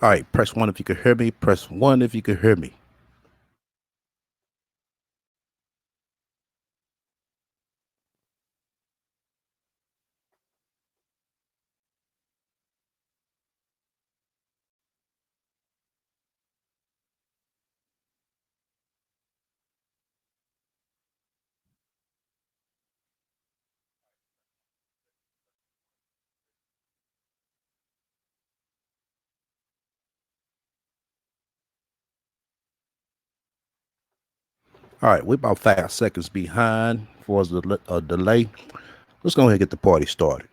All right, press one if you can hear me. Press one if you can hear me. All right, we're about 5 seconds behind for a delay. Let's go ahead and get the party started.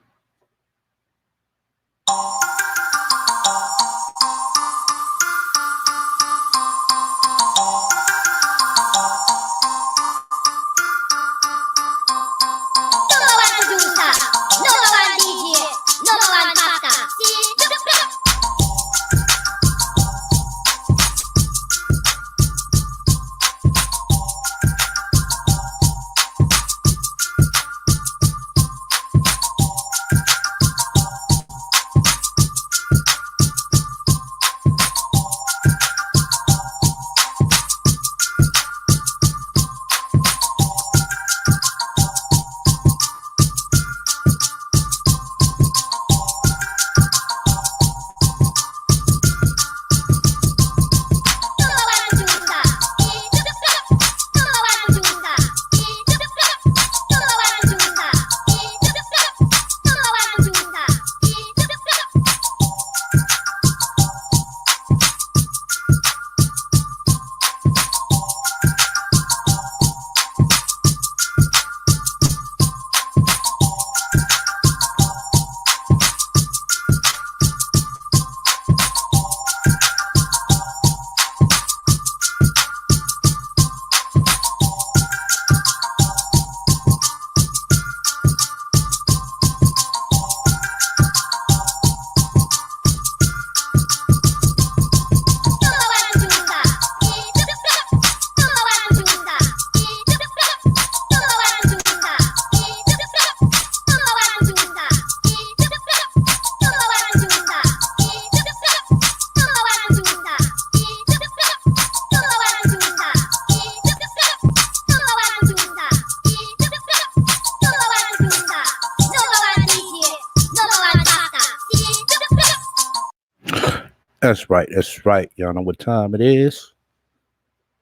That's right. That's right. Y'all know what time it is.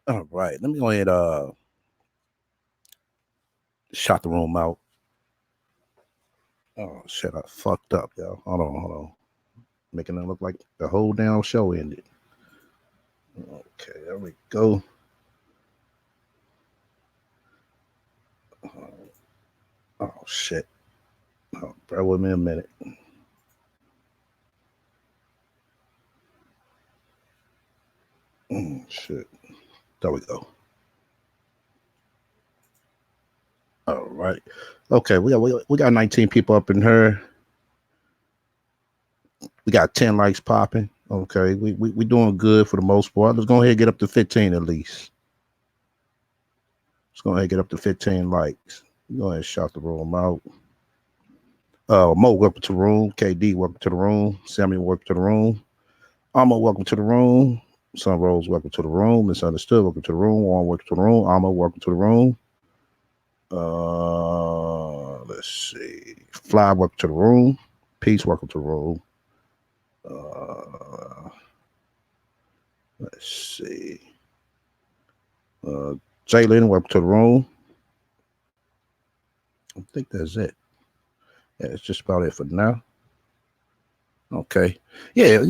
All right. Let me go ahead shot the room out. Oh shit, I fucked up, y'all. Hold on. Making it look like the whole damn show ended. Okay, there we go. Oh shit. Oh, bear with me a minute. Shit. There we go. All right. Okay, we got 19 people up in here. We got 10 likes popping. Okay, we doing good for the most part. Let's go ahead and get up to 15 at least. Let's go ahead and get up to 15 likes. Go ahead and shout the room out. Mo, welcome to the room. KD, welcome to the room. Samuel, welcome to the room. Alma, welcome to the room. Sun Rose, welcome to the room. Misunderstood, welcome to the room. Warren, welcome to the room. Alma, welcome to the room. Let's see. Fly, welcome to the room. Peace, welcome to the room. Let's see. Jalen, welcome to the room. I think that's it. Yeah, it's just about it for now. Okay. Yeah,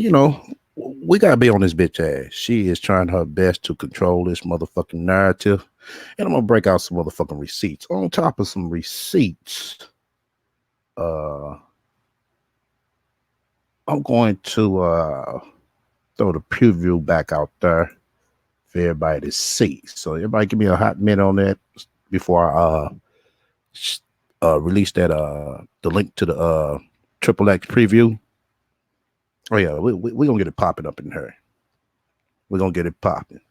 we gotta be on this bitch ass. She is trying her best to control this motherfucking narrative. And I'm gonna break out some motherfucking receipts. On top of some receipts, uh I'm going to throw the preview back out there for everybody to see. So everybody give me a hot minute on that before I release that the link to the Triple X preview. Oh yeah, we gonna get it popping up in here. We're gonna get it popping.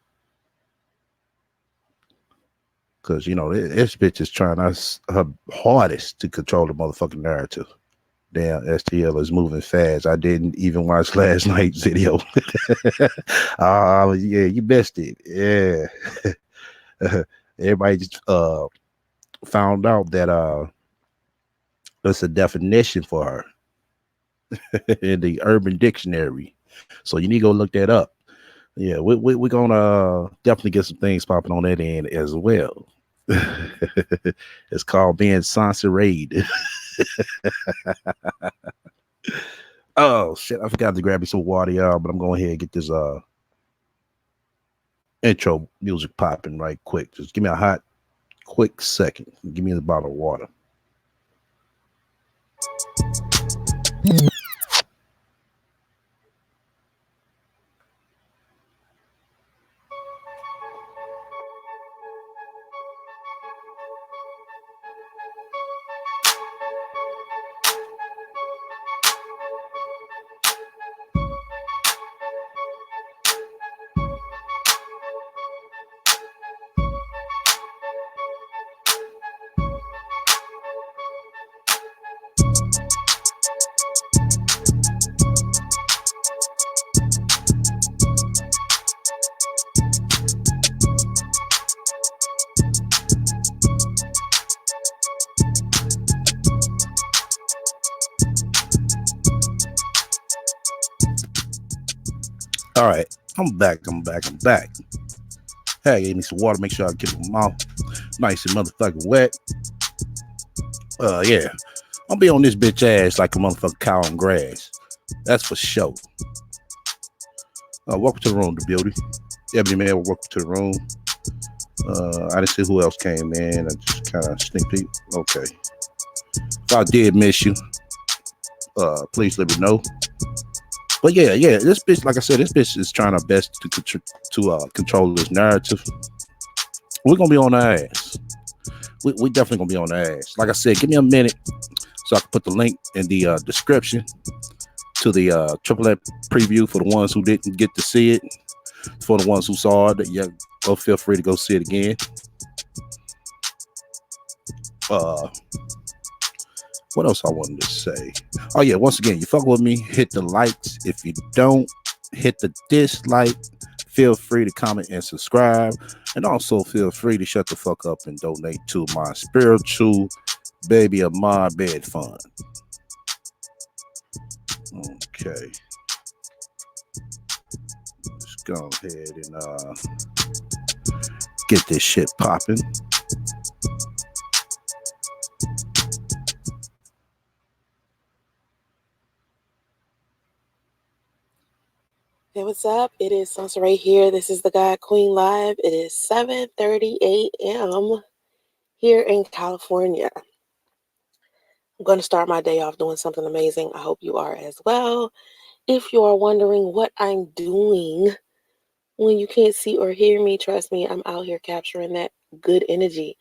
Cause this bitch is trying her hardest to control the motherfucking narrative. Damn, STL is moving fast. I didn't even watch last night's video. Yeah, you missed it. Yeah. Everybody just found out that there's a definition for her in the Urban Dictionary. So you need to go look that up. Yeah, we're gonna definitely get some things popping on that end as well. It's called being Soncerae. Oh shit, I forgot to grab me some water, y'all, but I'm going ahead and get this intro music popping right quick. Just give me a hot, quick second. Give me a bottle of water. All right, I'm back. I'm back. Hey, gave me some water. Make sure I keep my mouth nice and motherfucking wet. Yeah, I'll be on this bitch ass like a motherfucking cow on grass. That's for sure. Welcome to the room, the beauty. Ebony man, welcome to the room. I didn't see who else came in. I just kind of sneak peek. Okay. If I did miss you, please let me know. But yeah, this bitch, like I said, this bitch is trying her best to control this narrative. We're gonna be on our ass. We definitely gonna be on our ass. Like I said, give me a minute so I can put the link in the description to the Triple X preview for the ones who didn't get to see it. For the ones who saw it, yeah, go feel free to go see it again. What else I wanted to say? Oh yeah, once again, you fuck with me, hit the likes. If you don't, hit the dislike. Feel free to comment and subscribe. And also feel free to shut the fuck up and donate to my spiritual baby of my bed fund. Okay. Let's go ahead and get this shit popping. Hey, what's up? It is Soncerae here. This is the God Queen Live. It is 7:30 a.m. here in California. I'm going to start my day off doing something amazing. I hope you are as well. If you are wondering what I'm doing when you can't see or hear me, trust me, I'm out here capturing that good energy.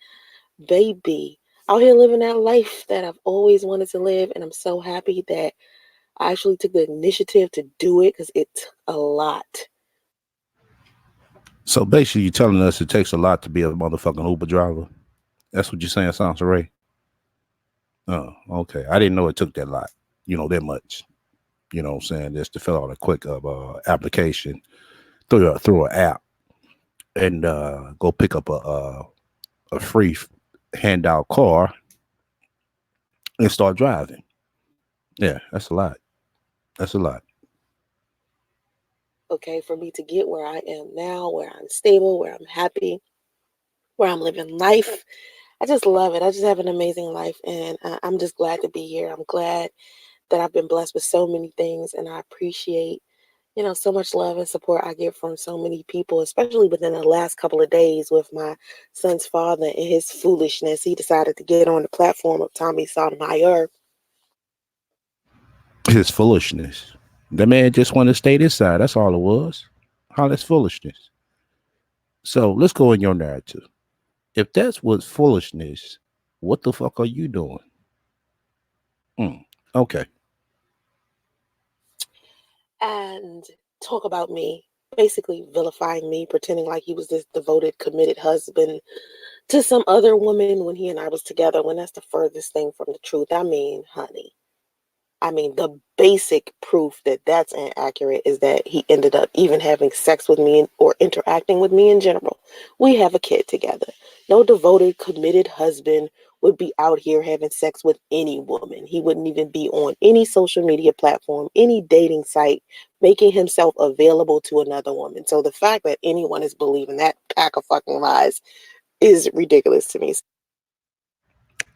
Baby, out here living that life that I've always wanted to live, and I'm so happy that I actually took the initiative to do it because it took a lot. So basically, you're telling us it takes a lot to be a motherfucking Uber driver. That's what you're saying, Soncerae? Oh, okay. I didn't know it took that lot, that much. You know what I'm saying? Just to fill out a quick application through an app and go pick up a free handout car and start driving. Yeah, that's a lot. That's a lot. Okay, for me to get where I am now, where I'm stable, where I'm happy, where I'm living life. I just love it. I just have an amazing life, and I'm just glad to be here. I'm glad that I've been blessed with so many things, and I appreciate, so much love and support I get from so many people, especially within the last couple of days with my son's father and his foolishness. He decided to get on the platform of Tommy Sotomayor. His foolishness. The man just wanted to stay this side. That's all it was. How that's foolishness. So let's go in your narrative. If that's what's foolishness, what the fuck are you doing? Okay. And talk about me, basically vilifying me, pretending like he was this devoted, committed husband to some other woman when he and I was together, when that's the furthest thing from the truth. I mean, honey, I mean, the basic proof that that's inaccurate is that he ended up even having sex with me or interacting with me in general. We have a kid together. No devoted, committed husband would be out here having sex with any woman. He wouldn't even be on any social media platform, any dating site, making himself available to another woman. So the fact that anyone is believing that pack of fucking lies is ridiculous to me.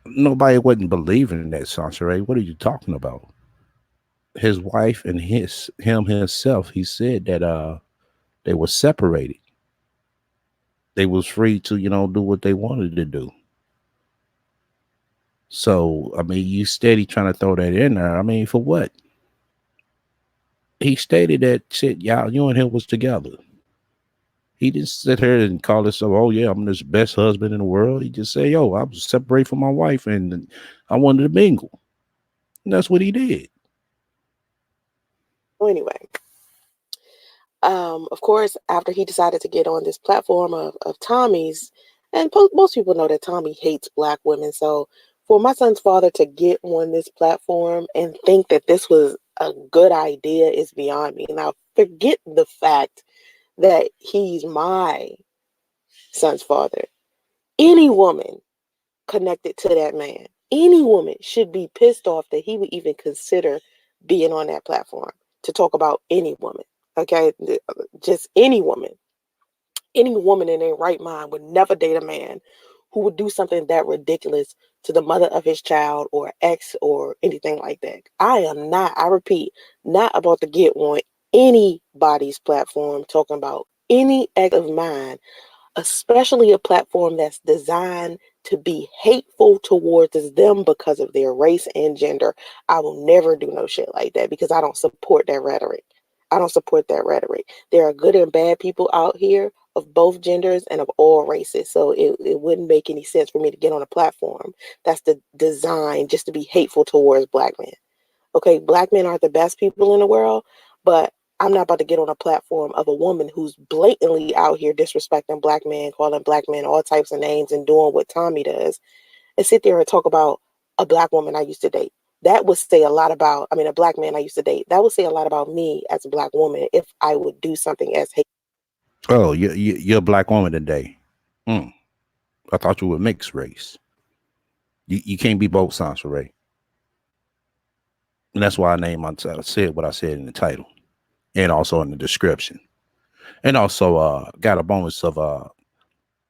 Nobody wouldn't believe in that, Soncerae. What are you talking about? His wife and him himself, he said that they were separated. They was free to, do what they wanted to do. So, I mean, you steady trying to throw that in there. I mean, for what? He stated that shit, y'all, you and him was together. He didn't sit here and call himself, oh yeah, I'm this best husband in the world. He just said, yo, I was separated from my wife and I wanted to mingle. And that's what he did. So anyway, of course, after he decided to get on this platform of Tommy's, and most people know that Tommy hates black women. So for my son's father to get on this platform and think that this was a good idea is beyond me. Now, forget the fact that he's my son's father. Any woman connected to that man, any woman should be pissed off that he would even consider being on that platform to talk about any woman. Okay, just any woman. Any woman in their right mind would never date a man who would do something that ridiculous to the mother of his child or ex or anything like that. I am not, I repeat, not about to get on anybody's platform talking about any ex of mine, especially a platform that's designed to be hateful towards them because of their race and gender. I will never do no shit like that because I don't support that rhetoric. I don't support that rhetoric. There are good and bad people out here of both genders and of all races. So it wouldn't make any sense for me to get on a platform that's designed just to be hateful towards black men. Okay, black men aren't the best people in the world, but I'm not about to get on a platform of a woman who's blatantly out here disrespecting black men, calling black men all types of names and doing what Tommy does, and sit there and talk about a black woman I used to date. That would say a lot about, I mean, a black man I used to date. That would say a lot about me as a black woman if I would do something as hate. Oh, you're a black woman today. Mm, I thought you were mixed race. You can't be both, Soncerae. And that's why I said what I said in the title and also in the description. And also got a bonus of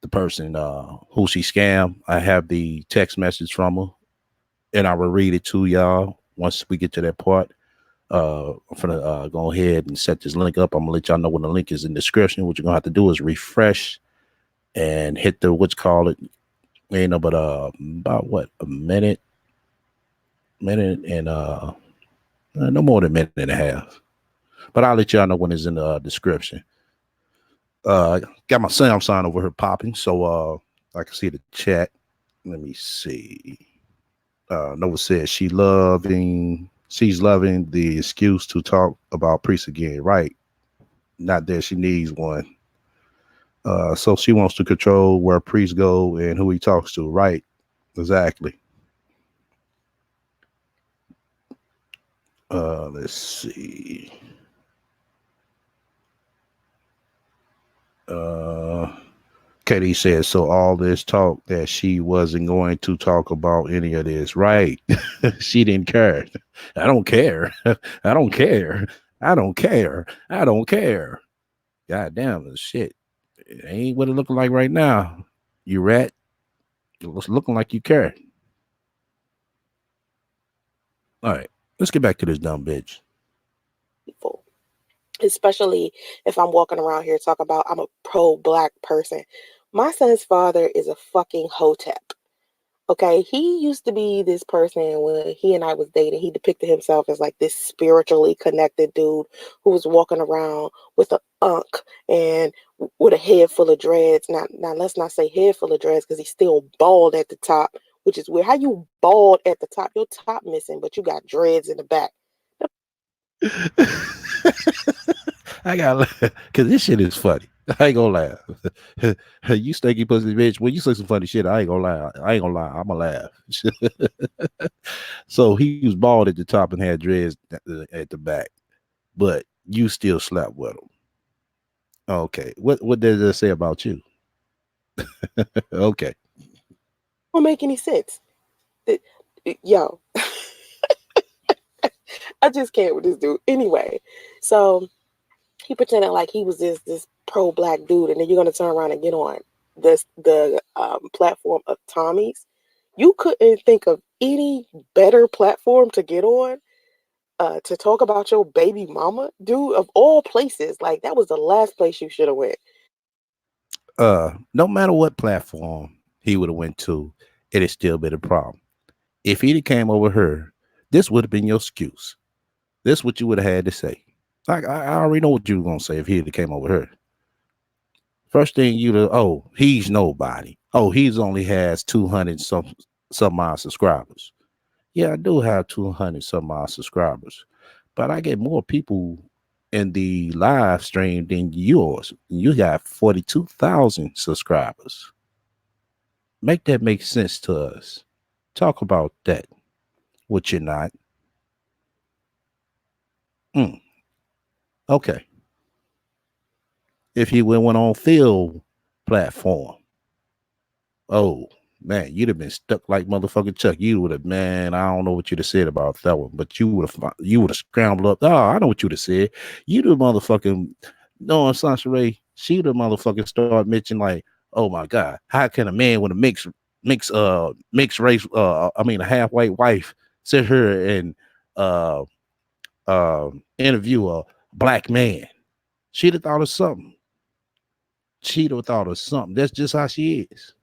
the person who she scammed. I have the text message from her and I will read it to y'all once we get to that part. I'm gonna go ahead and set this link up. I'm gonna let y'all know when the link is in the description. What you're gonna have to do is refresh and hit the what's called it. You know, but about what a minute and no more than a minute and a half. But I'll let y'all know when it's in the description. Got my Sam sign over here popping, so I can see the chat. Let me see. Nova says she's loving the excuse to talk about priests again, right? Not that she needs one. So she wants to control where priests go and who he talks to, right? Exactly. Let's see. Uh, Katie says, so all this talk that she wasn't going to talk about any of this, right? She didn't care. I don't care. I don't care. I don't care. I don't care. God damn this shit. It ain't what it looking like right now. You rat. It's looking like you care. All right. Let's get back to this dumb bitch. People, especially if I'm walking around here talking about I'm a pro-black person. My son's father is a fucking hotep. Okay, he used to be this person when he and I was dating. He depicted himself as like this spiritually connected dude who was walking around with a unk and with a head full of dreads. Now let's not say head full of dreads because he's still bald at the top, which is weird. How you bald at the top? Your top missing, but you got dreads in the back. I got because this shit is funny. I ain't gonna laugh. You stinky pussy bitch. When you say some funny shit, I ain't gonna lie. I ain't gonna lie. I'm gonna laugh. So he was bald at the top and had dreads at the back, but you still slept with him. Okay. What does that say about you? Okay. Don't make any sense. Yo, I just can't with this dude. Anyway, so he pretended like he was this pro black dude, and then you're gonna turn around and get on the platform of Tommy's. You couldn't think of any better platform to get on to talk about your baby mama, dude. Of all places, like that was the last place you should have went. No matter what platform he would have went to, it'd still been a problem. If he'd have came over here, this would have been your excuse. This what you would have had to say. Like I already know what you were gonna say if he'd have came over here. First thing you'd have, oh, he's nobody. Oh, he's only has 200 some odd subscribers. Yeah, I do have 200 some odd subscribers, but I get more people in the live stream than yours. You got 42,000 subscribers. Make that make sense to us. Talk about that. What you're not. Mm, okay. If you went on field platform, oh man, you'd have been stuck like motherfucking Chuck. You would have, man. I don't know what you'd have said about that one, but you would have scrambled up. Oh, I know what you'd have said. You'd have motherfucking no Soncerae. She'd have motherfucking start mentioning like, oh my god, how can a man with a mixed race, I mean a half white wife, sit here and uh interview a black man? She'd have thought of something. She'd have thought of something. That's just how she is.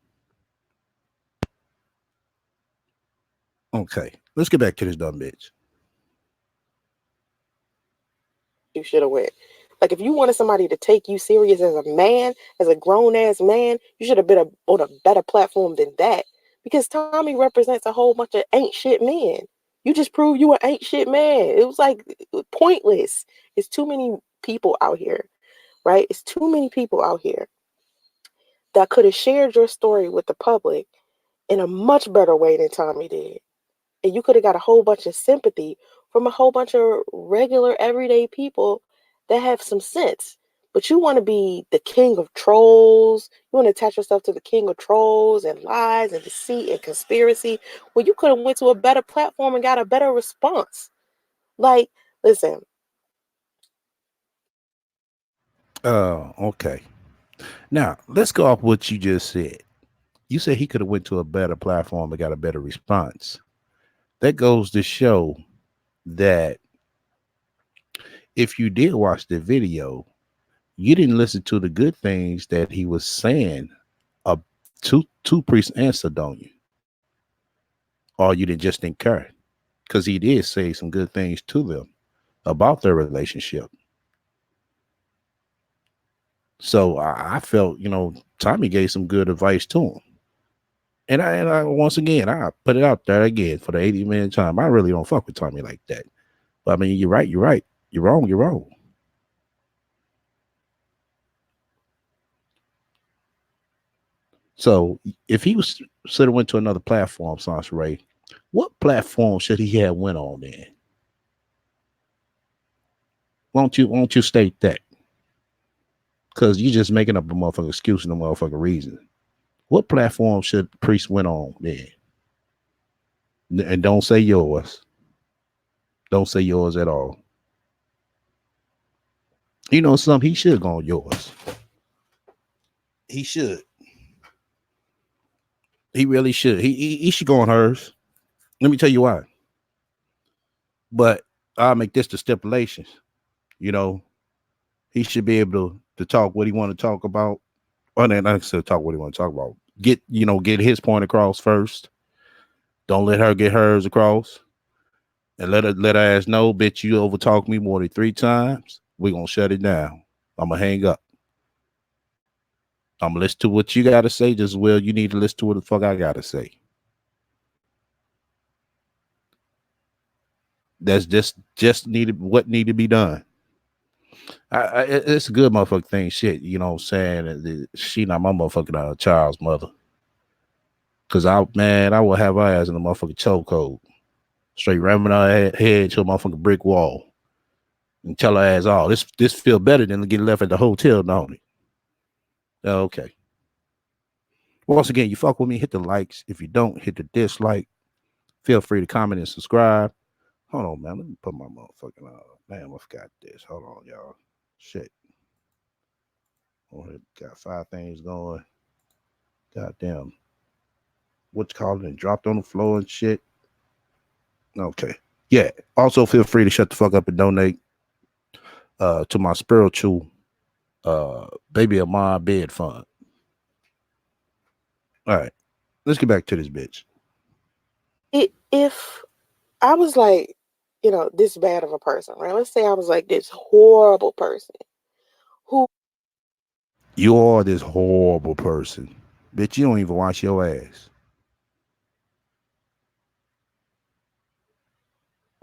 Okay, let's get back to this dumb bitch. You should have went. Like if you wanted somebody to take you serious as a man, as a grown ass man, you should have been on a better platform than that. Because Tommy represents a whole bunch of ain't shit men. You just proved you an ain't shit man. It was like pointless. It's too many people out here, right? It's too many people out here that could have shared your story with the public in a much better way than Tommy did. And you could have got a whole bunch of sympathy from a whole bunch of regular everyday people that have some sense. But you want to be the king of trolls. You want to attach yourself to the king of trolls and lies and deceit and conspiracy. Well, you could have went to a better platform and got a better response. Like, listen, Okay. Now let's go off what you just said. You said he could have went to a better platform and got a better response. That goes to show that if you did watch the video, you didn't listen to the good things that he was saying uh, to Priest and Sadonia, or you didn't just didn't care because he did say some good things to them about their relationship. So I felt, Tommy gave some good advice to him. And I once again, I put it out there again for the 80-minute time. I really don't fuck with Tommy like that. But I mean, you're right. You're right. You're wrong. You're wrong. So if he was should have went to another platform, Soncerae, what platform should he have went on then? Won't you state that? Because you just making up a motherfucking excuse and a motherfucking reason. What platform should Priest went on then? And don't say yours. Don't say yours at all. You know something? He should go on yours. He should. He really should. He should go on hers. Let me tell you why. But I'll make this the stipulations. You know, he should be able to talk what he want to talk about. Well, then I said talk what he want to talk about. Get his point across first. Don't let her get hers across. And let her ass know, bitch, you over talk me more than 3 times. We're gonna shut it down. I'm gonna hang up. I'm gonna listen to what you gotta say just as well. You need to listen to what the fuck I gotta say. That's just needed what need to be done. It's a good motherfucking thing. Shit, you know what I'm saying? She not my motherfucking child's mother. Cause I will have her ass in the motherfucking chokehold, straight ramming her head to a motherfucking brick wall, and tell her ass, "Oh, this feel better than getting left at the hotel, don't it?" Okay. Once again, you fuck with me, hit the likes. If you don't, hit the dislike. Feel free to comment and subscribe. Hold on, man. Let me put my motherfucking damn, I forgot this. Hold on, y'all. Shit. Oh, got 5 things going. Goddamn. What's called it and dropped on the floor and shit. Okay. Yeah. Also feel free to shut the fuck up and donate to my spiritual baby of my bed fund. All right. Let's get back to this bitch. If I was like, this bad of a person, right? Let's say I was like this horrible person who You are this horrible person. Bitch, you don't even wash your ass.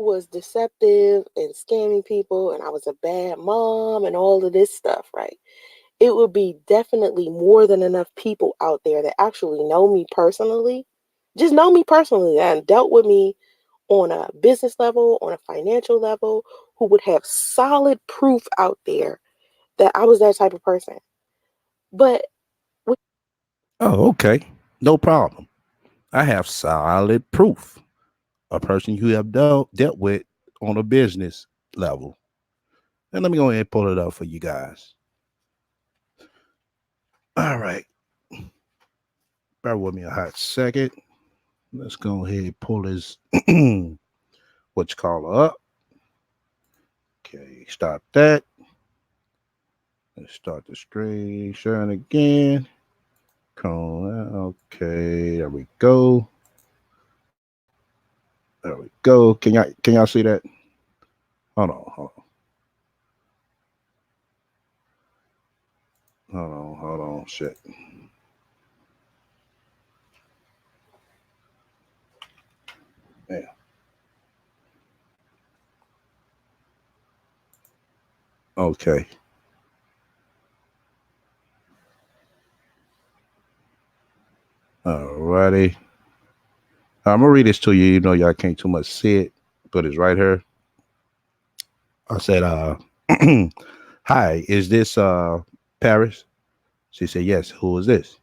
was deceptive and scamming people, and I was a bad mom and all of this stuff, right? It would be definitely more than enough people out there that actually know me personally, just know me personally, and dealt with me on a business level, on a financial level, who would have solid proof out there that I was that type of person. But Oh, okay. No problem. I have solid proof. A person you have dealt with on a business level. And let me go ahead and pull it up for you guys. All right. Bear with me a hot second. Let's go ahead and pull this what you call up. Okay, stop that. Let's start the screen sharing again. Okay, there we go. There we go. Can y'all see that? Hold on. Shit. Yeah. Okay. Alrighty. I'm gonna read this to you. You know y'all can't too much see it, but it's right here. I said, hi, is this Paris? She said, yes. Who is this?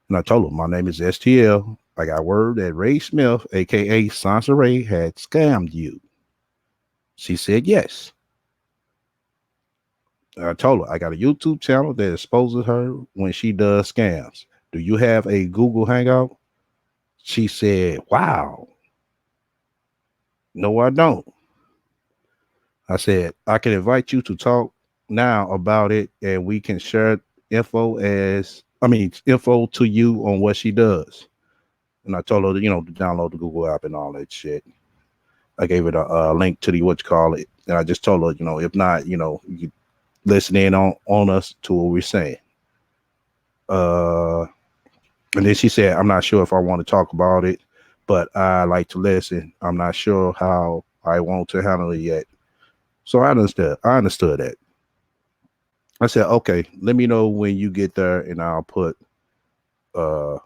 And I told her, my name is STL. I got word that Ray Smith, aka Soncerae, had scammed you. She said yes. I told her I got a YouTube channel that exposes her when she does scams. Do you have a Google Hangout? She said, wow. No, I don't. I said, I can invite you to talk now about it and we can share info to you on what she does. And I told her, to download the Google app and all that shit. I gave it a link to the what you call it. And I just told her, if not, you listen in on us to what we're saying. Uh, and then she said, I'm not sure if I want to talk about it, but I like to listen. I'm not sure how I want to handle it yet. So I understood. I understood that. I said, okay, let me know when you get there, and I'll put. Uh,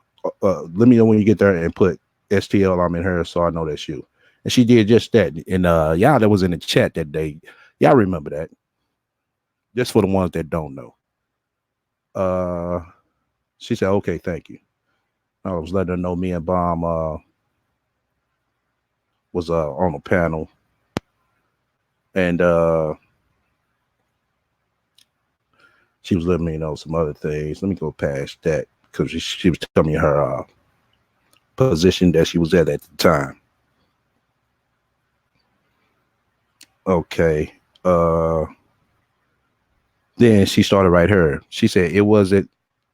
Let me know when you get there and put STL. I'm in her, so I know that's you. And she did just that. And y'all that was in the chat that day, y'all remember that. Just for the ones that don't know. Uh, she said, okay, thank you. I was letting her know me and Bomb was on a panel, and she was letting me know some other things. Let me go past that because she was telling me her position that she was at the time. Okay. Then she started right here. She said it wasn't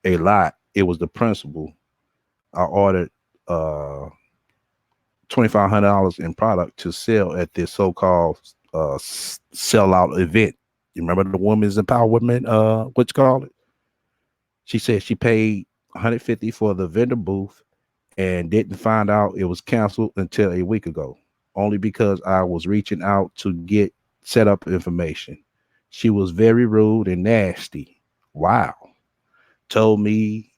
a lot. It was the principle. I ordered $2,500 in product to sell at this so-called sellout event. You remember the women's empowerment? What you call it? She said she paid 150 for the vendor booth and didn't find out it was canceled until a week ago, only because I was reaching out to get setup information. She was very rude and nasty. Wow. Told me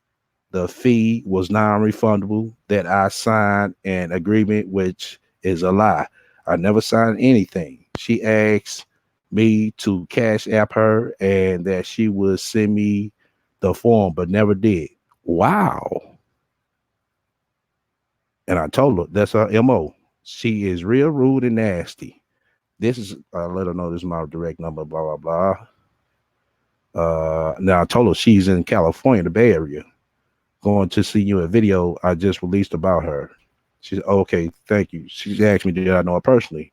the fee was non-refundable, that I signed an agreement, which is a lie. I never signed anything. She asked me to cash app her and that she would send me the form, but never did. Wow. And I told her that's her MO. She is real rude and nasty. This is I let her know this is my direct number, blah blah blah. Now I told her she's in California, the Bay Area. Going to see you a video I just released about her. She said, okay, thank you. She asked me, did I know her personally?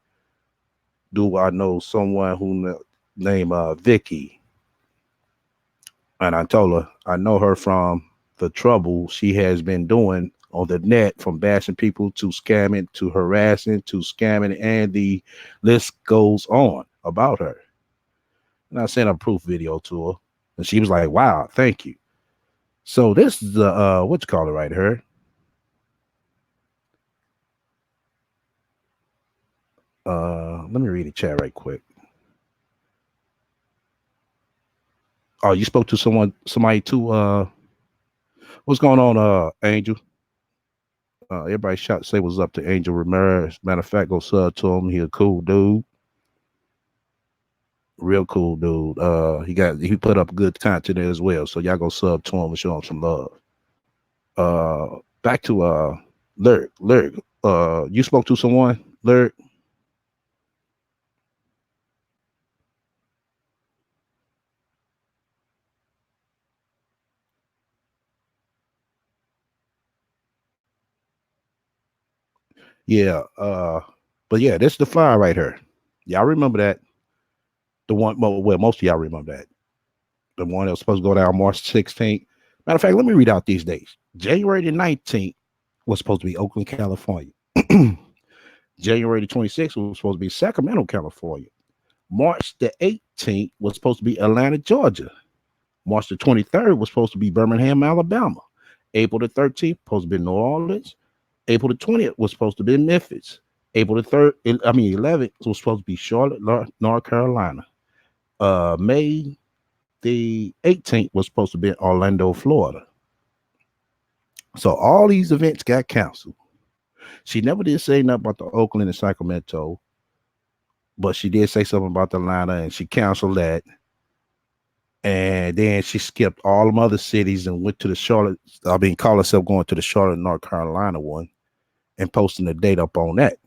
Do I know someone who named Vicky? And I told her I know her from the trouble she has been doing on the net, from bashing people to scamming to harassing to scamming, and the list goes on about her. And I sent a proof video to her, and she was like, "Wow, thank you." So this is the what you call it right here. Let me read the chat right quick. Oh, you spoke to somebody too. What's going on, Angel? Everybody shout say what's up to Angel Ramirez. Matter of fact, go sub to him. He a cool dude, real cool dude. He put up good content as well. So y'all go sub to him and show him some love. Back to Lyric. Lyric. You spoke to someone, Lyric. Yeah. But yeah, this is the flyer right here. Y'all remember that? The one. Well, most of y'all remember that. The one that was supposed to go down March 16th. Matter of fact, let me read out these dates. January the 19th was supposed to be Oakland, California. January the 26th was supposed to be Sacramento, California. March the 18th was supposed to be Atlanta, Georgia. March the 23rd was supposed to be Birmingham, Alabama. April the 13th supposed to be New Orleans. April the 20th was supposed to be Memphis. April the 3rd, 11th was supposed to be Charlotte, North Carolina. May the 18th was supposed to be Orlando, Florida. So all these events got canceled. She never did say nothing about the Oakland and Sacramento, but she did say something about the Atlanta, and she canceled that. And then she skipped all them other cities and went to the Charlotte. I mean, call herself going to the Charlotte, North Carolina one and posting the date up on that.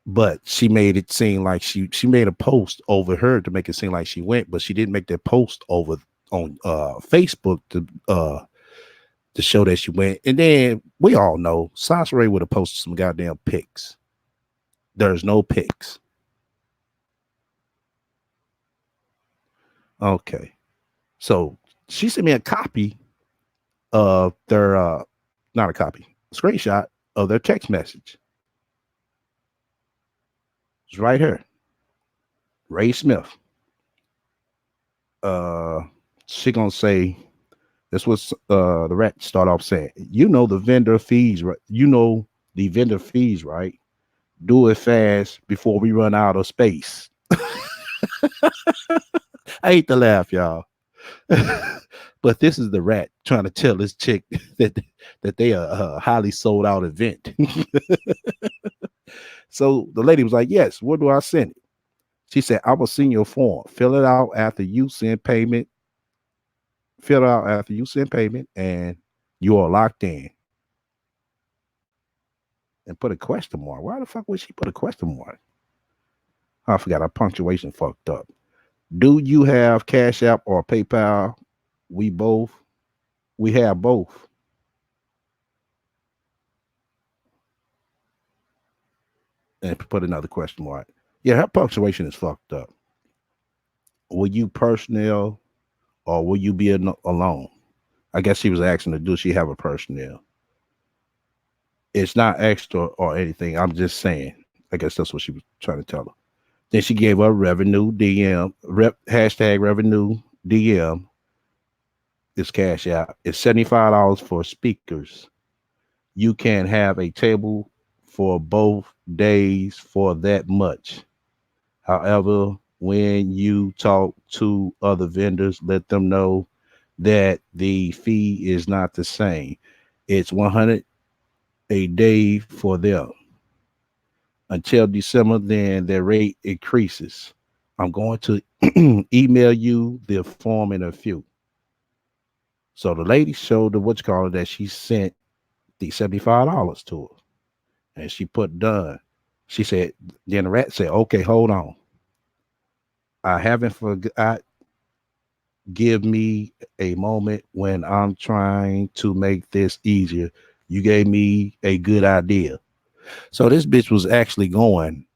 But she made it seem like she made a post over her to make it seem like she went, but she didn't make that post over on Facebook to show that she went. And then we all know Soncerae would have posted some goddamn pics. There's no pics. Okay. So she sent me a copy of their not a copy, screenshot of their text message. It's right here. Ray Smith. Uh she gonna say this was the rat start off saying, you know the vendor fees, right? You know the vendor fees, right? Do it fast before we run out of space. I hate to laugh, y'all. But this is the rat trying to tell this chick that they are a highly sold out event. So the lady was like, yes, where do I send it? She said, I will send you a form. Fill it out after you send payment. Fill it out after you send payment, and you are locked in. And put a question mark. Why the fuck would she put a question mark? I forgot our punctuation fucked up. Do you have Cash App or PayPal? We both. We have both. And put another question mark. Yeah, her punctuation is fucked up. Will you personnel or will you be alone? I guess she was asking her, do she have a personnel? It's not extra or anything. I'm just saying. I guess that's what she was trying to tell her. Then she gave her revenue DM, hashtag revenue DM. This cash out. It's $75 for speakers. You can have a table for both days for that much. However, when you talk to other vendors, let them know that the fee is not the same. It's 100 a day for them until December, then their rate increases. I'm going to email you the form in a few. So the lady showed the what you call it that she sent the $75 to her, and she put done. She said, then the rat said, "Okay, hold on. I haven't forgot. Give me a moment when I'm trying to make this easier. You gave me a good idea." So this bitch was actually going.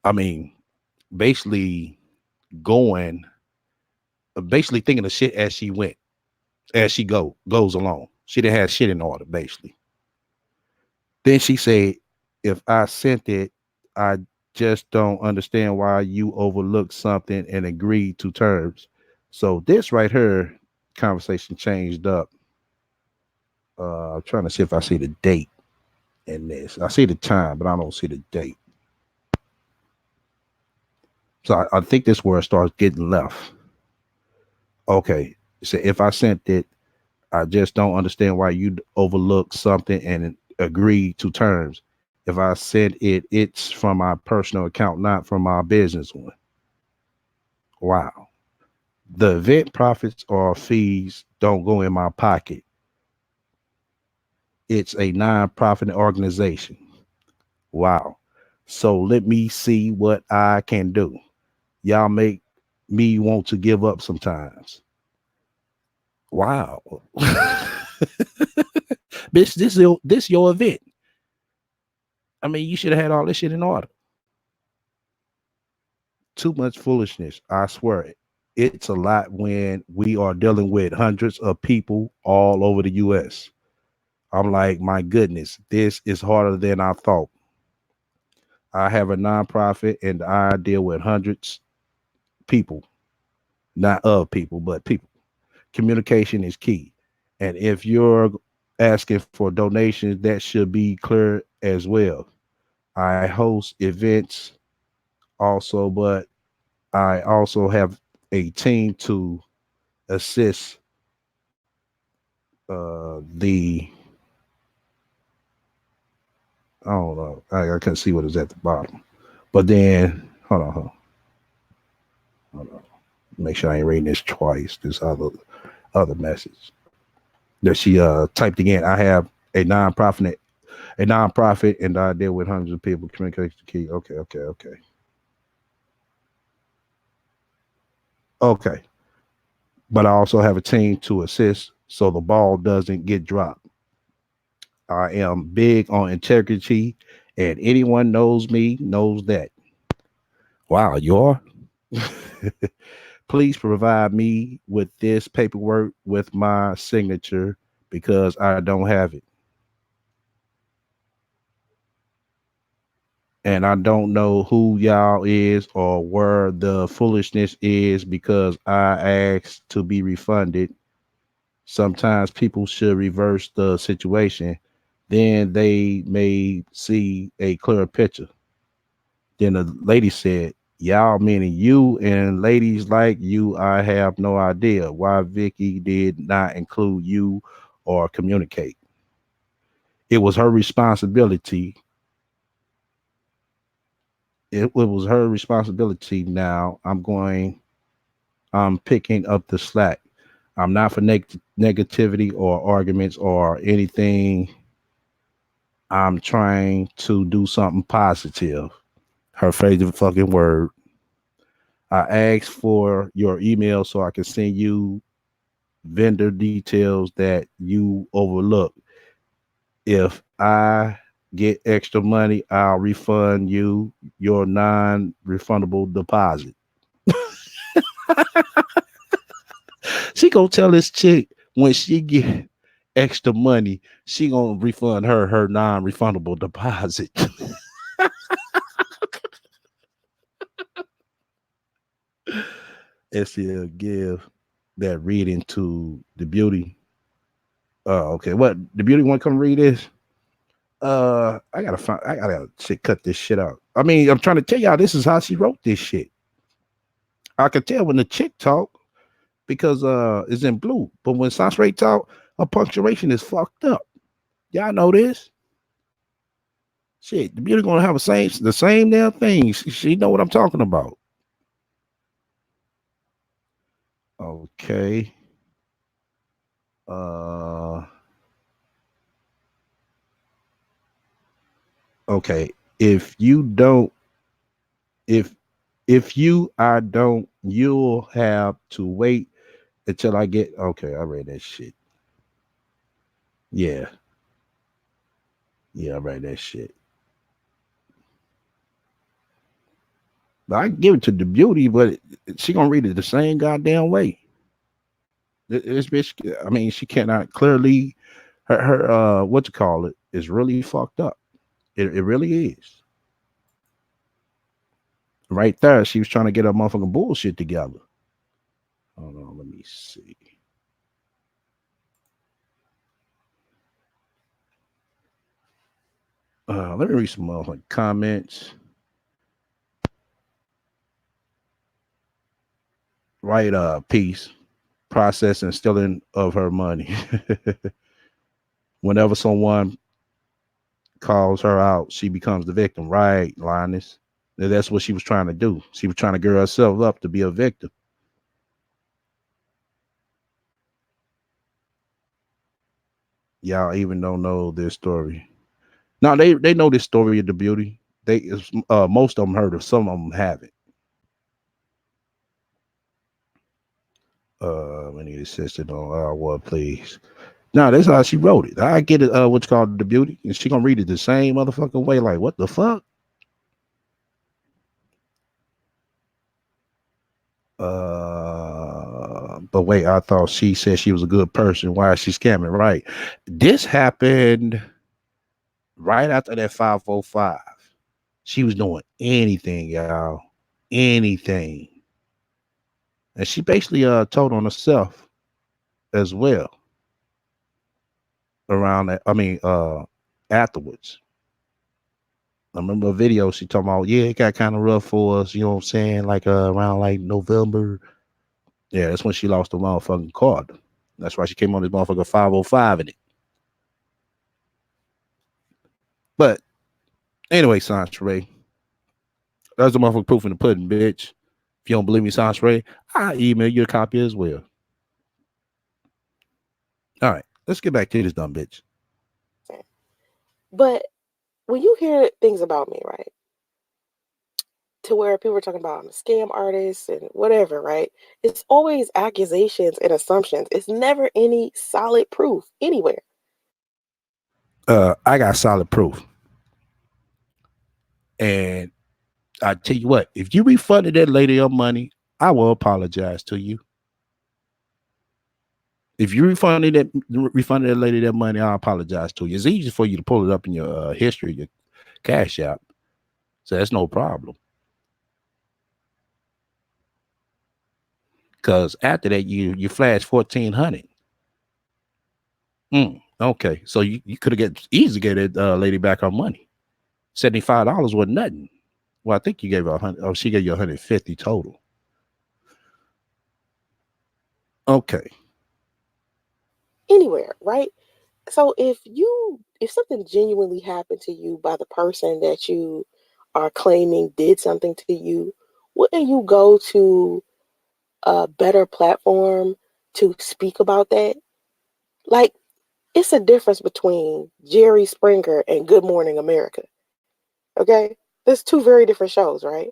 I mean, basically going, basically thinking of shit as she went, as she goes along. She didn't have shit in order, basically. Then she said, if I sent it, I just don't understand why you overlooked something and agreed to terms. So this right here, conversation changed up. I'm trying to see if I see the date in this. I see the time, but I don't see the date. So I think this where it starts getting left. Okay. So if I sent it, I just don't understand why you overlook something and agree to terms. If I send it, it's from my personal account, not from my business one. Wow. The event profits or fees don't go in my pocket. It's a non-profit organization. Wow. So let me see what I can do. Y'all make me want to give up sometimes. Wow. Bitch, this your event. I mean, you should have had all this shit in order. Too much foolishness. I swear. It's a lot when we are dealing with hundreds of people all over the US. I'm like, my goodness, this is harder than I thought. I have a nonprofit and I deal with hundreds people, not of people, but people. Communication is key. And if you're asking for donations, that should be clear as well. I host events also, but I also have a team to assist the I don't know. I can see what is at the bottom. But then hold on. Make sure I ain't reading this twice. This other message that she typed again. I have a nonprofit, and I deal with hundreds of people. Communication key. Okay. But I also have a team to assist, so the ball doesn't get dropped. I am big on integrity, and anyone knows me knows that. Wow, you are. Please provide me with this paperwork with my signature because I don't have it. And I don't know who y'all is or where the foolishness is because I asked to be refunded. Sometimes people should reverse the situation. Then they may see a clearer picture. Then the lady said, y'all meaning you and ladies like you, I have no idea why Vicky did not include you or communicate. It was her responsibility. It was her responsibility. Now I'm picking up the slack. I'm not for negativity or arguments or anything. I'm trying to do something positive. Her favorite fucking word. I asked for your email so I can send you vendor details that you overlook. If I get extra money, I'll refund you your non-refundable deposit. She gonna tell this chick when she get extra money, she gonna refund her non-refundable deposit. And she'll give that reading to the beauty. Okay. What the beauty want to come read this? I gotta shit cut this shit out. I mean, I'm trying to tell y'all this is how she wrote this shit. I could tell when the chick talk because it's in blue. But when Soncerae talk, her punctuation is fucked up. Y'all know this. Shit, the beauty gonna have the same damn thing. She know what I'm talking about. Okay. Uh okay. If you don't if if you I don't, you'll have to wait until I get okay, I read that shit. Yeah. Yeah, I read that shit. But I can give it to the beauty, but she gonna read it the same goddamn way. This bitch, I mean, she cannot clearly her what you call it is really fucked up. It really is. Right there, she was trying to get her motherfucking bullshit together. Hold on, let me see. Let me read some motherfucking comments. Right, peace. Process and stealing of her money. Whenever someone calls her out, she becomes the victim. Right, Linus. That's what she was trying to do. She was trying to gear herself up to be a victim. Y'all even don't know this story. Now they know this story of the beauty. They most of them heard of. Some of them haven't. We need assistant on our word, please. No, that's how she wrote it. I get it. What's called the beauty, and she gonna read it the same motherfucking way. Like what the fuck? But wait, I thought she said she was a good person. Why is she scamming? Right. This happened right after that 505. She was doing anything, y'all. Anything. And she basically told on herself as well around that. I mean, afterwards. I remember a video she talking about, yeah, it got kind of rough for us, you know what I'm saying? Like around like November. Yeah, that's when she lost the motherfucking card. That's why she came on this motherfucker 505 in it. But anyway, Soncerae, that's the motherfucker proof in the pudding, bitch. If you don't believe me, Soncerae, I'll email you a copy as well. All right, let's get back to this dumb bitch. But when you hear things about me, right, to where people are talking about I'm a scam artist and whatever, right? It's always accusations and assumptions. It's never any solid proof anywhere. I got solid proof. And I tell you what, if you refunded that lady her money, I will apologize to you. If you refunded that lady that money, I'll apologize to you. It's easy for you to pull it up in your history, your cash app. So that's no problem. Because after that, you flash 1,400. Okay, so you could have get easily get that lady back her money. $75 was nothing. Well, I think you gave her 100. Oh, she gave you 150 total. Okay. Anywhere, right? So if something genuinely happened to you by the person that you are claiming did something to you, wouldn't you go to a better platform to speak about that? Like, it's a difference between Jerry Springer and Good Morning America. Okay? There's two very different shows, right?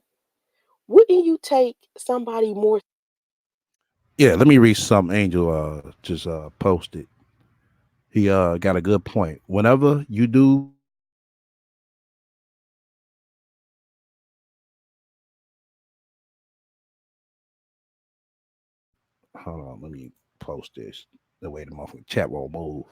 Wouldn't you take somebody more? Yeah, let me read some Angel just posted. He got a good point. Whenever you do hold on, let me post this. The way the motherfucking chat won't move.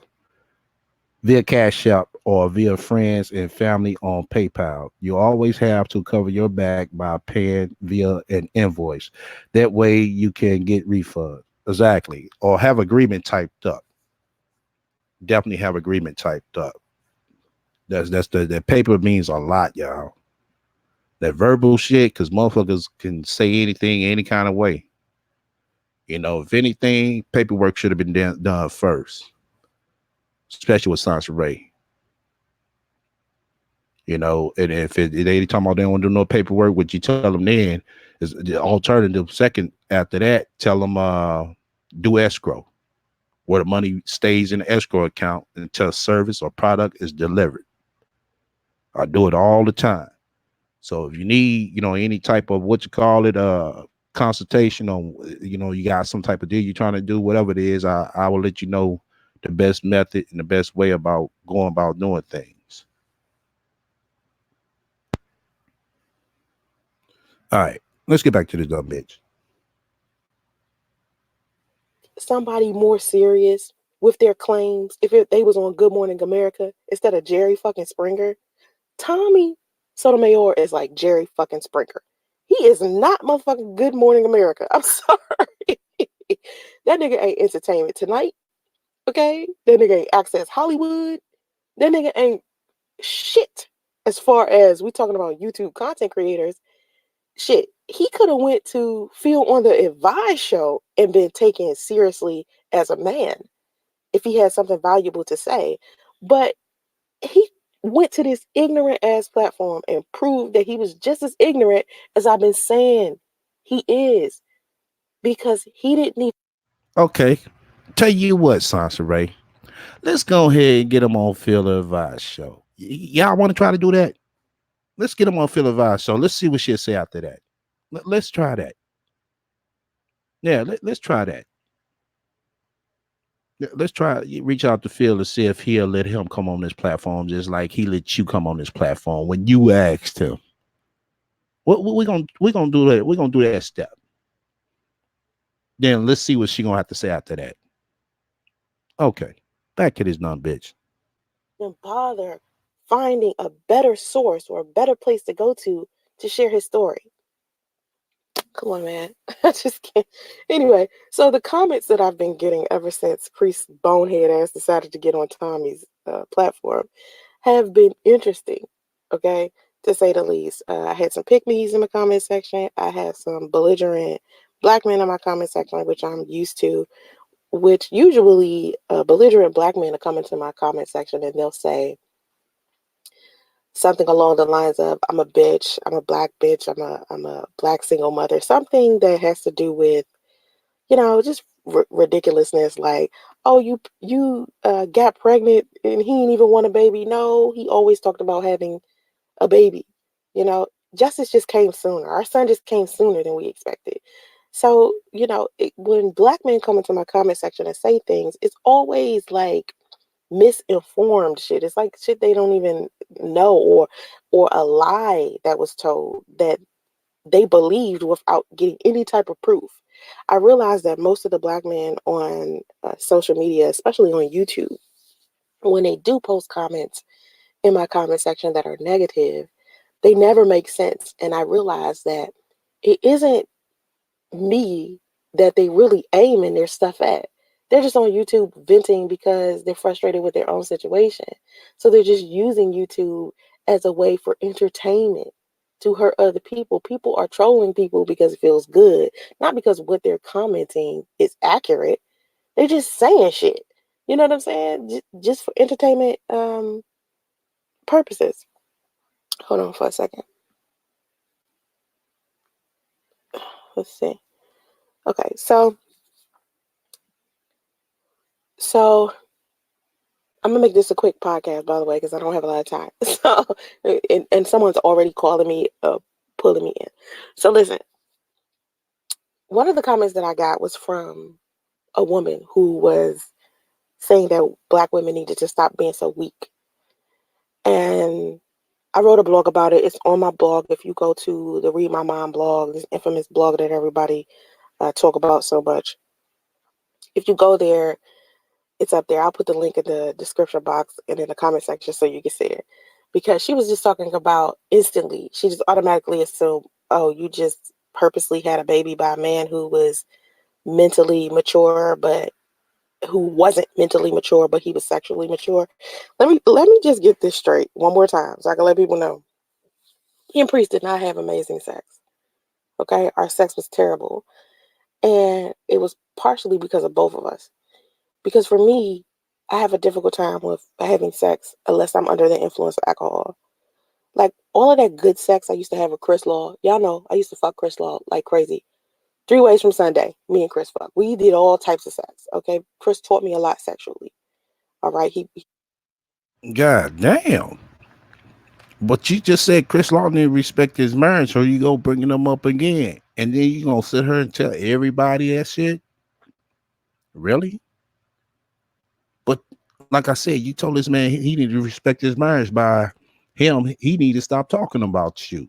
Via Cash App or via friends and family on PayPal. You always have to cover your back by paying via an invoice. That way you can get refund. Exactly. Or have agreement typed up. Definitely have agreement typed up. That's the paper means a lot, y'all. That verbal shit, because motherfuckers can say anything any kind of way. If anything, paperwork should have been done first, especially with Soncerae. And if they talking about they don't want to do no paperwork, what you tell them then is the alternative. Second, after that, tell them do escrow, where the money stays in the escrow account until service or product is delivered. I do it all the time. So if you need, any type of what you call it, consultation on, you got some type of deal you're trying to do, whatever it is, I will let you know the best method and the best way about going about doing things. All right, let's get back to this dumb bitch. Somebody more serious with their claims, they was on Good Morning America instead of Jerry fucking Springer. Tommy Sotomayor is like Jerry fucking Springer. He is not motherfucking Good Morning America. I'm sorry. That nigga ain't Entertainment Tonight. Okay? That nigga ain't Access Hollywood. That nigga ain't shit. As far as we talking about YouTube content creators, shit, he could have went to Phil on the Advice show and been taken seriously as a man if he had something valuable to say. But he went to this ignorant ass platform and proved that he was just as ignorant as I've been saying he is, because he didn't need. Okay, tell you what, Soncerae, let's go ahead and get him on Phil Advice show. Y'all want to try to do that? Let's get him on Phil Advice show. Let's see what she'll say after that. Let's try that. Yeah, let's try that. Let's try reach out to Phil to see if he'll let him come on this platform, just like he let you come on this platform when you asked him. What we gonna do that? We're gonna do that step. Then let's see what she gonna have to say after that. Okay, back to this dumb bitch. even bother finding a better source or a better place to go to share his story. Come on, man. I just can't. Anyway, so the comments that I've been getting ever since Priest Bonehead ass decided to get on Tommy's platform have been interesting, okay, to say the least. I had some pick-me's in my comment section. I had some belligerent black men in my comment section, which I'm used to, which usually belligerent black men will come into my comment section and they'll say something along the lines of, I'm a bitch, I'm a black bitch, I'm a black single mother, something that has to do with, just ridiculousness, like, oh, you got pregnant and he didn't even want a baby. No, he always talked about having a baby. Justice just came sooner. Our son just came sooner than we expected. So, when black men come into my comment section and say things, it's always like misinformed shit. It's like shit they don't even know, or a lie that was told that they believed without getting any type of proof. I realized that most of the black men on social media, especially on YouTube, when they do post comments in my comment section that are negative, they never make sense. And I realized that it isn't me that they really aiming their stuff at. They're just on YouTube venting because they're frustrated with their own situation. So they're just using YouTube as a way for entertainment to hurt other people. People are trolling people because it feels good, not because what they're commenting is accurate. They're just saying shit. You know what I'm saying? Just for entertainment purposes. Hold on for a second. Let's see. Okay, so I'm gonna make this a quick podcast, by the way, because I don't have a lot of time. So, and someone's already calling me, pulling me in. So listen, one of the comments that I got was from a woman who was saying that black women needed to stop being so weak, and I wrote a blog about it. It's on my blog. If you go to the Read My Mind blog, this infamous blog that everybody talk about so much, if you go there, it's up there. I'll put the link in the description box and in the comment section so you can see it. Because she was just talking about instantly, she just automatically assumed, oh, you just purposely had a baby by a man who was mentally mature, but who wasn't mentally mature, but he was sexually mature. Let me just get this straight one more time so I can let people know. Me and Priest did not have amazing sex. Okay, our sex was terrible, and it was partially because of both of us. Because for me, I have a difficult time with having sex unless I'm under the influence of alcohol. Like all of that good sex I used to have with Chris Law. Y'all know I used to fuck Chris Law like crazy. 3 ways from Sunday, me and Chris fuck. We did all types of sex. Okay, Chris taught me a lot sexually. All right, God damn. But you just said Chris Law didn't respect his marriage, so you go bringing them up again, and then you gonna sit here and tell everybody that shit? Really? But like I said, you told this man he needed to respect his marriage by him. He need to stop talking about you.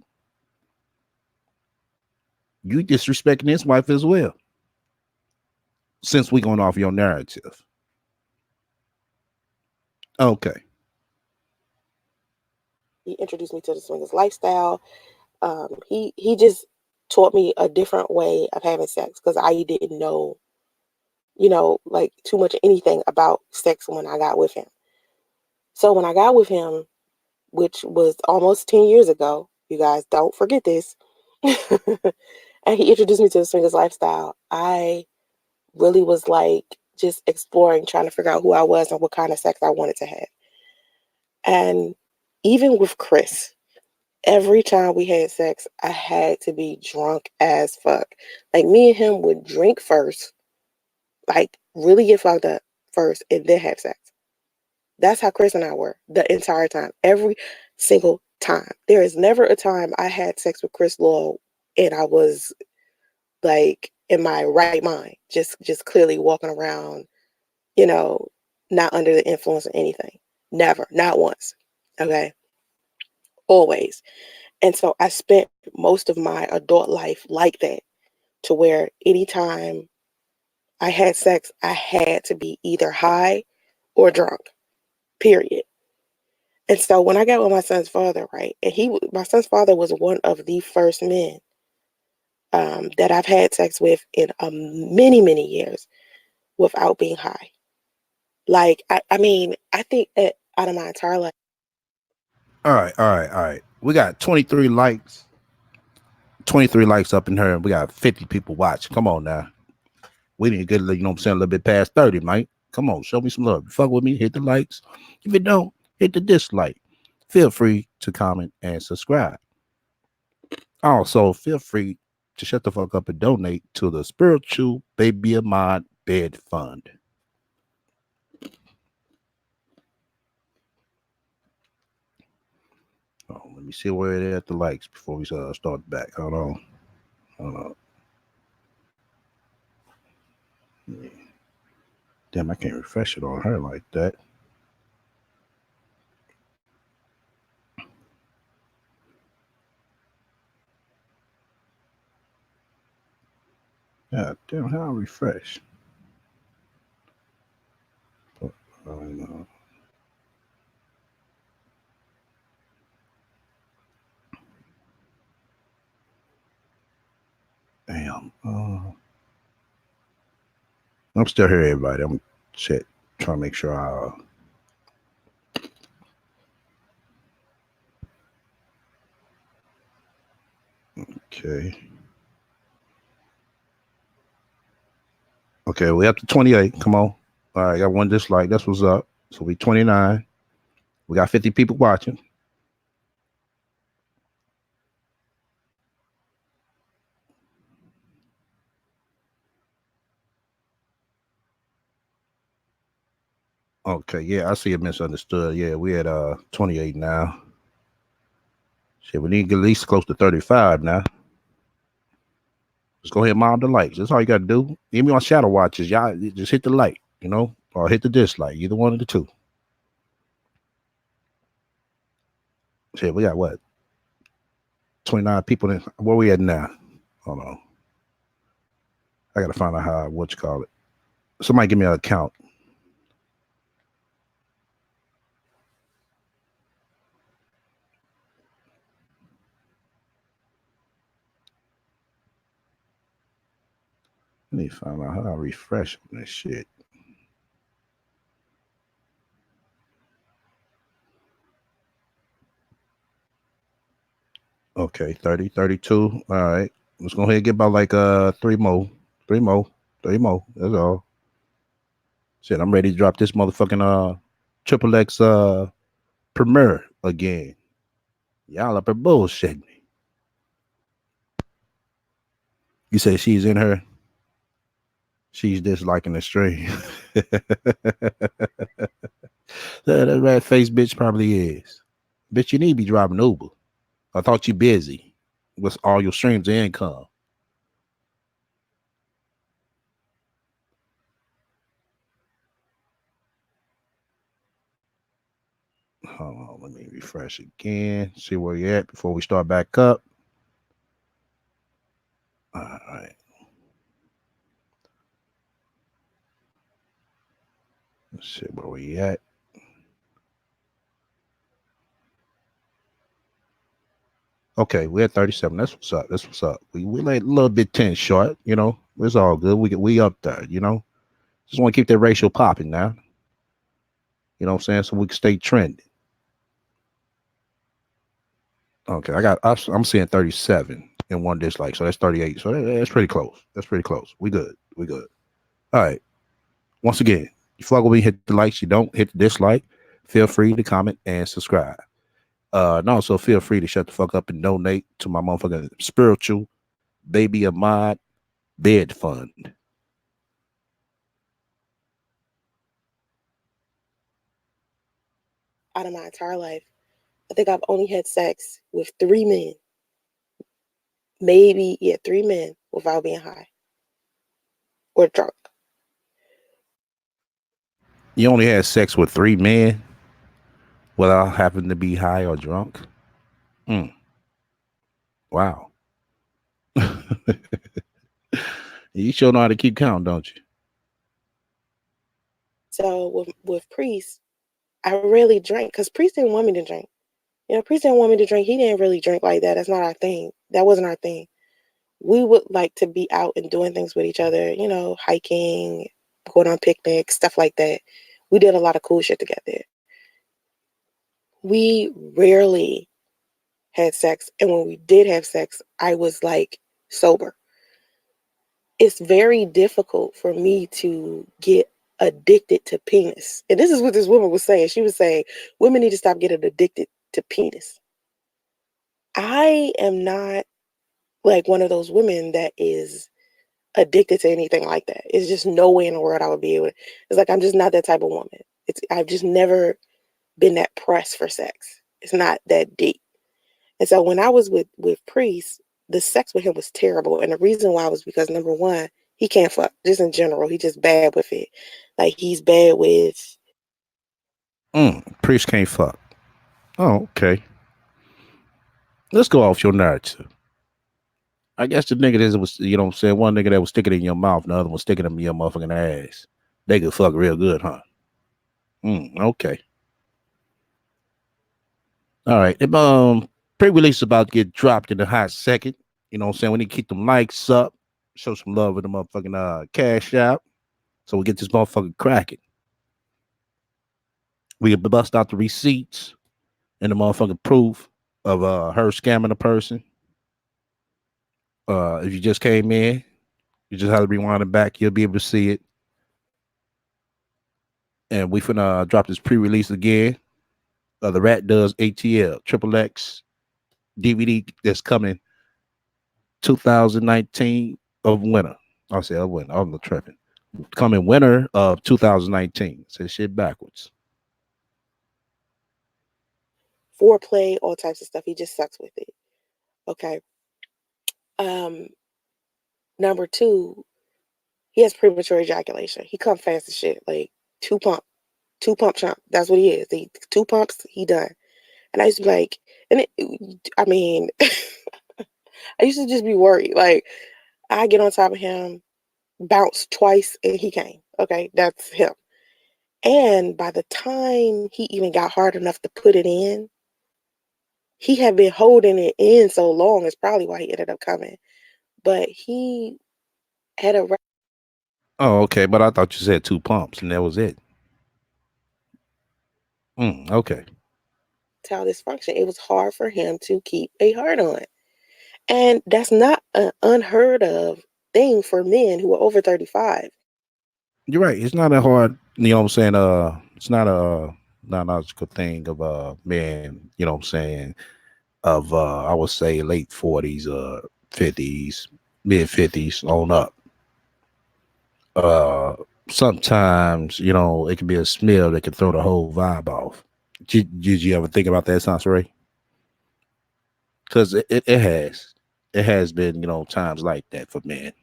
You disrespecting his wife as well. Since we going off your narrative, okay. he introduced me to the swingers lifestyle. He just taught me a different way of having sex because I didn't know, like too much anything about sex when I got with him. So when I got with him, which was almost 10 years ago, you guys don't forget this, and he introduced me to the swingers lifestyle, I really was like just exploring, trying to figure out who I was and what kind of sex I wanted to have. And even with Chris, every time we had sex, I had to be drunk as fuck. Like me and him would drink first, like really get fucked up first, and then have sex. That's how Chris and I were the entire time, every single time. There is never a time I had sex with Chris Law and I was like in my right mind, just clearly walking around, you know, not under the influence of anything. Never, not once. Okay, always. And so I spent most of my adult life like that, to where anytime I had sex, I had to be either high or drunk, period. And so when I got with my son's father, right, and my son's father was one of the first men that I've had sex with in many, many years without being high. Like, I mean, I think that out of my entire life, All right, all right, all right. We got 23 likes, 23 likes up in here, and we got 50 people watching. Come on now. We need to get, you know what I'm saying, a little bit past 30, Mike. Come on, show me some love. Fuck with me, hit the likes. If you don't, hit the dislike. Feel free to comment and subscribe. Also, feel free to shut the fuck up and donate to the Spiritual Baby Ahmad Bed Fund. Oh, let me see where it is at the likes before we start back. Hold on. Hold on. Damn, I can't refresh it on her like that. Yeah, damn, how I refresh? Uh, damn. I'm still here, everybody. I'm shit trying to make sure I. Okay. Okay, we up to 28. Come on. All right, got one dislike. That's what's up. So we 29. We got 50 people watching. Okay, yeah, I see it misunderstood. Yeah, we at 28 now. Shit, we need to get at least close to 35 now. Just go ahead and mob the likes. That's all you gotta do. Even on shadow watches, y'all just hit the like, or hit the dislike. Either one of the two. Shit, we got what? 29 people in. Where we at now? Hold on. I gotta find out how what you call it. Somebody give me an account. I need to find out how I refresh on this shit. Okay, 30, 32. All right. Let's go ahead and get about like three more. Three more. Three more. That's all. Shit, I'm ready to drop this motherfucking triple X premiere again. Y'all up at bullshit me. You say she's in her. She's disliking the stream. That rat face bitch probably is. Bitch, you need to be driving Uber. I thought you busy with all your streams of income. Hold on, let me refresh again. See where you at before we start back up. All right. Let's see where we at. Okay, we're at 37. That's what's up. That's what's up. We like a little bit 10 short, you know. It's all good. We up there, you know. Just want to keep that ratio popping now. You know what I'm saying? So we can stay trending. Okay, I'm seeing 37 and one dislike. So that's 38. So that's pretty close. That's pretty close. We good. We good. All right. Once again, you fuck with me, hit the likes. You don't hit the dislike. Feel free to comment and subscribe. And also feel free to shut the fuck up and donate to my motherfucking spiritual baby Ahmad bed fund. Out of my entire life, I think I've only had sex with 3 men. Maybe, yeah, 3 men without being high or drunk. You only had sex with three men without having to be high or drunk? Mm, wow. You sure know how to keep count, don't you? So with Priest, I really drank because Priest didn't want me to drink. Priest didn't want me to drink. He didn't really drink like that. That's not our thing. That wasn't our thing. We would like to be out and doing things with each other, hiking, going on picnics, stuff like that. We did a lot of cool shit together. We rarely had sex. And when we did have sex, I was like sober. It's very difficult for me to get addicted to penis. And this is what this woman was saying. She was saying women need to stop getting addicted to penis. I am not like one of those women that is addicted to anything like that. It's just no way in the world I would be able to. It's like I'm just not that type of woman. I've just never been that pressed for sex. It's not that deep. And so when I was with Priest, the sex with him was terrible. And the reason why was because number one, he can't fuck. Just in general, he just bad with it. Like he's bad with. Priest can't fuck. Oh, okay. Let's go off your narrative. I guess the nigga that was, you know what I'm saying, one nigga that was sticking it in your mouth, and the other one sticking it in your motherfucking ass. They could fuck real good, huh? Okay. All right. Pre-release is about to get dropped in the hot second. You know what I'm saying? We need to keep them likes up, show some love with the motherfucking cash out, so we get this motherfucker cracking. We bust out the receipts and the motherfucking proof of her scamming a person. If you just came in, you just have to rewind it back. You'll be able to see it. And we finna drop this pre-release again. The Rat Does ATL Triple X DVD that's coming 2019 of winter. I'll say of winter. I'm not tripping. Coming winter of 2019. Say shit backwards. Foreplay, all types of stuff. He just sucks with it. Okay. Um, Number two, he has premature ejaculation. He come fast as shit. Like two pump chump. That's what he is. He 2 pumps, he done. And I used to be like, I mean, I used to just be worried. Like I get on top of him, bounce twice, and he came. Okay, that's him. And by the time he even got hard enough to put it in, he had been holding it in so long. It's probably why he ended up coming. But he had a Oh, okay. But I thought you said 2 pumps and that was it. Okay. erectile dysfunction. It was hard for him to keep a hard on. And that's not an unheard of thing for men who are over 35. You're right. It's not a hard, you know what I'm saying? It's not a not logical thing of men, you know what I'm saying, of I would say late 40s, 50s, mid 50s on up. Uh Sometimes, you know, it can be a smell that can throw the whole vibe off. Did you ever think about that, Soncerae? Because it has been, you know, times like that for men.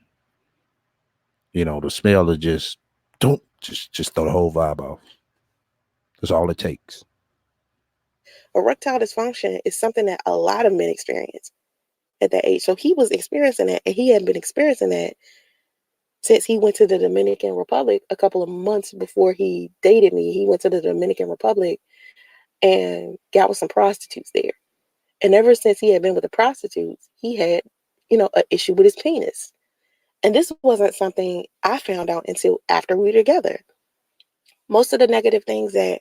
You know, the smell of just don't just throw the whole vibe off. That's all it takes. Erectile dysfunction is something that a lot of men experience at that age. So he was experiencing that, and he had been experiencing that since he went to the Dominican Republic a couple of months before he dated me. He went to the Dominican Republic and got with some prostitutes there. And ever since he had been with the prostitutes, he had, an issue with his penis. And this wasn't something I found out until after we were together. Most of the negative things that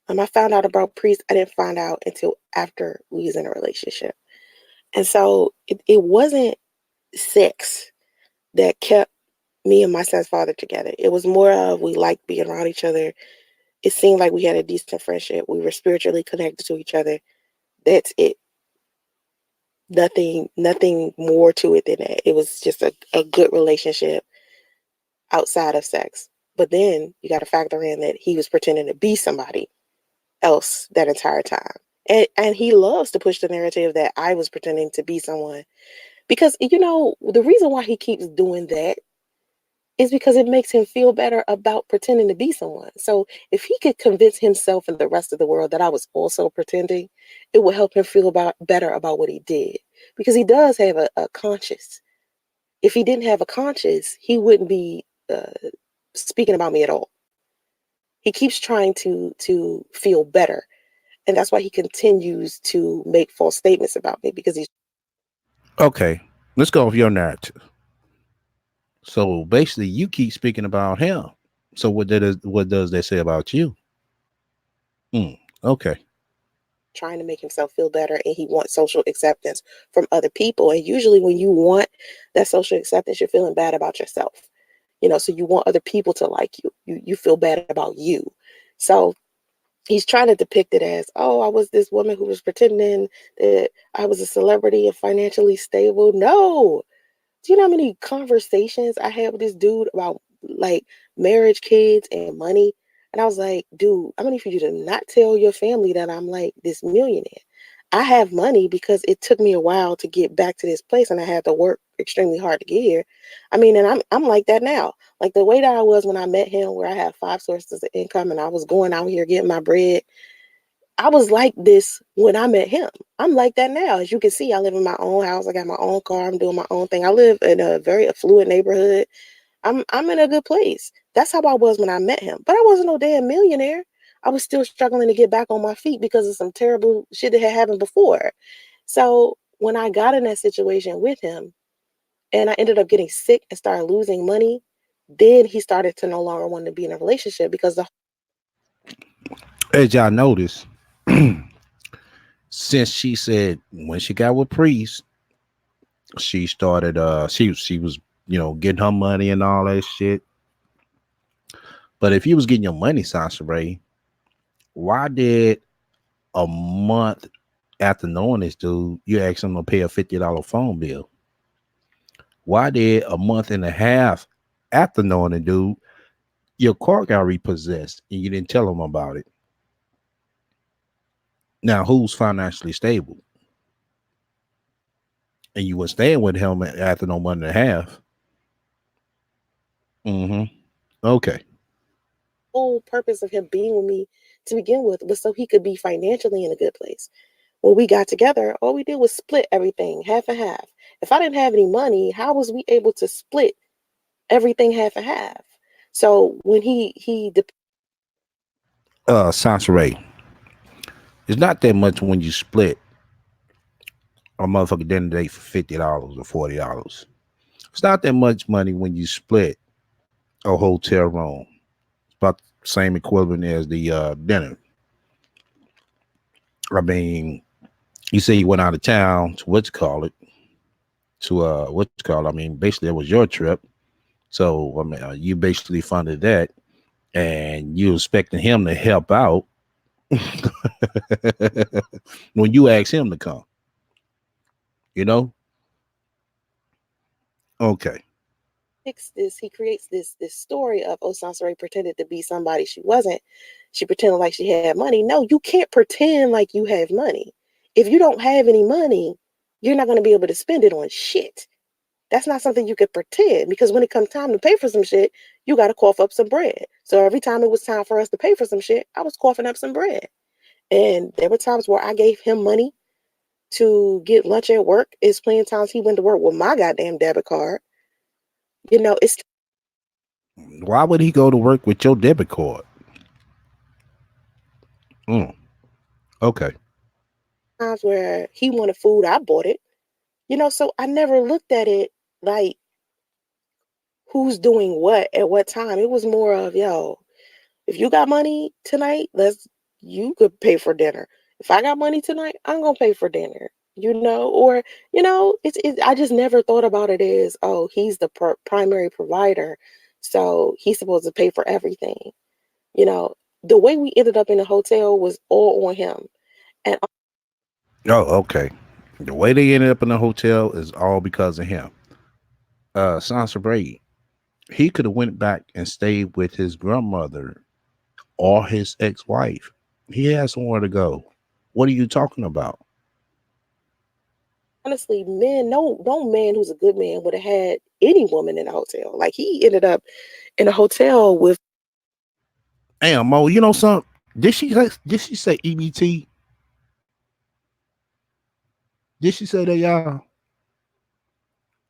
I found out about priests, I didn't find out until after we was in a relationship. And so it wasn't sex that kept me and my son's father together. It was more of we liked being around each other. It seemed like we had a decent friendship. We were spiritually connected to each other. That's it. Nothing more to it than that. It was just a good relationship outside of sex. But then you got to factor in that he was pretending to be somebody else that entire time. And he loves to push the narrative that I was pretending to be someone. Because, the reason why he keeps doing that is because it makes him feel better about pretending to be someone. So if he could convince himself and the rest of the world that I was also pretending, it would help him feel better about what he did. Because he does have a conscience. If he didn't have a conscience, he wouldn't be speaking about me at all. He keeps trying to feel better. And that's why he continues to make false statements about me because he's Okay, let's go with your narrative. So basically, you keep speaking about him. So what does that say about you? Okay. trying to make himself feel better and he wants social acceptance from other people. And usually when you want that social acceptance, you're feeling bad about yourself. So you want other people to like you. You feel bad about you. So he's trying to depict it as, oh, I was this woman who was pretending that I was a celebrity and financially stable. No. Do you know how many conversations I had with this dude about like marriage, kids, and money? And I was like, dude, I'm gonna need for you to not tell your family that I'm like this millionaire. I have money because it took me a while to get back to this place and I had to work extremely hard to get here. I mean, and I'm like that now. Like the way that I was when I met him, where I had 5 sources of income and I was going out here getting my bread. I was like this when I met him. I'm like that now. As you can see, I live in my own house. I got my own car. I'm doing my own thing. I live in a very affluent neighborhood. I'm in a good place. That's how I was when I met him. But I wasn't no damn millionaire. I was still struggling to get back on my feet because of some terrible shit that had happened before. So when I got in that situation with him and I ended up getting sick and started losing money, then he started to no longer want to be in a relationship because the As y'all notice, since she said when she got with Priest, she started she was, you know, getting her money and all that shit. But if you was getting your money, Soncerae, why did a month after knowing this dude, you asked him to pay a $50 phone bill? Why did a month and a half after knowing the dude, your car got repossessed and you didn't tell him about it? Now, who's financially stable? And you were staying with him after no month and a half. Mm-hmm. Okay. whole purpose of him being with me to begin with was so he could be financially in a good place. When we got together, all we did was split everything half and half. If I didn't have any money, how was we able to split everything half and half? So when Soncerae, it's not that much when you split a motherfucker dinner date for $50 or $40. It's not that much money when you split a hotel room. It's about the same equivalent as the dinner. I mean, you say you went out of town to what you call it. to what you call. I mean, basically, it was your trip. So I mean, you basically funded that, and you expecting him to help out when you asked him to come. You know? Okay. He creates this story of, oh, Soncerae pretended to be somebody she wasn't. She pretended like she had money. No, you can't pretend like you have money. If you don't have any money, you're not going to be able to spend it on shit. That's not something you could pretend, because when it comes time to pay for some shit, you got to cough up some bread. So every time it was time for us to pay for some shit, I was coughing up some bread. And there were times where I gave him money to get lunch at work. It's plenty of times he went to work with my goddamn debit card. It's Why would he go to work with your debit card? Mm, okay. times where he wanted food, I bought it. So I never looked at it like who's doing what at what time. It was more of, yo, if you got money tonight, you could pay for dinner. If I got money tonight, I'm gonna pay for dinner. Or I just never thought about it as, oh, he's the primary provider, so he's supposed to pay for everything. You know, the way we ended up in the hotel was all on him, and Oh, okay. The way they ended up in the hotel is all because of him. Soncerae, he could have went back and stayed with his grandmother or his ex-wife. He has somewhere to go. What are you talking about? honestly, men, no man who's a good man would have had any woman in a hotel. Like, he ended up in a hotel with Damn, Mo, you know something? Did she say EBT? Did she say that, y'all?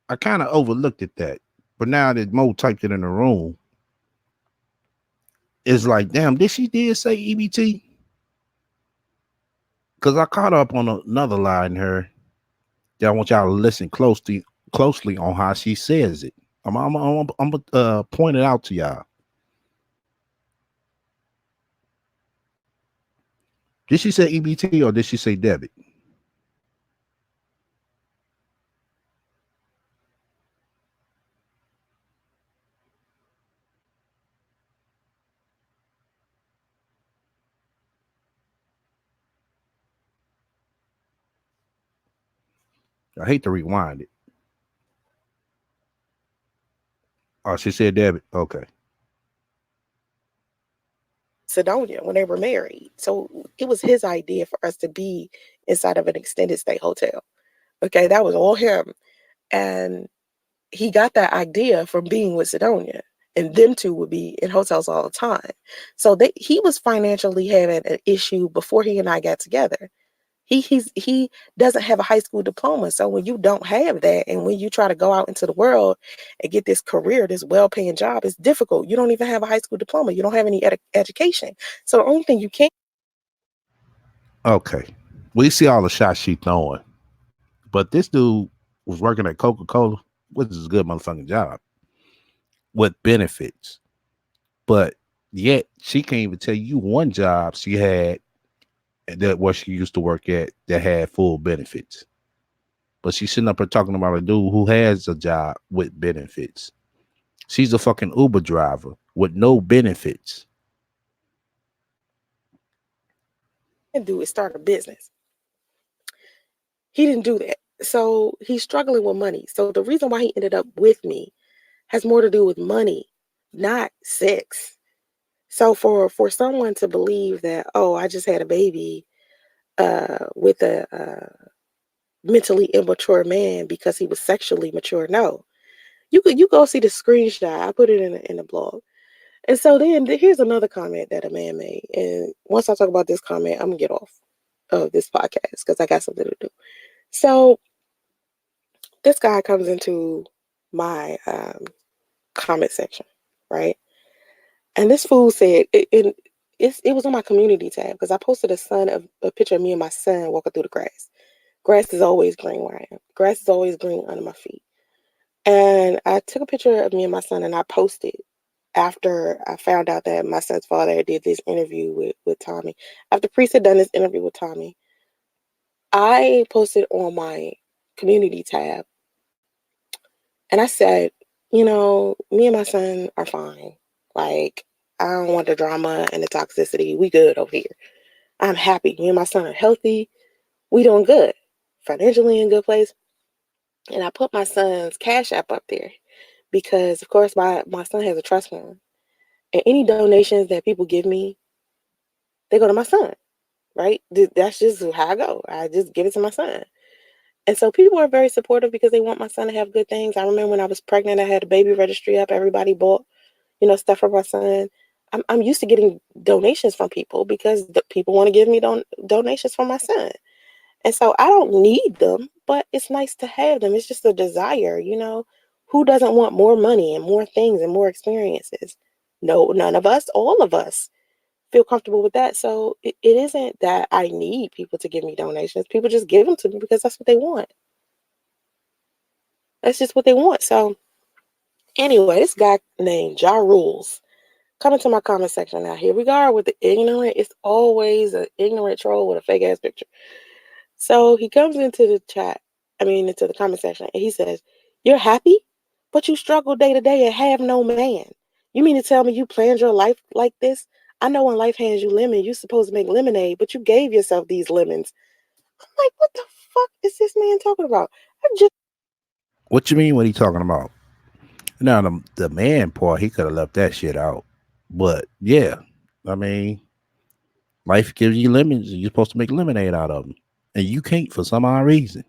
I kind of overlooked at that. But now that Mo typed it in the room, it's like, damn, did say EBT? Because I caught up on another line here. That I want y'all to listen closely on how she says it. I'm gonna point it out to y'all. Did she say EBT or did she say debit? I hate to rewind it. Oh, she said debit. Okay. Sedonia when they were married. So it was his idea for us to be inside of an extended stay hotel. Okay, that was all him. And he got that idea from being with Sedonia. And them two would be in hotels all the time. So he was financially having an issue before he and I got together. He doesn't have a high school diploma. So when you don't have that, and when you try to go out into the world and get this career, this well-paying job, it's difficult. You don't even have a high school diploma. You don't have any education. So the only thing you can Okay. We see all the shots she throwing. But this dude was working at Coca-Cola, which is a good motherfucking job, with benefits. But yet she can't even tell you one job she had that what she used to work at that had full benefits. But she's sitting up here talking about a dude who has a job with benefits. She's a fucking Uber driver with no benefits. do is start a business. He didn't do that. So he's struggling with money. So the reason why he ended up with me has more to do with money, not sex. So for someone to believe that, oh, I just had a baby with a mentally immature man because he was sexually mature, no. You go see the screenshot. I put it in the blog. And so then here's another comment that a man made. And once I talk about this comment, I'm gonna get off of this podcast because I got something to do. So this guy comes into my comment section, right? And this fool said, it was on my community tab because I posted a picture of me and my son walking through the grass. Grass is always green where I am. Grass is always green under my feet. And I took a picture of me and my son and I posted after I found out that my son's father did this interview with Tommy. After Priest had done this interview with Tommy, I posted on my community tab And I said, me and my son are fine. Like, I don't want the drama and the toxicity. We good over here. I'm happy. Me and my son are healthy. We doing good. Financially in good place. And I put my son's Cash App up there because, of course, my son has a trust fund. And any donations that people give me, they go to my son, right? That's just how I go. I just give it to my son. And so people are very supportive because they want my son to have good things. I remember when I was pregnant, I had a baby registry up. Everybody bought, stuff for my son. I'm used to getting donations from people because the people want to give me donations for my son. And so I don't need them, but it's nice to have them. It's just a desire. Who doesn't want more money and more things and more experiences? No, none of us, all of us feel comfortable with that. So it isn't that I need people to give me donations. People just give them to me because that's what they want. That's just what they want. So anyway, this guy named Ja Rules coming to my comment section now. Here we go with the ignorant. It's always an ignorant troll with a fake ass picture. So he comes into the chat, into the comment section, and he says, "You're happy, but you struggle day to day and have no man. You mean to tell me you planned your life like this? I know when life hands you lemon, you're supposed to make lemonade, but you gave yourself these lemons." I'm like, what the fuck is this man talking about? I just What you mean? What he talking about? Now the man part, he could have left that shit out. But yeah, I mean, life gives you lemons, and you're supposed to make lemonade out of them, and you can't for some odd reason.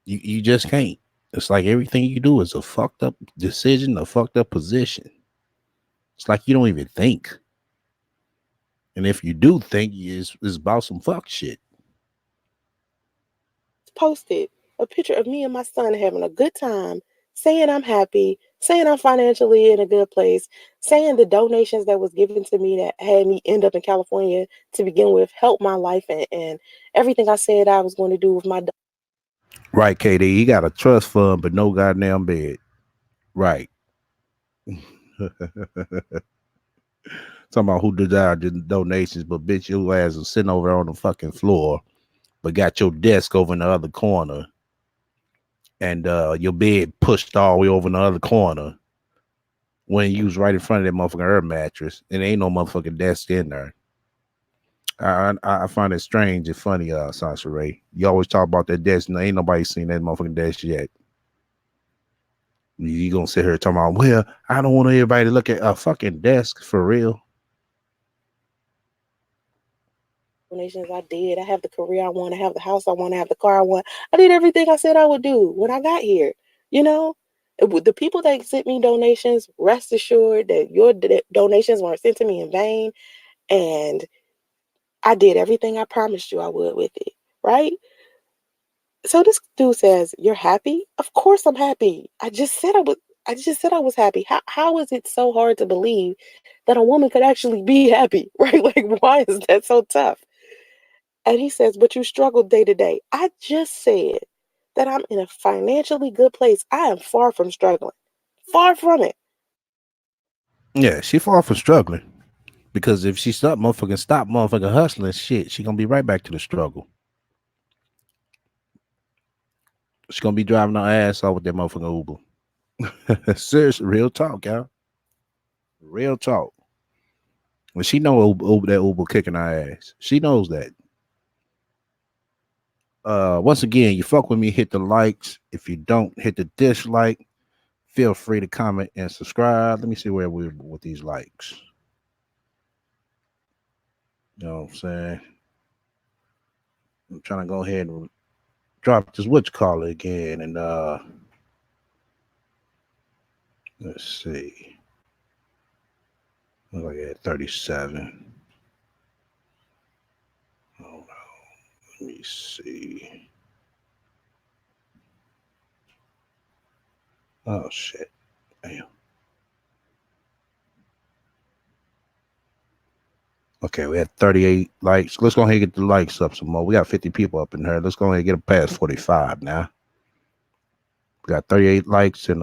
You just can't. It's like everything you do is a fucked up decision, a fucked up position. It's like you don't even think, and if you do think, it's about some fuck shit. posted a picture of me and my son having a good time, saying I'm happy, saying I'm financially in a good place, saying the donations that was given to me that had me end up in California to begin with helped my life and everything I said I was going to do with my Right, KD? He got a trust fund, but no goddamn bed. Right. Talking about who desired the donations, but bitch, your ass is sitting over on the fucking floor, but got your desk over in the other corner, and your bed pushed all the way over in the other corner when you was right in front of that motherfucking air mattress, and there ain't no motherfucking desk in there. I find it strange and funny, Soncerae. You always talk about that desk, and ain't nobody seen that motherfucking desk yet. You gonna sit here talking about, well, I don't want everybody to look at a fucking desk for real. donations I did. I have the career I want, I have the house I want, I have the car I want. I did everything I said I would do when I got here. You know, the people that sent me donations, rest assured that your donations weren't sent to me in vain. And I did everything I promised you I would with it, right? So this dude says, "You're happy?" Of course I'm happy. I just said I was happy. How is it so hard to believe that a woman could actually be happy, right? Like, why is that so tough? And he says, "But you struggle day to day." I just said that I'm in a financially good place. I am far from struggling. Far from it. Yeah, she far from struggling because if she stop motherfucking hustling, shit, she gonna be right back to the struggle. She gonna be driving her ass off with that motherfucking Uber. Seriously, real talk, y'all. Real talk. When she know that Uber kicking her ass, she knows that. Once again, you fuck with me, hit the likes. If you don't, hit the dislike. Feel free to comment and subscribe. Let me see where we're with these likes. You know what I'm saying? I'm trying to go ahead and drop this what you call it again. And let's see. Look at 37. Hold on. Let me see. Oh shit. Damn. Okay, we had 38 likes. Let's go ahead and get the likes up some more. We got 50 people up in here. Let's go ahead and get it past 45 now. We got 38 likes and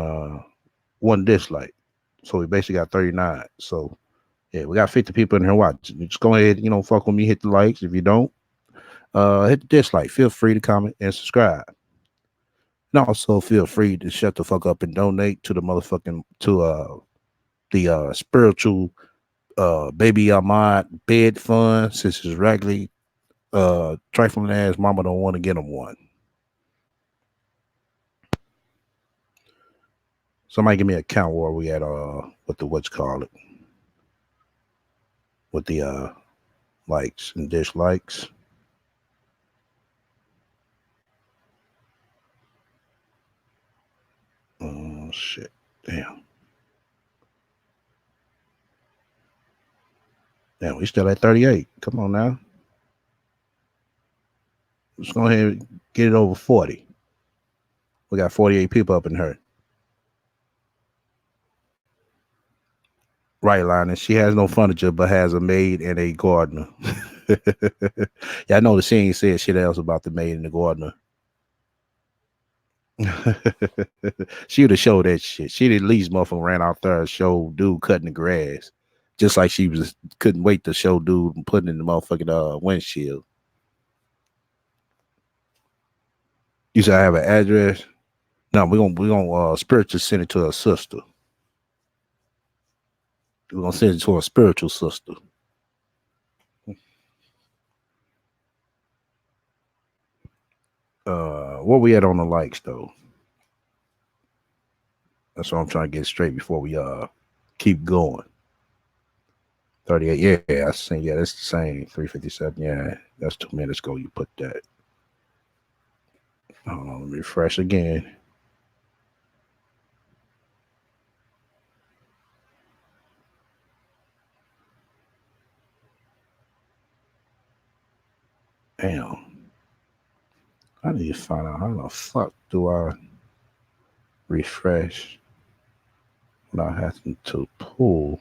one dislike. So we basically got 39. So yeah, we got 50 people in here watching. Just go ahead, fuck with me, hit the likes. If you don't, hit the dislike. Feel free to comment and subscribe. And also feel free to shut the fuck up and donate to the motherfucking the spiritual baby Ahmad bed fund, since his regularly trifling ass mama don't want to get him one. Somebody give me a count where we at with the what's call it with the likes and dislikes. Oh shit. Damn. Damn, we still at 38. Come on now. Let's go ahead and get it over 40. We got 48 people up in her. Right, Linus. She has no furniture but has a maid and a gardener. Yeah, I know the scene said shit else about the maid and the gardener. She would have showed that shit. She'd at least motherfucker ran out there and showed dude cutting the grass. Just like she was couldn't wait to show dude and putting in the motherfucking windshield. You said I have an address? No, we're gonna spiritual send it to her sister. We're gonna send it to her spiritual sister. Where we at on the likes though? That's what I'm trying to get straight before we keep going. 38, yeah, I seen, yeah, that's the same. 357, yeah, that's 2 minutes ago. You put that. Hold on, let me refresh again. Damn, I need to find out how the fuck do I refresh without having to pull.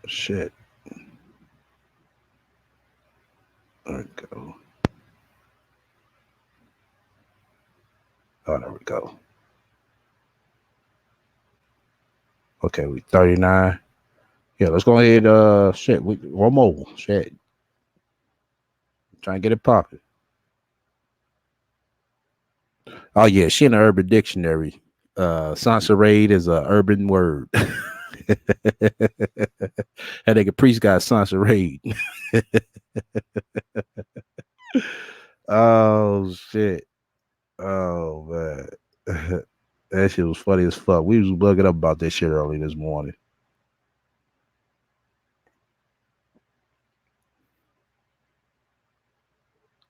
Shit. There we go. Oh, there we go. Okay, we 39. Yeah, let's go ahead. Shit, one more. Shit. Try and get it popping. Oh yeah, she in the Urban Dictionary. Soncerae is a urban word. That nigga priest got Soncerae. Oh shit. Oh man. That shit was funny as fuck. We was bugging up about that shit early this morning.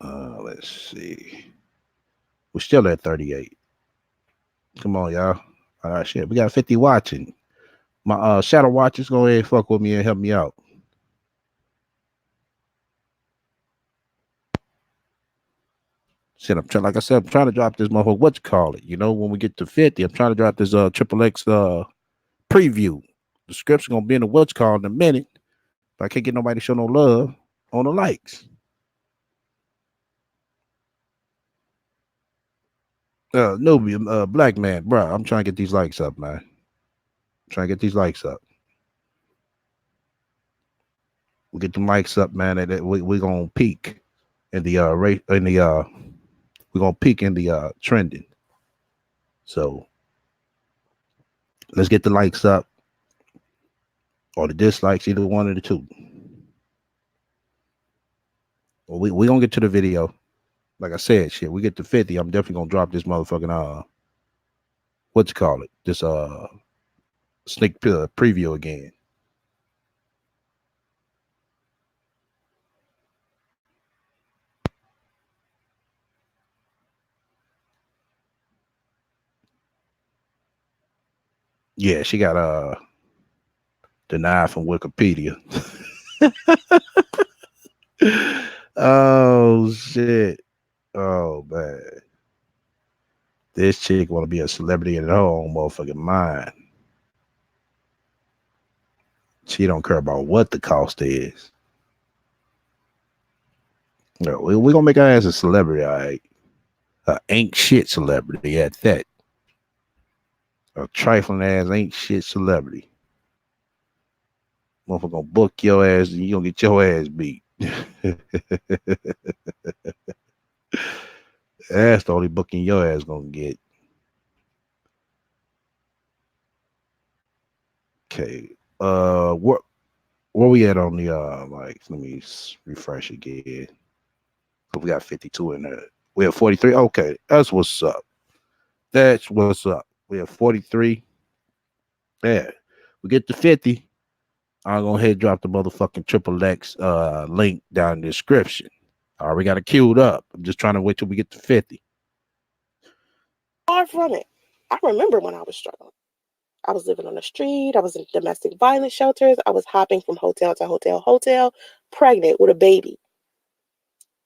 Let's see. We're still at 38. Come on, y'all. All right, shit. We got 50 watching. My shadow watchers, go ahead and fuck with me and help me out. Shit, I'm trying, like I said, I'm trying to drop this motherfucker. What you call it? You know, when we get to 50, I'm trying to drop this triple X preview. The script's gonna be in the what's called in a minute. But I can't get nobody to show no love on the likes. No, black man, bro. I'm trying to get these likes up, man. Trying to get these likes up. We get the mics up, man. And we gonna peak in the rate in the we're gonna peak in the trending. So let's get the likes up or the dislikes, either one of the two. Well, we gonna get to the video. Like I said, shit, we get to 50. I'm definitely gonna drop this motherfucking what you call it? This sneak preview again. Yeah, she got denied from Wikipedia. Oh shit. Oh man. This chick wanna be a celebrity in her own motherfucking mind. She don't care about what the cost is. No, we gonna make her as a celebrity, all right. Ain't shit celebrity at that. A trifling ass ain't shit celebrity. Motherfucker gonna book your ass and you gonna get your ass beat. That's the only booking your ass gonna get. Okay. Where we at on the like let me refresh again. So we got 52 in there. We have 43. Okay, that's what's up. That's what's up. We have 43. Yeah. We get to 50. I'm gonna head drop the motherfucking triple X link down in the description. All right, we got it queued up. I'm just trying to wait till we get to 50. Far from it. I remember when I was struggling. I was living on the street. I was in domestic violence shelters. I was hopping from hotel to hotel, pregnant with a baby.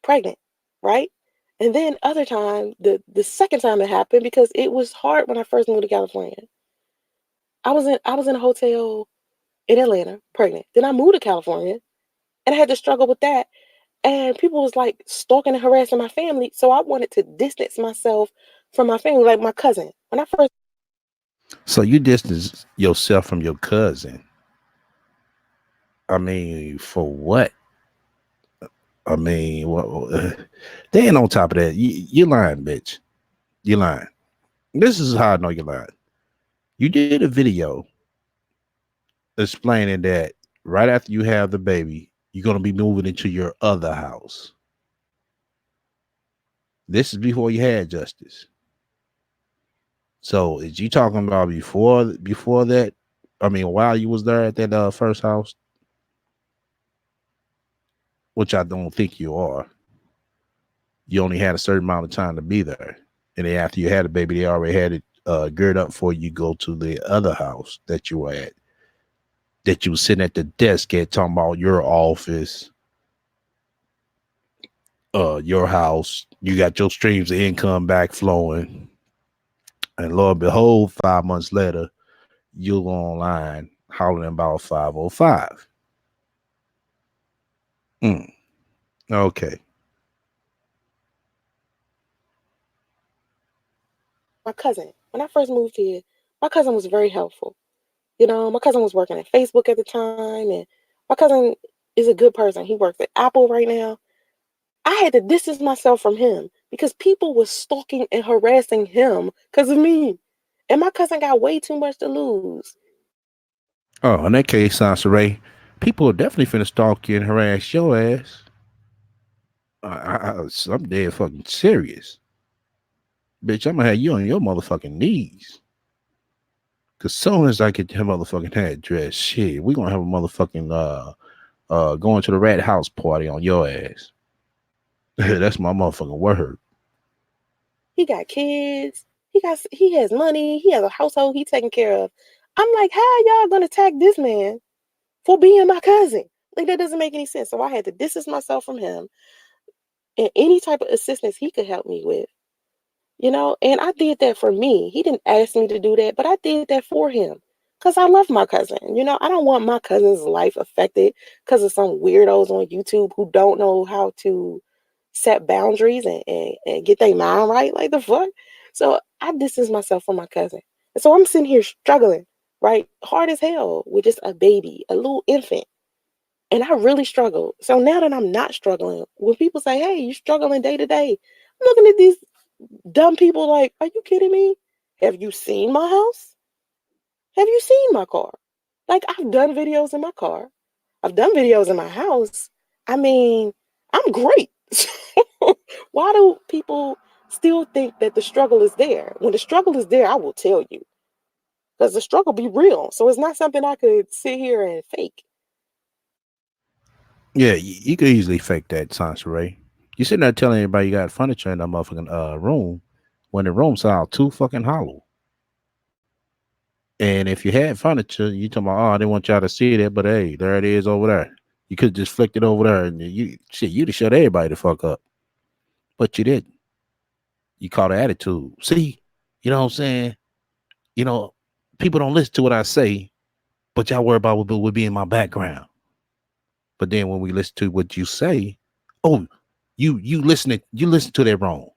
Pregnant, right? And then other time, the second time it happened because it was hard when I first moved to California. I was in a hotel in Atlanta, pregnant. Then I moved to California and I had to struggle with that. And people was like stalking and harassing my family. So I wanted to distance myself from my family, like my cousin. When I first So you distance yourself from your cousin. I mean, for what? I mean, then on top of that, you lying, bitch. You lying. This is how I know you're lying. You did a video explaining that right after you have the baby, you're gonna be moving into your other house. This is before you had justice. So is you talking about before that? I mean, while you was there at that first house, which I don't think you are. You only had a certain amount of time to be there, and then after you had a baby, they already had it geared up for you go to the other house that you were at. That you was sitting at the desk at talking about your office, your house. You got your streams of income back flowing, and lo and behold, 5 months later, you go online hollering about 505. Mm, okay. my cousin, when I first moved here, my cousin was very helpful. You know, my cousin was working at Facebook at the time, and my cousin is a good person. He works at Apple right now. I had to distance myself from him because people were stalking and harassing him because of me. And my cousin got way too much to lose. Oh, in that case, Soncerae, people are definitely finna stalk you and harass your ass. I'm dead fucking serious. Bitch, I'm gonna have you on your motherfucking knees. Cause soon as I get your motherfucking address, shit, we gonna have a motherfucking going to the rat house party on your ass. That's my motherfucking word. He got kids. He has money. He has a household he taking care of. I'm like, how y'all gonna tag this man for being my cousin? Like that doesn't make any sense. So I had to distance myself from him and any type of assistance he could help me with. And I did that for me. He didn't ask me to do that, but I did that for him because I love my cousin. I don't want my cousin's life affected because of some weirdos on YouTube who don't know how to set boundaries and get their mind right. Like the fuck. So I distance myself from my cousin. And so I'm sitting here struggling, right? Hard as hell with just a baby, a little infant. And I really struggle. So now that I'm not struggling, when people say, hey, you're struggling day to day, I'm looking at these dumb people like, are you kidding me? Have you seen my house? Have you seen my car? Like, I've done videos in my car. I've done videos in my house. I mean, I'm great. Why do people still think that the struggle is there? When the struggle is there, I will tell you. Because the struggle be real. So it's not something I could sit here and fake. Yeah, you could easily fake that, Soncerae. You sitting there telling everybody you got furniture in that motherfucking room when the room sound too fucking hollow. And if you had furniture, you talking about, oh, I didn't want y'all to see that, but hey, there it is over there. You could just flicked it over there, and you'd have shut everybody the fuck up, but you didn't. You caught an attitude. See, you know what I'm saying? You know, people don't listen to what I say, but y'all worry about what would be in my background. But then when we listen to what you say, oh, you listen to that wrong.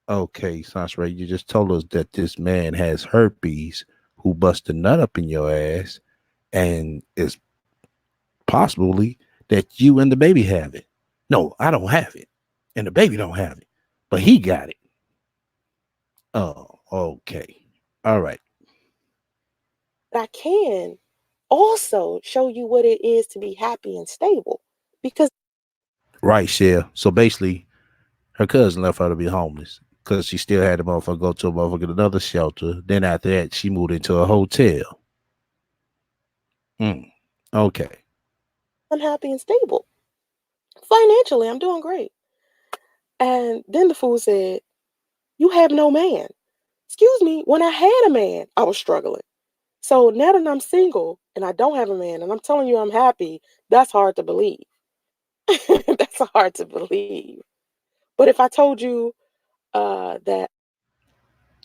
Okay, Sansray, you just told us that this man has herpes who busted nut up in your ass, and it's possibly that you and the baby have it. No, I don't have it. And the baby don't have it. But he got it. Oh, okay. All right. But I can also show you what it is to be happy and stable. Because Right, Shell. So basically, her cousin left her to be homeless because she still had the motherfucker go to a motherfucker another shelter. Then after that, she moved into a hotel. Mm, okay. I'm happy and stable. Financially, I'm doing great. And then the fool said, "You have no man." Excuse me, when I had a man, I was struggling. So now that I'm single and I don't have a man and I'm telling you I'm happy, that's hard to believe. That's hard to believe. But if I told you that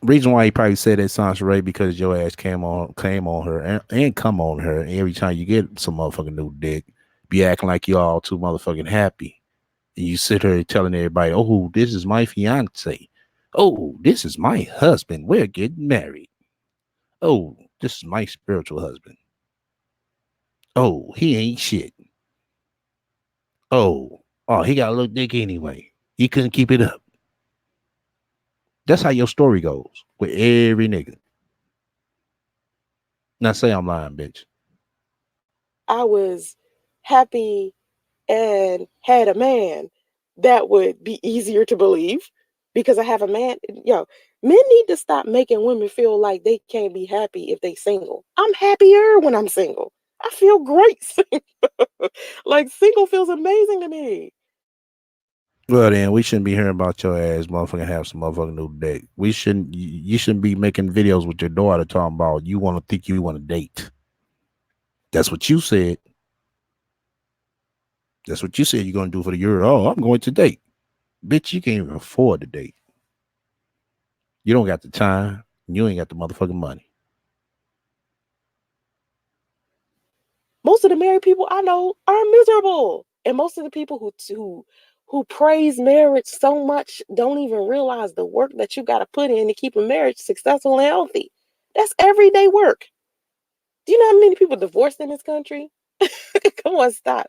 Reason why he probably said that Soncerae because your ass came on her and come on her every time you get some motherfucking new dick, be acting like you all too motherfucking happy. And you sit here telling everybody, oh, this is my fiance. Oh, this is my husband. We're getting married. Oh, this is my spiritual husband. Oh, he ain't shit. Oh, he got a little dick anyway. He couldn't keep it up. That's how your story goes with every nigga. Now say I'm lying, bitch. I was happy and had a man, that would be easier to believe because I have a man. Men need to stop making women feel like they can't be happy if they single. I'm happier when I'm single. I feel great. Like single feels amazing to me. Well, then we shouldn't be hearing about your ass motherfucking have some motherfucking new dick. We shouldn't. You shouldn't be making videos with your daughter talking about you want to think you want to date. That's what you said. That's what you said you're gonna do for the year. Oh, I'm going to date. Bitch, you can't even afford to date. You don't got the time. You ain't got the motherfucking money. Most of the married people I know are miserable, and most of the people who praise marriage so much don't even realize the work that you got to put in to keep a marriage successful and healthy. That's everyday work. Do you know how many people divorced in this country? Come on, stop.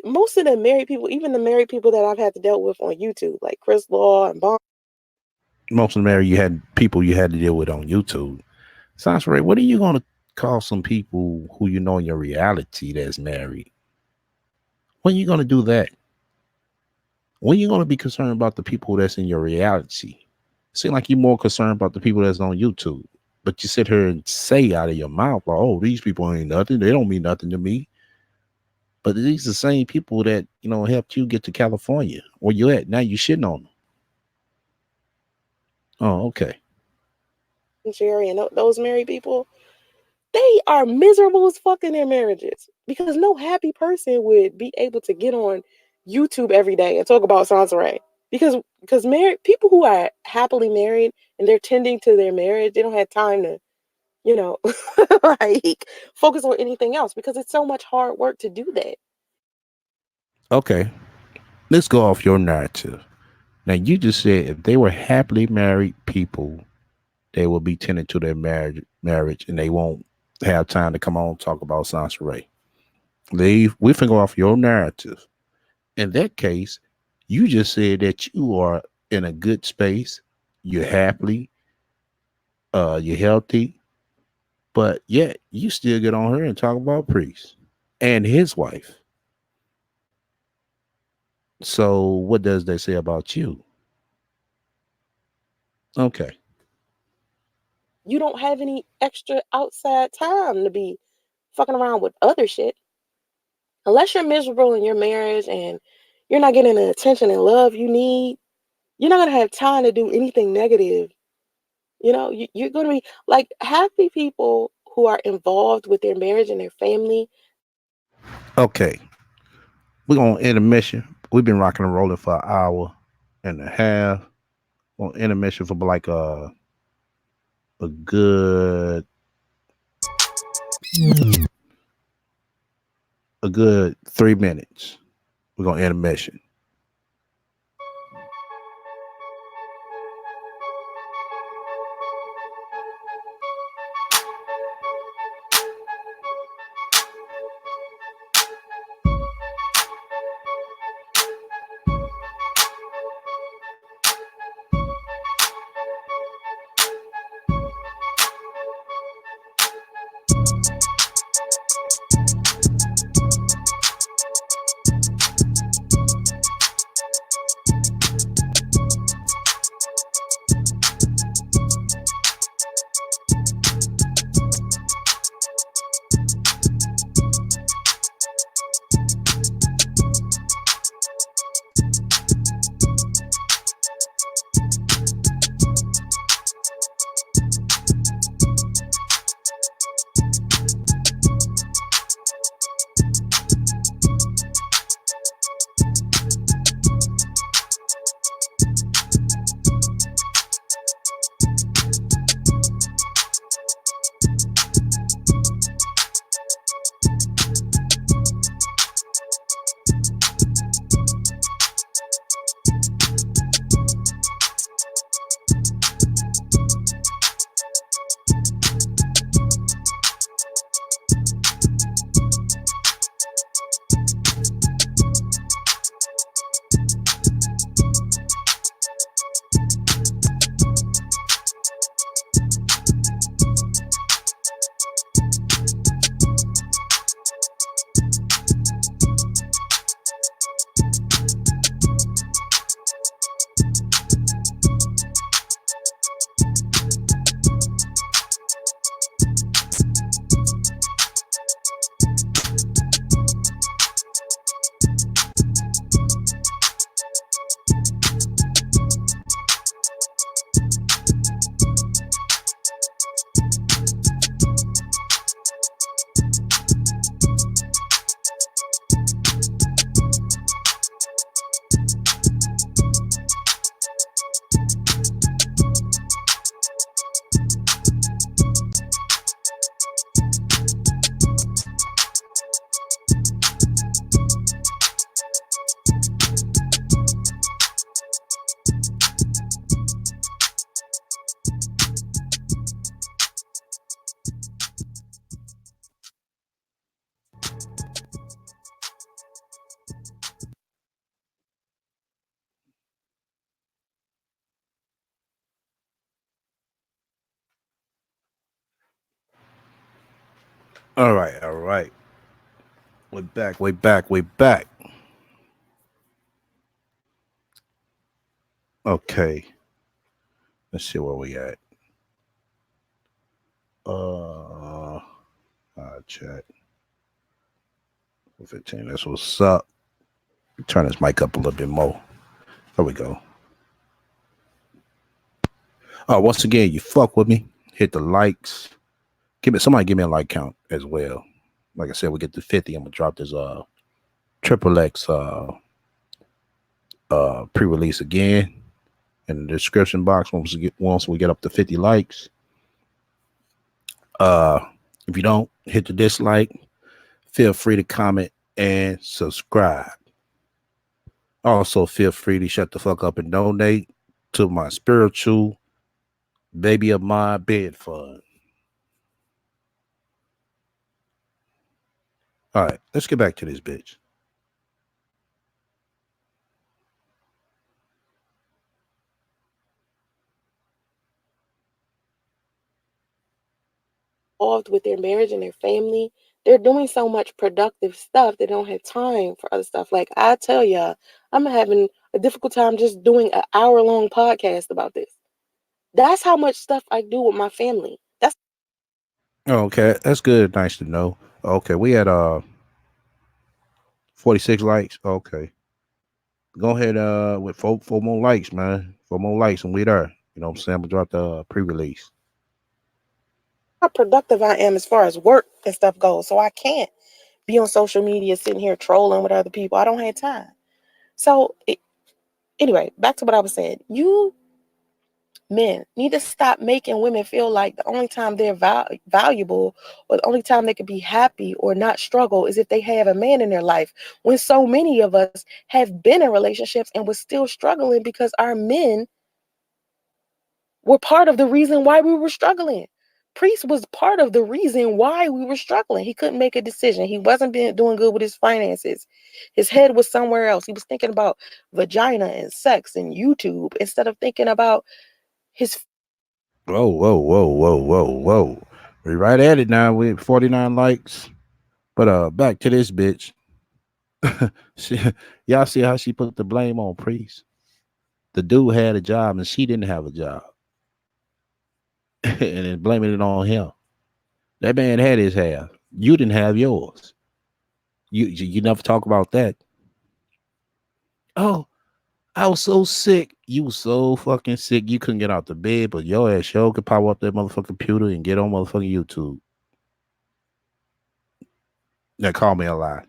Most of the married people, even the married people that I've had to deal with on YouTube, like Chris Law and Bon. Most of the married you had people you had to deal with on YouTube. Sounds right. What are you gonna call some people who you know in your reality that's married? When are you gonna do that? When are you gonna be concerned about the people that's in your reality? Seem like you're more concerned about the people that's on YouTube. But you sit here and say out of your mouth, like, oh, these people ain't nothing. They don't mean nothing to me. But these are the same people that, helped you get to California. Where you at? Now you shitting on them. Oh, okay. Jerry and those married people, they are miserable as fuck in their marriages because no happy person would be able to get on YouTube every day and talk about Soncerae. Because married people who are happily married and they're tending to their marriage, they don't have time to, you know, like focus on anything else because it's so much hard work to do that. Okay. Let's go off your narrative. Now you just said if they were happily married people, they will be tending to their marriage and they won't have time to come on and talk about Sansaray. We can go off your narrative. In that case, you just said that you are in a good space, you're happily, you're healthy, but yet you still get on her and talk about Priest and his wife. So what does that say about you? Okay. You don't have any extra outside time to be fucking around with other shit. Unless you're miserable in your marriage and you're not getting the attention and love you need, you're not gonna have time to do anything negative. You're gonna be like happy people who are involved with their marriage and their family. Okay. We're gonna intermission. We've been rocking and rolling for an hour and a half. On intermission for like a good 3 minutes. We're gonna intermission. All right, all right. We're back. We're back. We're back. Okay. Let's see where we at. Chat 15. That's what's up. Turn this mic up a little bit more. There we go. Once again, you fuck with me. Hit the likes. Give me a like count as well. Like I said, we get to 50. I'm gonna drop this triple X pre-release again in the description box once we get up to 50 likes. Uh if you don't hit the dislike, feel free to comment and subscribe. Also, feel free to shut the fuck up and donate to my spiritual baby of my bed fund. All right, let's get back to this bitch. Involved with their marriage and their family, they're doing so much productive stuff they don't have time for other stuff. Like I tell ya, I'm having a difficult time just doing an hour-long podcast about this. That's how much stuff I do with my family. That's Okay, that's good. Nice to know. Okay, we had 46 likes. Okay, go ahead with four more likes, man. 4 more likes and we there. You know what I'm saying? I'm gonna drop the pre-release. how productive I am as far as work and stuff goes. So I can't be on social media sitting here trolling with other people. I don't have time. Anyway, back to what I was saying. You men need to stop making women feel like the only time they're valuable or the only time they can be happy or not struggle is if they have a man in their life, when so many of us have been in relationships and we're still struggling because our men were part of the reason why we were struggling. Priest was part of the reason why we were struggling. He couldn't make a decision. He wasn't doing good with his finances. His head was somewhere else. He was thinking about vagina and sex and YouTube instead of thinking about his. Whoa, whoa, whoa, whoa, whoa, whoa. We right at it now with 49 likes. But back to this bitch. she, y'all see how she put the blame on Priest? The dude had a job and she didn't have a job. And then blaming it on him. That man had his half. You didn't have yours. You never talk about that. Oh, I was so sick. You was so fucking sick. You couldn't get out the bed, but your ass show could pop up that motherfucking computer and get on motherfucking YouTube. Now call me a lie.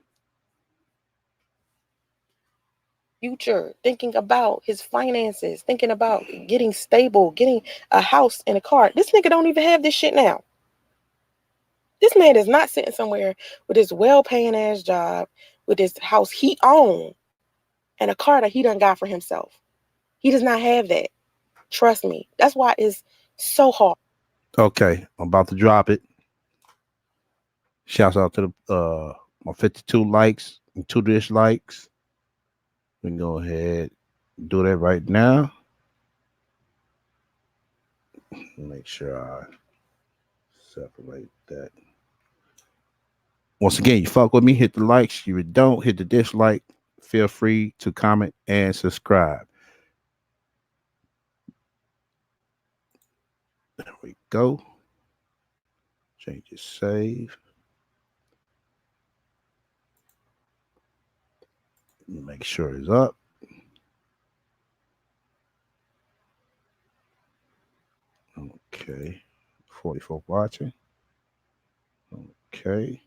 Future, thinking about his finances, thinking about getting stable, getting a house and a car. This nigga don't even have this shit now. This man is not sitting somewhere with his well-paying ass job, with his house he owns, and a car that he done got for himself. He does not have that. Trust me. That's why it's so hard. Okay, I'm about to drop it. Shouts out to the my 52 likes and 2 dislikes. We can go ahead and do that right now. Make sure I separate that. Once again, you fuck with me, hit the likes. You don't, hit the dislike. Feel free to comment and subscribe. There we go. Change it, save. Make sure it's up. Okay. 44 watching. Okay.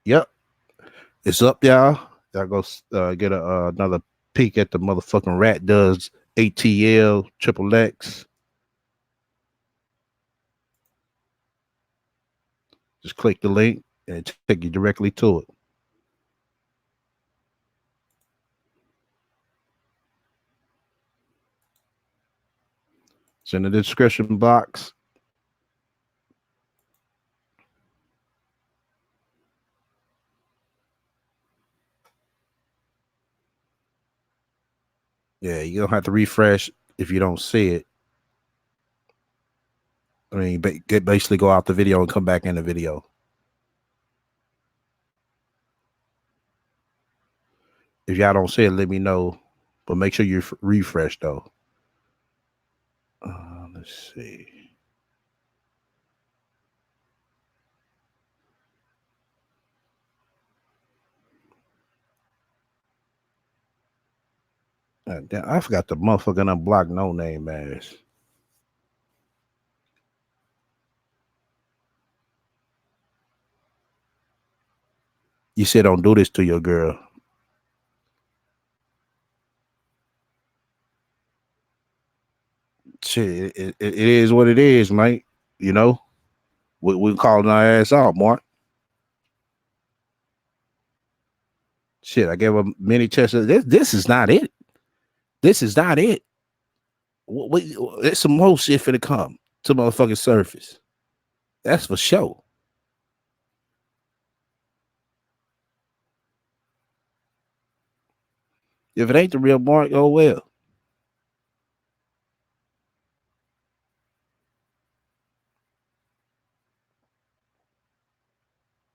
Yep. It's up, y'all. Y'all go get another peek at the motherfucking rat does ATL triple X. Just click the link and take you directly to it. It's in the description box. Yeah, you don't have to refresh if you don't see it. I mean, basically go out the video and come back in the video. If y'all don't see it, let me know. But make sure you refresh though. Let's see. Damn, I forgot the motherfucking unblock no name ass. You said don't do this to your girl. Shit, it is what it is, mate. You know, we calling our ass out, Mark. Shit, I gave her many chances. This is not it. This is not it. There's some more shit finna come to motherfucking surface. That's for sure. If it ain't the real Mark, oh well.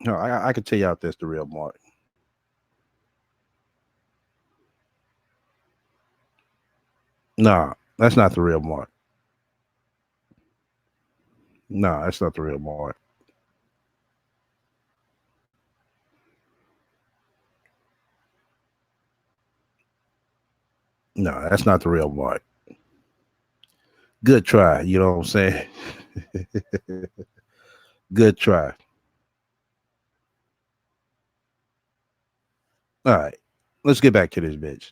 No, I can tell y'all if that's the real Mark. Nah, that's not the real Mark. Nah, that's not the real Mark. No, that's not the real Mark. Good try. You know what I'm saying? Good try. All right. Let's get back to this bitch.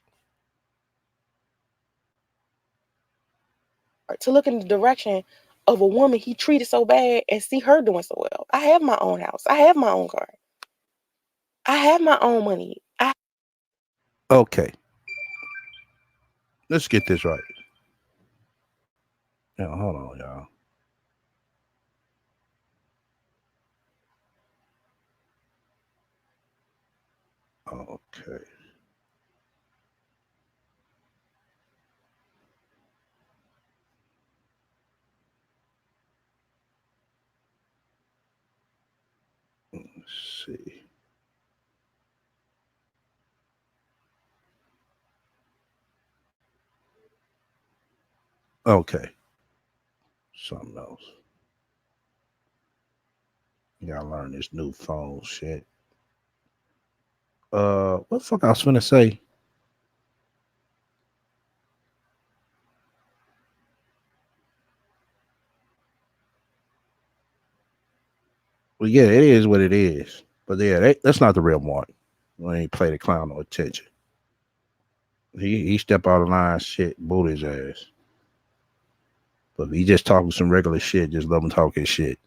To look in the direction of a woman he treated so bad and see her doing so well. I have my own house. I have my own car. I have my own money. Okay. Let's get this right. Now, hold on, y'all. Okay. Let's see. Okay. Something else. You gotta learn this new phone shit. What the fuck I was gonna say? Well, yeah, it is what it is. But yeah, that's not the real Mark. When he play the clown no attention. He step out of line, shit, boot his ass. But if he just talking some regular shit, just let him talk his shit.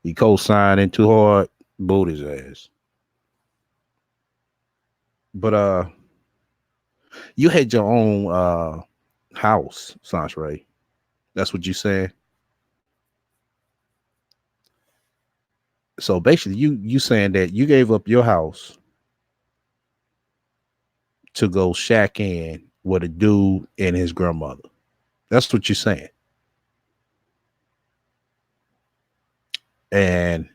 He co-signing too hard, boot his ass. But you had your own house, Soncerae. That's what you saying. So basically, you saying that you gave up your house to go shack in with a dude and his grandmother. That's what you're saying. And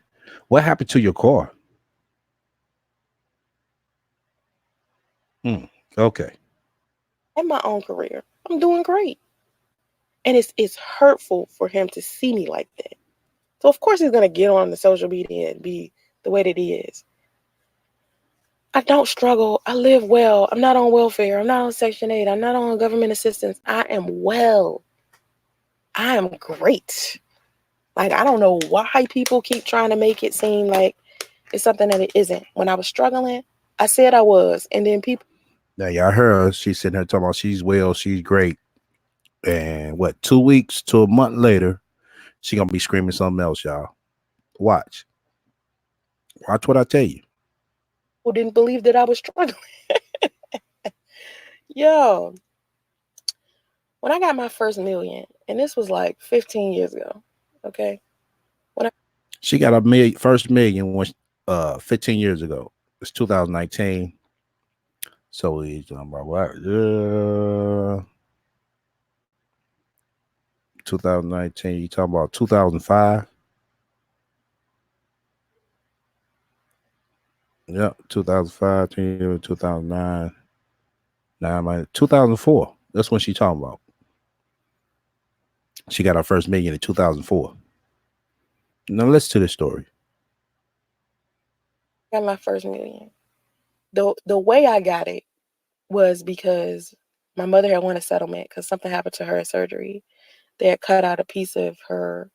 what happened to your car? Okay. I have my own career. I'm doing great. And it's hurtful for him to see me like that. So of course he's gonna get on the social media and be the way that he is. I don't struggle. I live well. I'm not on welfare. I'm not on Section 8. I'm not on government assistance. I am well. I am great. Like, I don't know why people keep trying to make it seem like it's something that it isn't. When I was struggling, I said I was. And then people. Now, y'all heard her. She's sitting there talking about she's well, she's great. And what, 2 weeks to a month later, she going to be screaming something else, y'all. Watch. Watch what I tell you. People didn't believe that I was struggling. Yo. When I got my first million, and this was like 15 years ago, okay? She got a first million when 15 years ago. It's 2019. So he's talking about what? 2019. You talking about 2005? Yep, 2005, 2009, 2004. That's when she talking about. She got her first million in 2004. Now listen to this story. Got my first million. The way I got it was because my mother had won a settlement because something happened to her at surgery. They had cut out a piece of her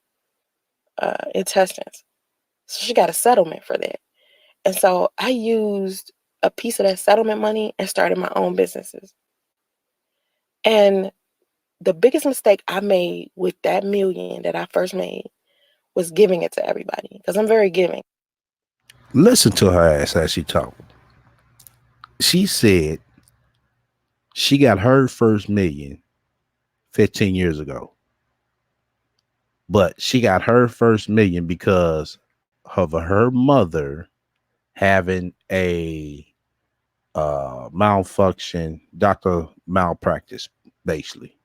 intestines. So she got a settlement for that. And so I used a piece of that settlement money and started my own businesses. And the biggest mistake I made with that million that I first made was giving it to everybody because I'm very giving. Listen to her ass as she talked. She said she got her first million 15 years ago. But she got her first million because of her mother having a malfunction, doctor malpractice, basically.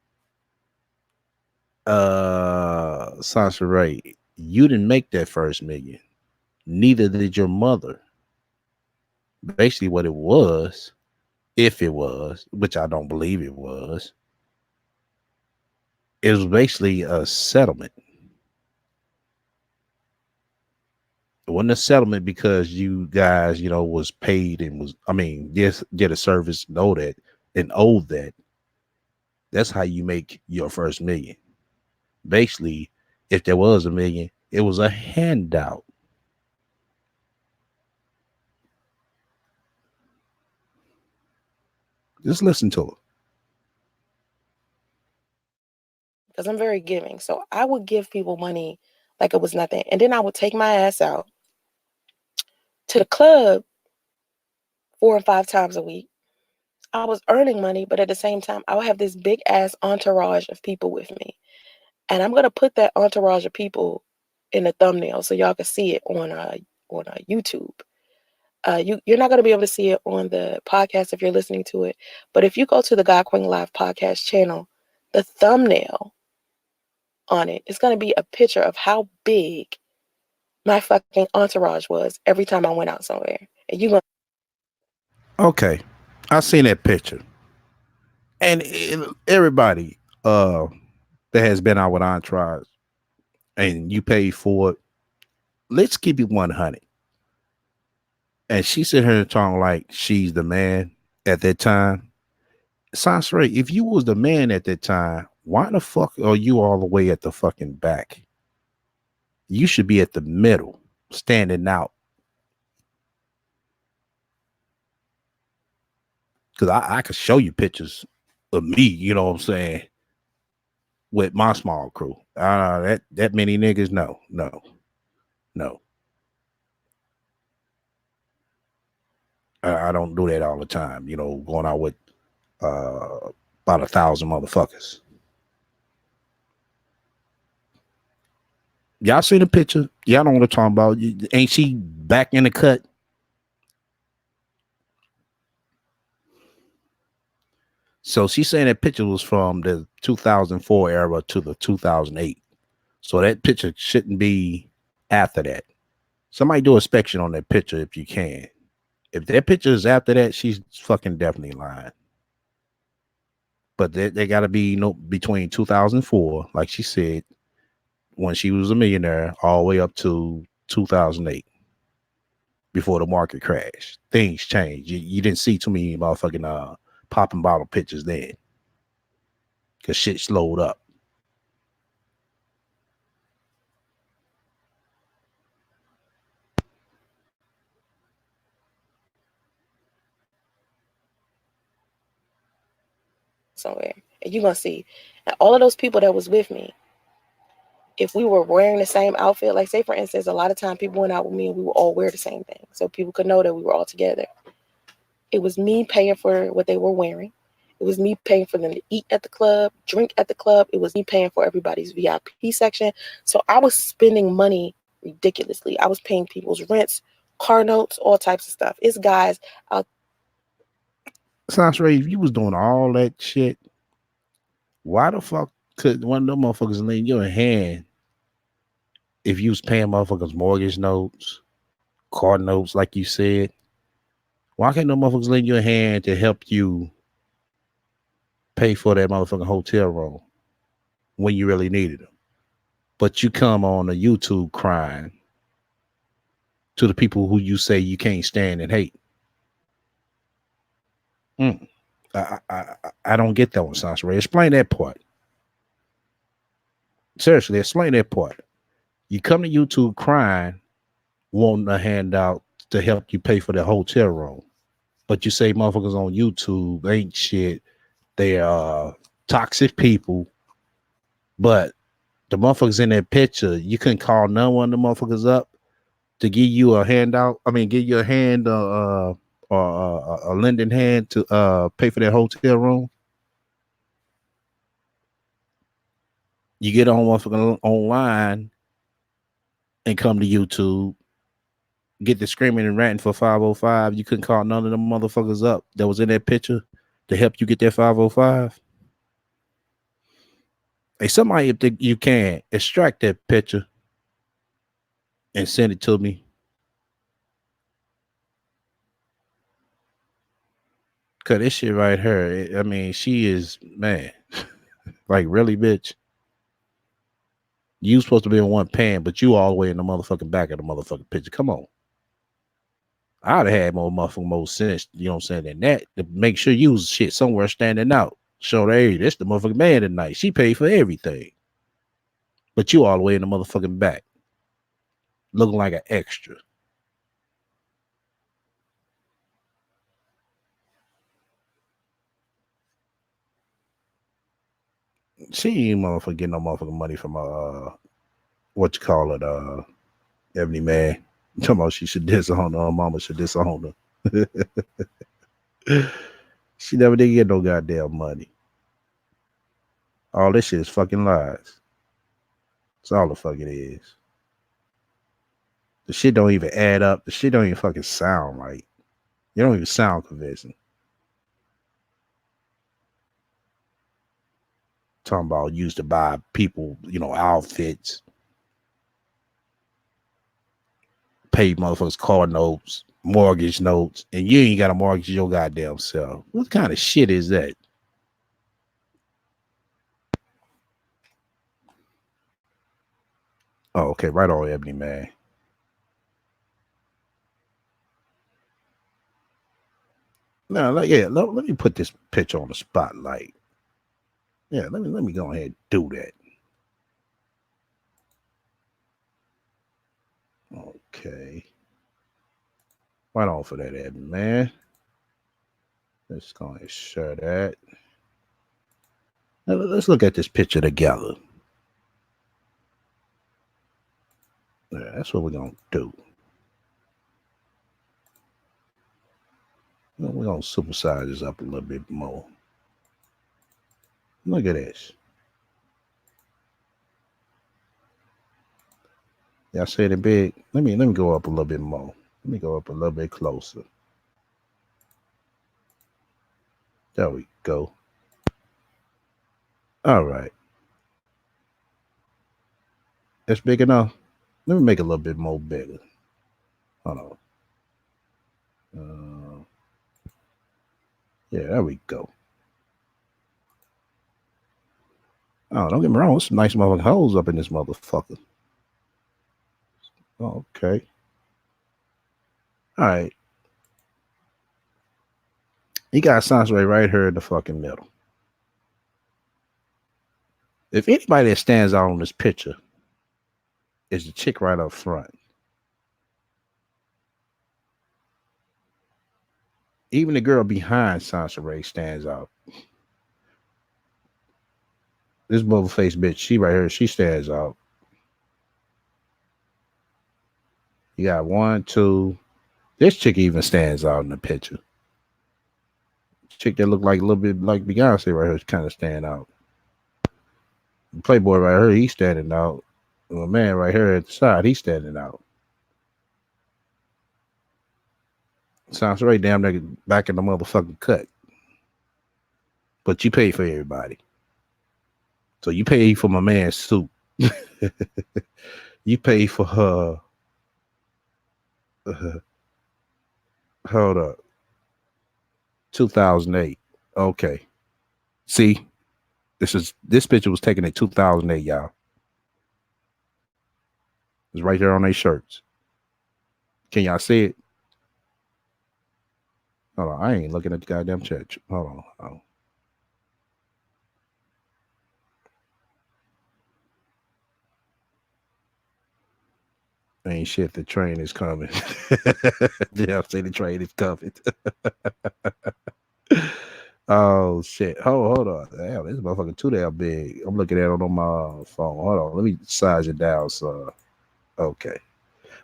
Soncerae, you didn't make that first million. Neither did your mother. Basically, what it was, if it was, which I don't believe it was basically a settlement. It wasn't a settlement because you guys, was paid and was, I mean, yes, did a service, know that and owed that. That's how you make your first million. Basically, if there was a million, it was a handout. Just listen to it. Because I'm very giving. So I would give people money like it was nothing. And then I would take my ass out to the club 4 and 5 times a week. I was earning money, but at the same time, I would have this big ass entourage of people with me. And I'm gonna put that entourage of people in the thumbnail so y'all can see it on YouTube. You're not gonna be able to see it on the podcast if you're listening to it, but if you go to the God Queen Live podcast channel, the thumbnail on it is gonna be a picture of how big my fucking entourage was every time I went out somewhere. And you gonna Okay. I seen that picture. And everybody that has been out with Entourage and you pay for it, let's keep it 100. And she sit here talking like she's the man at that time. Soncerae, if you was the man at that time, why the fuck are you all the way at the fucking back? You should be at the middle, standing out. Because I could show you pictures of me, you know what I'm saying, with my small crew. That many niggas, no. I don't do that all the time, going out with about 1,000 motherfuckers. Y'all see the picture? Y'all know what I'm talking about. Ain't she back in the cut? So she's saying that picture was from the 2004 era to the 2008. So that picture shouldn't be after that. Somebody do a inspection on that picture if you can. If that picture is after that, she's fucking definitely lying. But they got to be between 2004, like she said, when she was a millionaire, all the way up to 2008, before the market crashed. Things changed. You didn't see too many motherfucking popping bottle pictures then, because shit slowed up. somewhere. And you're gonna see. And all of those people that was with me, if we were wearing the same outfit, like say for instance, a lot of time people went out with me and we would all wear the same thing. So people could know that we were all together. It was me paying for what they were wearing. It was me paying for them to eat at the club, drink at the club. It was me paying for everybody's VIP section. So I was spending money ridiculously. I was paying people's rents, car notes, all types of stuff. It's guys out. Sounds right. If you was doing all that shit, why the fuck Could one of them motherfuckers lend you a hand if you was paying motherfuckers mortgage notes, car notes, like you said? Why can't no motherfuckers lend you a hand to help you pay for that motherfucking hotel room when you really needed them? But you come on a YouTube crying to the people who you say you can't stand and hate. Mm. I don't get that one, Soncerae. Explain that part. Seriously, explain that part. You come to YouTube crying, wanting a handout to help you pay for the hotel room, but you say motherfuckers on YouTube ain't shit. They are toxic people, but the motherfuckers in that picture, you couldn't call none one of the motherfuckers up to give you a handout. I mean, give you a hand or a lending hand to pay for that hotel room. You get on motherfucking online and come to YouTube, get the screaming and ranting for 505. You couldn't call none of them motherfuckers up that was in that picture to help you get that 505. Hey, somebody, if you can, extract that picture and send it to me. Cause this shit right here, I mean, she is, man, like, really, bitch. You supposed to be in one pan, but you all the way in the motherfucking back of the motherfucking picture. Come on. I'd have had more sense, you know what I'm saying, than that, to make sure you was shit somewhere standing out. Show that, hey, this the motherfucking man tonight. She paid for everything. But you all the way in the motherfucking back, looking like an extra. She ain't motherfucking getting no motherfucking money from what you call it, Ebony Man. Talking about she should disown her mama should disown her. She never did get no goddamn money. All this shit is fucking lies. That's all the fuck it is. The shit don't even add up. The shit don't even fucking sound right. You don't even sound convincing. Talking about used to buy people, outfits, pay motherfuckers car notes, mortgage notes, and you ain't got a mortgage your goddamn self. What kind of shit is that? Oh, okay, right on, Ebony Man. Now, let me put this picture on the spotlight. Yeah, let me go ahead and do that. Okay. Right on for that, Ebony Man. Let's go ahead and share that. Now, let's look at this picture together. Yeah, that's what we're gonna do. We're gonna supersize this up a little bit more. Look at this. Y'all said it big. Let me go up a little bit more. Let me go up a little bit closer. There we go. All right. That's big enough. Let me make it a little bit more bigger. Hold on. Yeah, there we go. Oh, don't get me wrong. There's some nice motherfucking holes up in this motherfucker. Oh, okay. All right. You got Soncerae right here in the fucking middle. If anybody that stands out on this picture is the chick right up front. Even the girl behind Soncerae stands out. This bubble face bitch, she right here, she stands out. You got 1, 2. This chick even stands out in the picture. Chick that look like a little bit like Beyonce right here kind of stand out. The Playboy right here, he's standing out. The man right here at the side, he's standing out. Sounds right damn nigga back in the motherfucking cut. But you pay for everybody. So you pay for my man's suit. You pay for her. Hold up. 2008. Okay. See, this picture was taken in 2008, y'all. It's right there on their shirts. Can y'all see it? Hold on. I ain't looking at the goddamn church. Hold on. Oh. Ain't shit. The train is coming. Yeah, say the train is coming. Oh shit. Hold on. Damn, this motherfucker too damn big. I'm looking at it on my phone. Hold on. Let me size it down. So okay.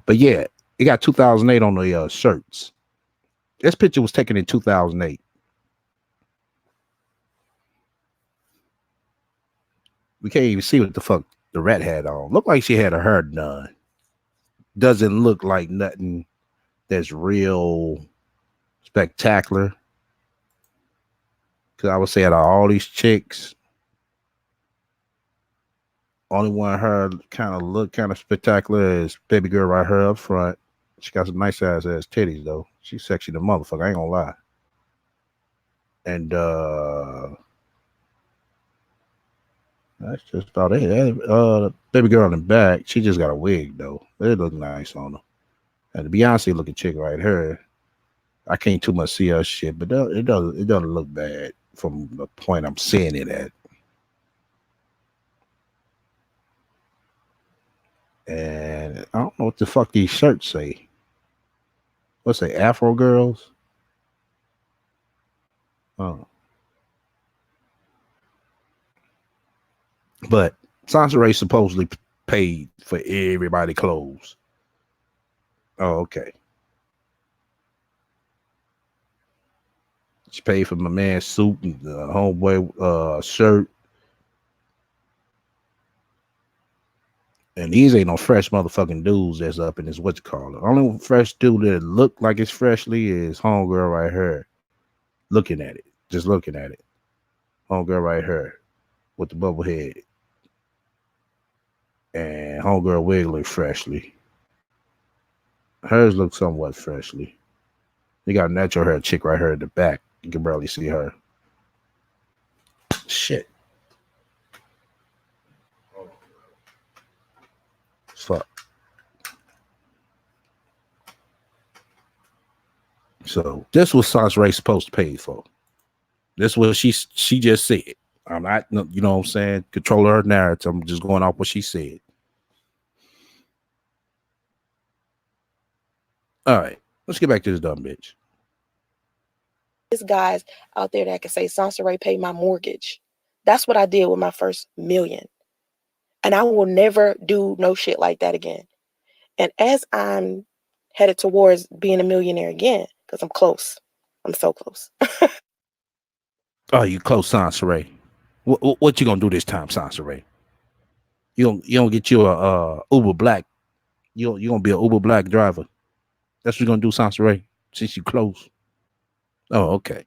But yeah, it got 2008 on the shirts. This picture was taken in 2008. We can't even see what the fuck the rat had on. Looked like she had her hair done. Doesn't look like nothing that's real spectacular. Cause I would say out of all these chicks, only one her kind of look kind of spectacular is baby girl right here up front. She got some nice ass titties though. She's sexy the motherfucker. I ain't gonna lie. And that's just about it. Baby girl in the back, she just got a wig though. It look nice on her. And the Beyonce looking chick right here, I can't too much see her shit, but it doesn't look bad from the point I'm seeing it at. And I don't know what the fuck these shirts say. What's say Afro girls? Oh, but Soncerae supposedly paid for everybody clothes. Oh, okay. She paid for my man's suit and the homeboy shirt. And these ain't no fresh motherfucking dudes that's up in this what you call it. Only fresh dude that look like it's freshly is homegirl right here. Looking at it. Just looking at it. Homegirl right here with the bubble head. And homegirl wiggling freshly. Hers looks somewhat freshly. You got a natural hair chick right here in the back. You can barely see her. Shit. Fuck. So this was Soncerae supposed to pay for. This was she just said. I'm not, you know what I'm saying, control her narrative. I'm just going off what she said. All right, let's get back to this dumb bitch. There's guys out there that can say Soncerae paid my mortgage. That's what I did with my first million. And I will never do no shit like that again. And as I'm headed towards being a millionaire again, because I'm close. I'm so close. Oh, you close, Soncerae. What you gonna do this time, Soncerae? You don't get you a Uber Black. You gonna be an Uber Black driver. That's what you're gonna do, Soncerae, since you close. Oh, okay.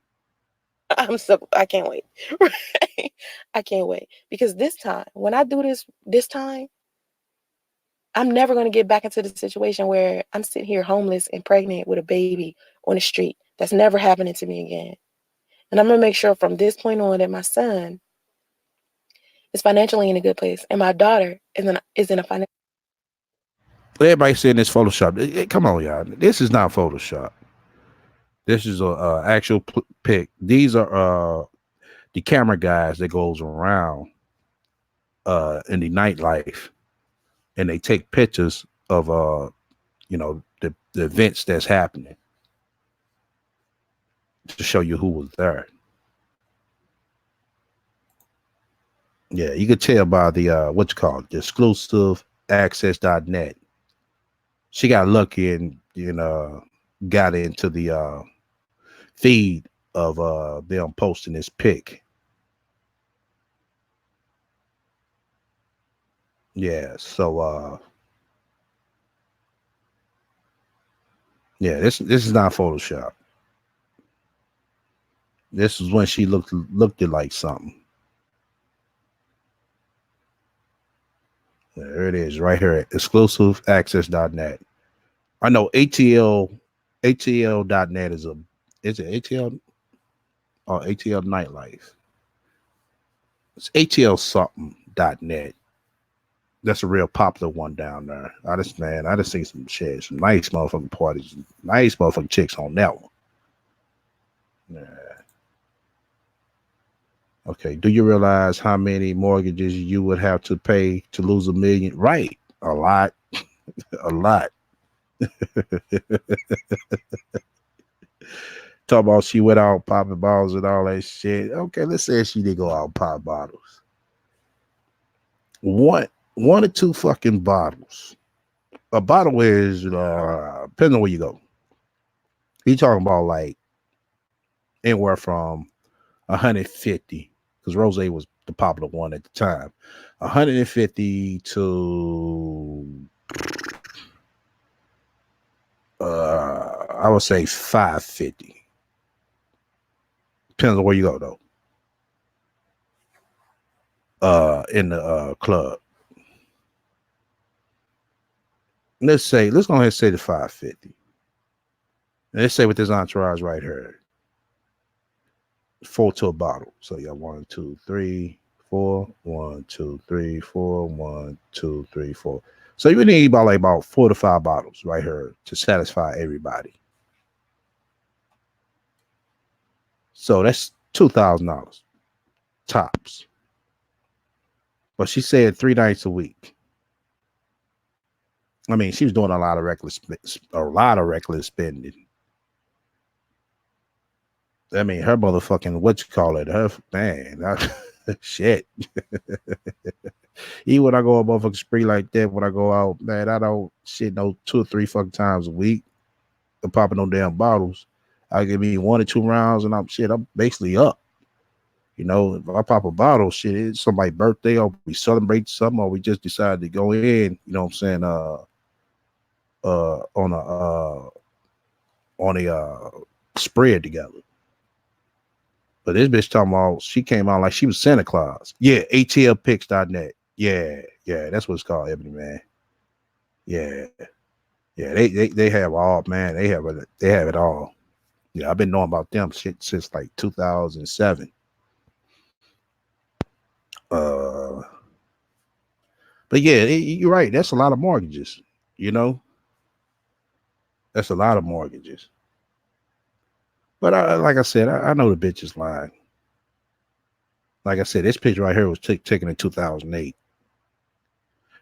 I can't wait. I can't wait. Because this time, when I do this time, I'm never going to get back into the situation where I'm sitting here homeless and pregnant with a baby on the street. That's never happening to me again. And I'm going to make sure from this point on that my son is financially in a good place and my daughter is in a financial. Everybody saying this Photoshop. Come on, y'all. This is not Photoshop. This is a actual pic. These are the camera guys that goes around in the nightlife, and they take pictures of the events that's happening to show you who was there. Yeah, you could tell by the what you call it, the exclusive access.net. She got lucky and got into the feed of them posting this pic. Yeah, so yeah, this is not Photoshop. This is when she looked it like something. There it is, right here at exclusiveaccess.net. I know ATL.net is it ATL or ATL Nightlife? It's ATL something.net. That's a real popular one down there. I just see some shit, some nice motherfucking parties, nice motherfucking chicks on that one. Yeah. Okay. Do you realize how many mortgages you would have to pay to lose a million? Right. A lot. A lot. Talk about she went out popping bottles and all that shit. Okay, let's say she did go out pop bottles. One or two fucking bottles. A bottle is depending on where you go. You talking about like anywhere from 150 because Rose was the popular one at the time. 150 to I would say 550. Depends on where you go though. In the club. Let's go ahead and say the 550. Let's say with this entourage right here, 4 to a bottle. So you got 1, 2, 3, 4, 1, 2, 3, 4, 1, 2, 3, 4. So you need about 4 to 5 bottles right here to satisfy everybody. So that's $2,000 tops. But she said 3 nights a week. I mean, she was doing a lot of reckless spending. I mean, her motherfucking what you call it? Her man, shit. Even when I go a motherfucking spree like that, when I go out, man, I don't shit no 2 or 3 fucking times a week. I'm popping no damn bottles. I give me 1 or 2 rounds, and I'm basically up. You know, if I pop a bottle, shit, it's somebody's birthday, or we celebrate something, or we just decide to go in. You know what I'm saying? On a spread together. But this bitch talking about she came out like she was Santa Claus. Yeah, atlpix.net. Yeah, that's what it's called, Ebony Man. Yeah, yeah, they have all man. They have it all. Yeah, I've been knowing about them shit since like 2007. Uh, but yeah, you're right. That's a lot of mortgages. You know, that's a lot of mortgages. But like I said, I know the bitch is lying. Like I said, this picture right here was taken in 2008.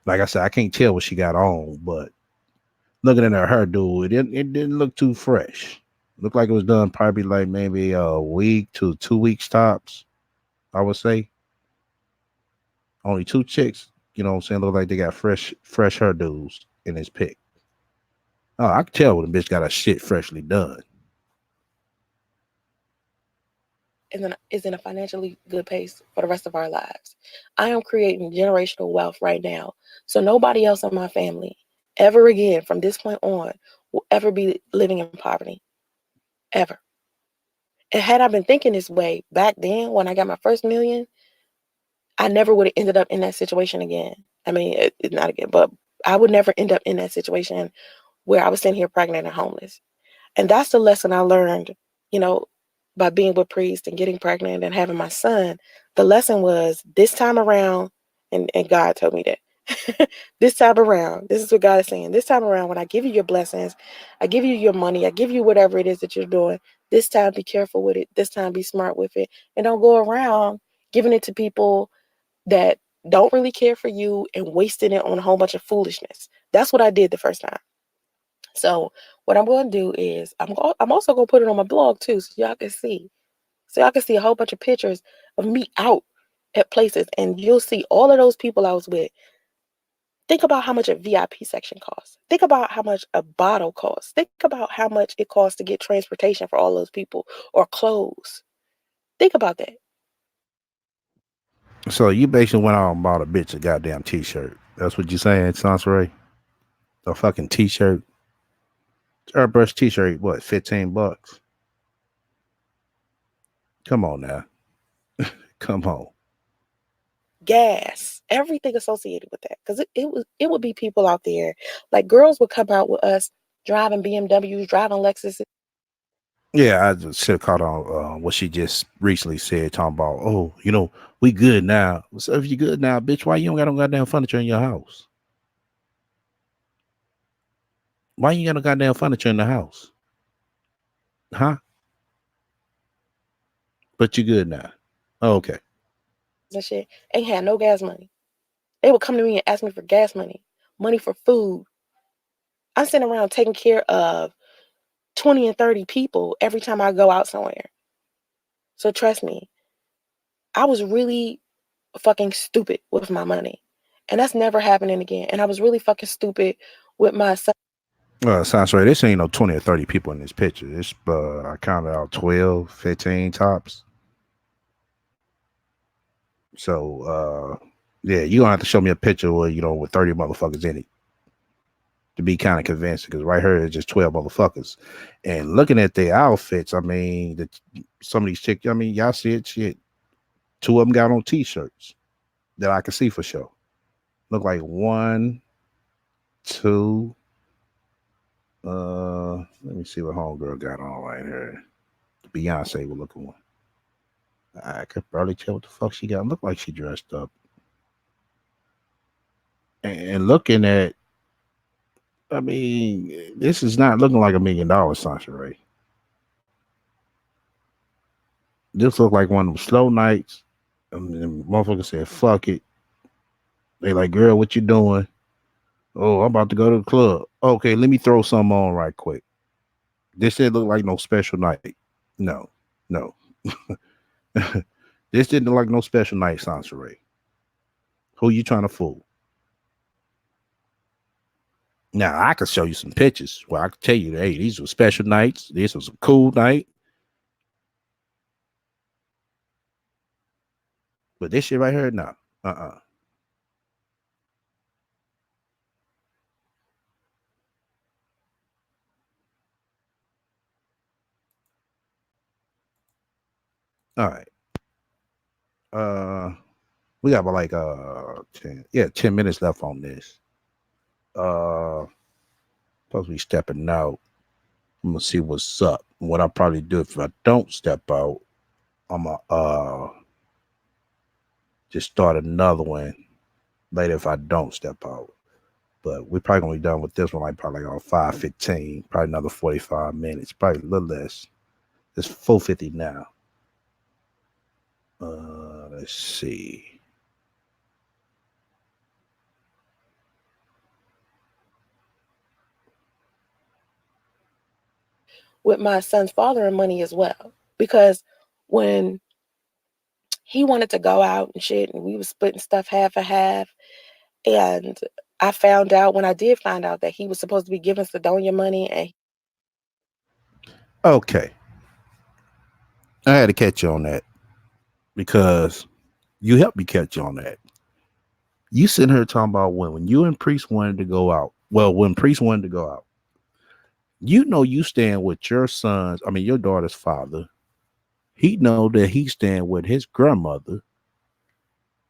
Like I said, I can't tell what she got on, but looking at her hairdo, it didn't look too fresh. Looked like it was done probably like maybe a week to 2 weeks tops. I would say only 2 chicks. You know what I'm saying? Look like they got fresh hairdos in this pic. Oh, I can tell when the bitch got her shit freshly done. Is in a financially good pace for the rest of our lives. I am creating generational wealth right now. So nobody else in my family ever again from this point on will ever be living in poverty. Ever. And had I been thinking this way back then when I got my first million, I never would have ended up in that situation again. I mean, not again, but I would never end up in that situation where I was sitting here pregnant and homeless. And that's the lesson I learned, you know, by being with Priest and getting pregnant and having my son. The lesson was this time around, and God told me that. This time around, this is what God is saying. This time around, when I give you your blessings, I give you your money, I give you whatever it is that you're doing. This time, be careful with it. This time, be smart with it. And don't go around giving it to people that don't really care for you and wasting it on a whole bunch of foolishness. That's what I did the first time. So what I'm going to do is I'm also going to put it on my blog too, so y'all can see. So y'all can see a whole bunch of pictures of me out at places, and you'll see all of those people I was with. Think about how much a VIP section costs. Think about how much a bottle costs. Think about how much it costs to get transportation for all those people or clothes. Think about that. So you basically went out and bought a bitch a goddamn t-shirt. That's what you saying, Soncerae? A fucking t-shirt. Airbrush t-shirt, what, $15? Come on now. Come on. gas, everything associated with that. Because it would be people out there, like girls would come out with us driving BMWs, driving Lexus. Yeah, I just should have caught on what she just recently said, talking about, oh, we good now. So if you good now, bitch, why you don't got no goddamn furniture in your house? Why you got no goddamn furniture in the house? Huh? But you good now. Oh, okay. And shit, ain't had no gas money. They would come to me and ask me for gas money, money for food. I'm sitting around taking care of 20 and 30 people every time I go out somewhere. So trust me, I was really fucking stupid with my money. And that's never happening again. And I was really fucking stupid with my son. Sounds right. This ain't no 20 or 30 people in this picture. It's I counted out 12, 15 tops. So yeah, you're gonna have to show me a picture where, with 30 motherfuckers in it to be kind of convincing, because right here is just 12 motherfuckers. And looking at their outfits, I mean, some of these chicks, I mean, y'all see it, shit. Two of them got on t-shirts that I can see for sure. Look like one, two. Let me see what homegirl got on right here. Beyonce was looking one. I could barely tell what the fuck she got. Look like she dressed up. And looking at, I mean, this is not looking like $1 million, Soncerae. This looked like one of them slow nights. And then motherfucker said, fuck it. They like, girl, what you doing? Oh, I'm about to go to the club. Okay, let me throw something on right quick. This didn't look like no special night. No, no. This didn't look like no special night, Soncerae. Who you trying to fool? Now I could show you some pictures where I could tell you, hey, these were special nights. This was a cool night. But this shit right here, no. Uh-uh. All right. Uh we got about like 10 minutes left on this. Supposed to be stepping out. I'm gonna see what's up. What I'll probably do if I don't step out, I'm gonna just start another one later if I don't step out. But we're probably gonna be done with this one like probably on 5:15, probably another 45 minutes, probably a little less. It's 4:50 now. Let's see. With my son's father and money as well. Because when he wanted to go out and shit, and we was splitting stuff half and half, and I found out when I did find out that he was supposed to be giving Sidonia money, and Okay. I had to catch you on that because you helped me catch you on that. You sitting here talking about when you and Priest wanted to go out. Well, when Priest wanted to go out, you stand with your son's, I mean your daughter's father. He know that he stand with his grandmother.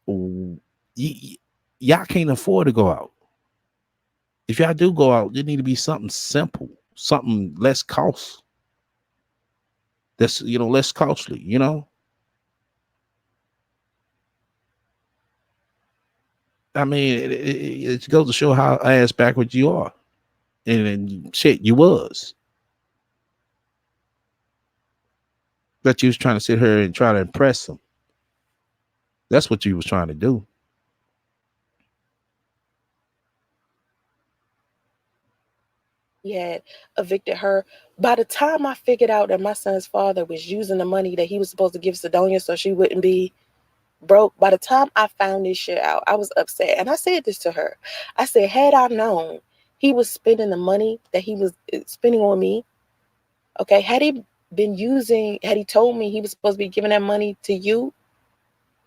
Y- y'all can't afford to go out. If y'all do go out, it need to be something simple, something less cost. That's less costly. I mean, it goes to show how ass backwards you are, and shit, you was. That you was trying to sit here and try to impress him. That's what you was trying to do. he had evicted her. By the time I figured out that my son's father was using the money that he was supposed to give Sidonia so she wouldn't be broke, by the time I found this shit out, I was upset. And I said this to her. I said, had I known he was spending the money that he was spending on me, okay, had he told me he was supposed to be giving that money to you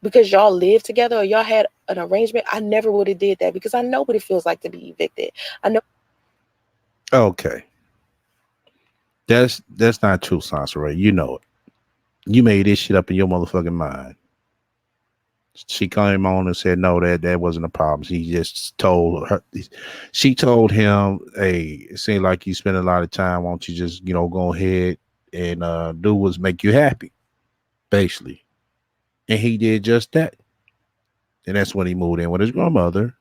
because y'all live together or y'all had an arrangement, I never would have did that because I know what it feels like to be evicted. I know. Okay, that's not true, Sansaray. You know it. You made this shit up in your motherfucking mind. She came on and said no, that wasn't a problem. She just told her, she told him, hey, it seems like you spend a lot of time. Why don't you just go ahead and do what's make you happy, basically. And he did just that. And that's when he moved in with his grandmother,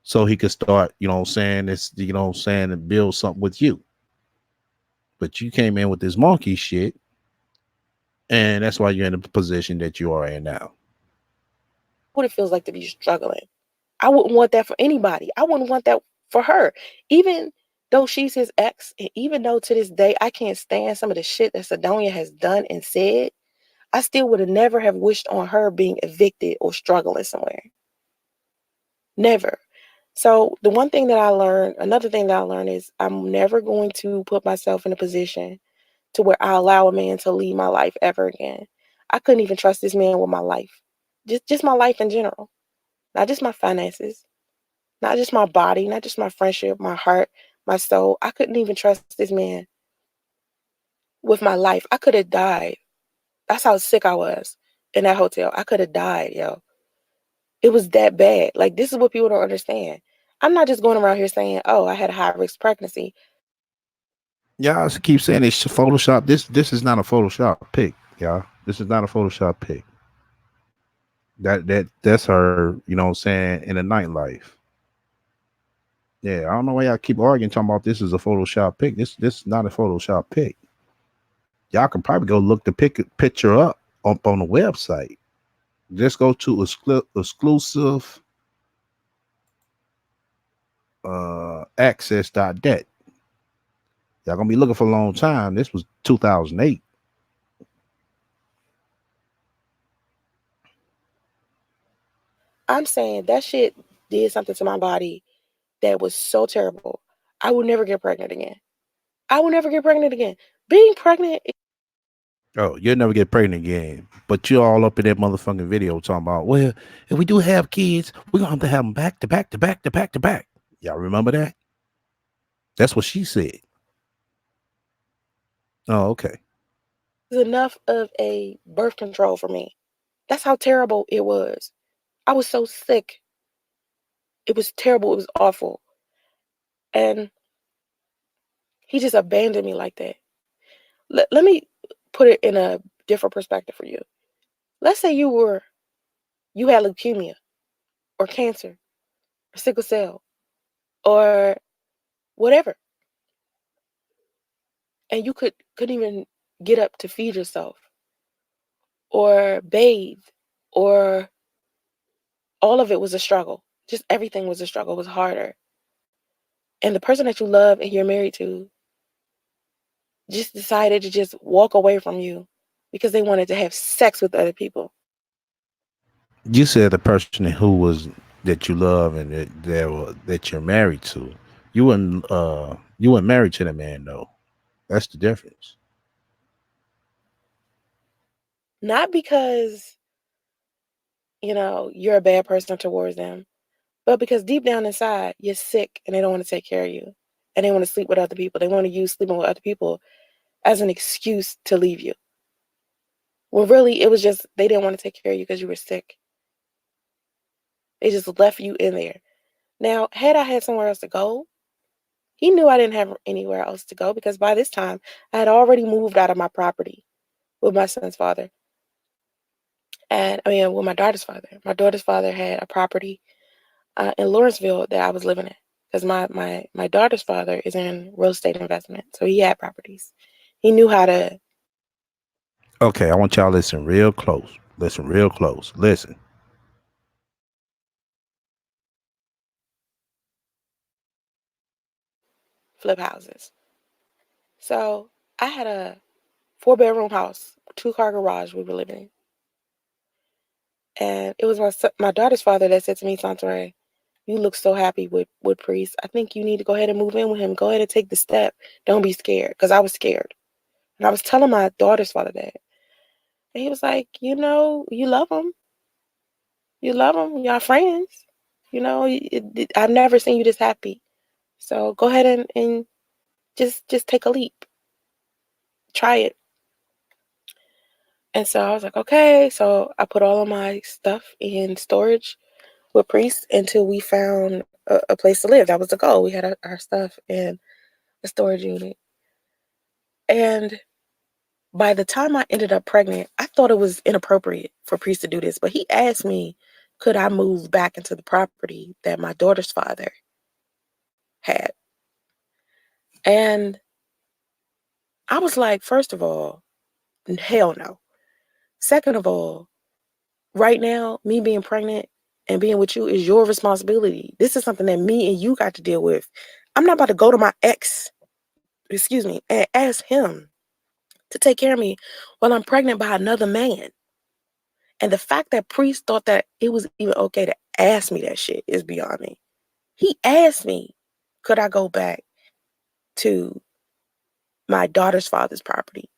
so he could start, saying, and build something with you. But you came in with this monkey shit, and that's why you're in the position that you are in now. What it feels like to be struggling. I wouldn't want that for anybody. I wouldn't want that for her. Even though she's his ex, and even though to this day I can't stand some of the shit that Sedonia has done and said, I still would have never have wished on her being evicted or struggling somewhere. Never. So the one thing that I learned, another thing that I learned is I'm never going to put myself in a position to where I allow a man to lead my life ever again. I couldn't even trust this man with my life. Just my life in general. Not just my finances, not just my body, not just my friendship, my heart, my soul. I couldn't even trust this man with my life. I could have died. That's how sick I was in that hotel. I could have died, yo. It was that bad. Like, this is what people don't understand. I'm not just going around here saying, oh, I had a high risk pregnancy. Y'all keep saying it's Photoshop. This is not a Photoshop pic, y'all. This is not a Photoshop pic. That's her, what I'm saying, in a nightlife. Yeah, I don't know why y'all keep arguing talking about this is a Photoshop pic. This is not a Photoshop pic. Y'all can probably go look the picture up on the website. Just go to exclusive access.net. Y'all gonna be looking for a long time. This was 2008. I'm saying that shit did something to my body that was so terrible. I will never get pregnant again. I will never get pregnant again. Being pregnant. Oh, you'll never get pregnant again. But you're all up in that motherfucking video talking about, well, if we do have kids, we're gonna have them back to back to back to back to back. Y'all remember that? That's what she said. Oh, okay. Was enough of a birth control for me. That's how terrible it was. I was so sick. It was terrible. It was awful. And he just abandoned me like that. Let me put it in a different perspective for you. Let's say you had leukemia or cancer or sickle cell or whatever, and you couldn't even get up to feed yourself or bathe, or all of it was a struggle. Just everything was a struggle. It was harder. And the person that you love and you're married to just decided to just walk away from you because they wanted to have sex with other people. You said the person who was that you love and that you're married to. You weren't married to the man though. That's the difference. Not because, you're a bad person towards them, but because deep down inside, you're sick and they don't want to take care of you. And they want to sleep with other people. They want to use sleeping with other people as an excuse to leave you. Well, really, it was just they didn't want to take care of you because you were sick. They just left you in there. Now, had I had somewhere else to go, he knew I didn't have anywhere else to go because by this time, I had already moved out of my property with my son's father. And I mean, with my daughter's father. My daughter's father had a property in Lawrenceville that I was living in because my daughter's father is in real estate investment. So he had properties. He knew how to Okay, I want y'all to listen real close. Listen real close. Listen. flip houses. So I had a 4-bedroom house, 2-car garage we were living in. And it was my daughter's father that said to me, Soncerae, you look so happy with Priest. I think you need to go ahead and move in with him. Go ahead and take the step. Don't be scared. Because I was scared. And I was telling my daughter's father that. And he was like, you love him. You love him. Y'all friends. I've never seen you this happy. So go ahead and just take a leap. Try it. And so I was like, okay. So I put all of my stuff in storage with Priest until we found a place to live. That was the goal. We had our stuff in a storage unit. And by the time I ended up pregnant, I thought it was inappropriate for Priest to do this. But he asked me, could I move back into the property that my daughter's father had? And I was like, first of all, hell no. Second of all, right now, me being pregnant and being with you is your responsibility. This is something that me and you got to deal with. I'm not about to go to my ex, excuse me, and ask him to take care of me while I'm pregnant by another man. And the fact that Priest thought that it was even okay to ask me that shit is beyond me. He asked me, could I go back to my daughter's father's property?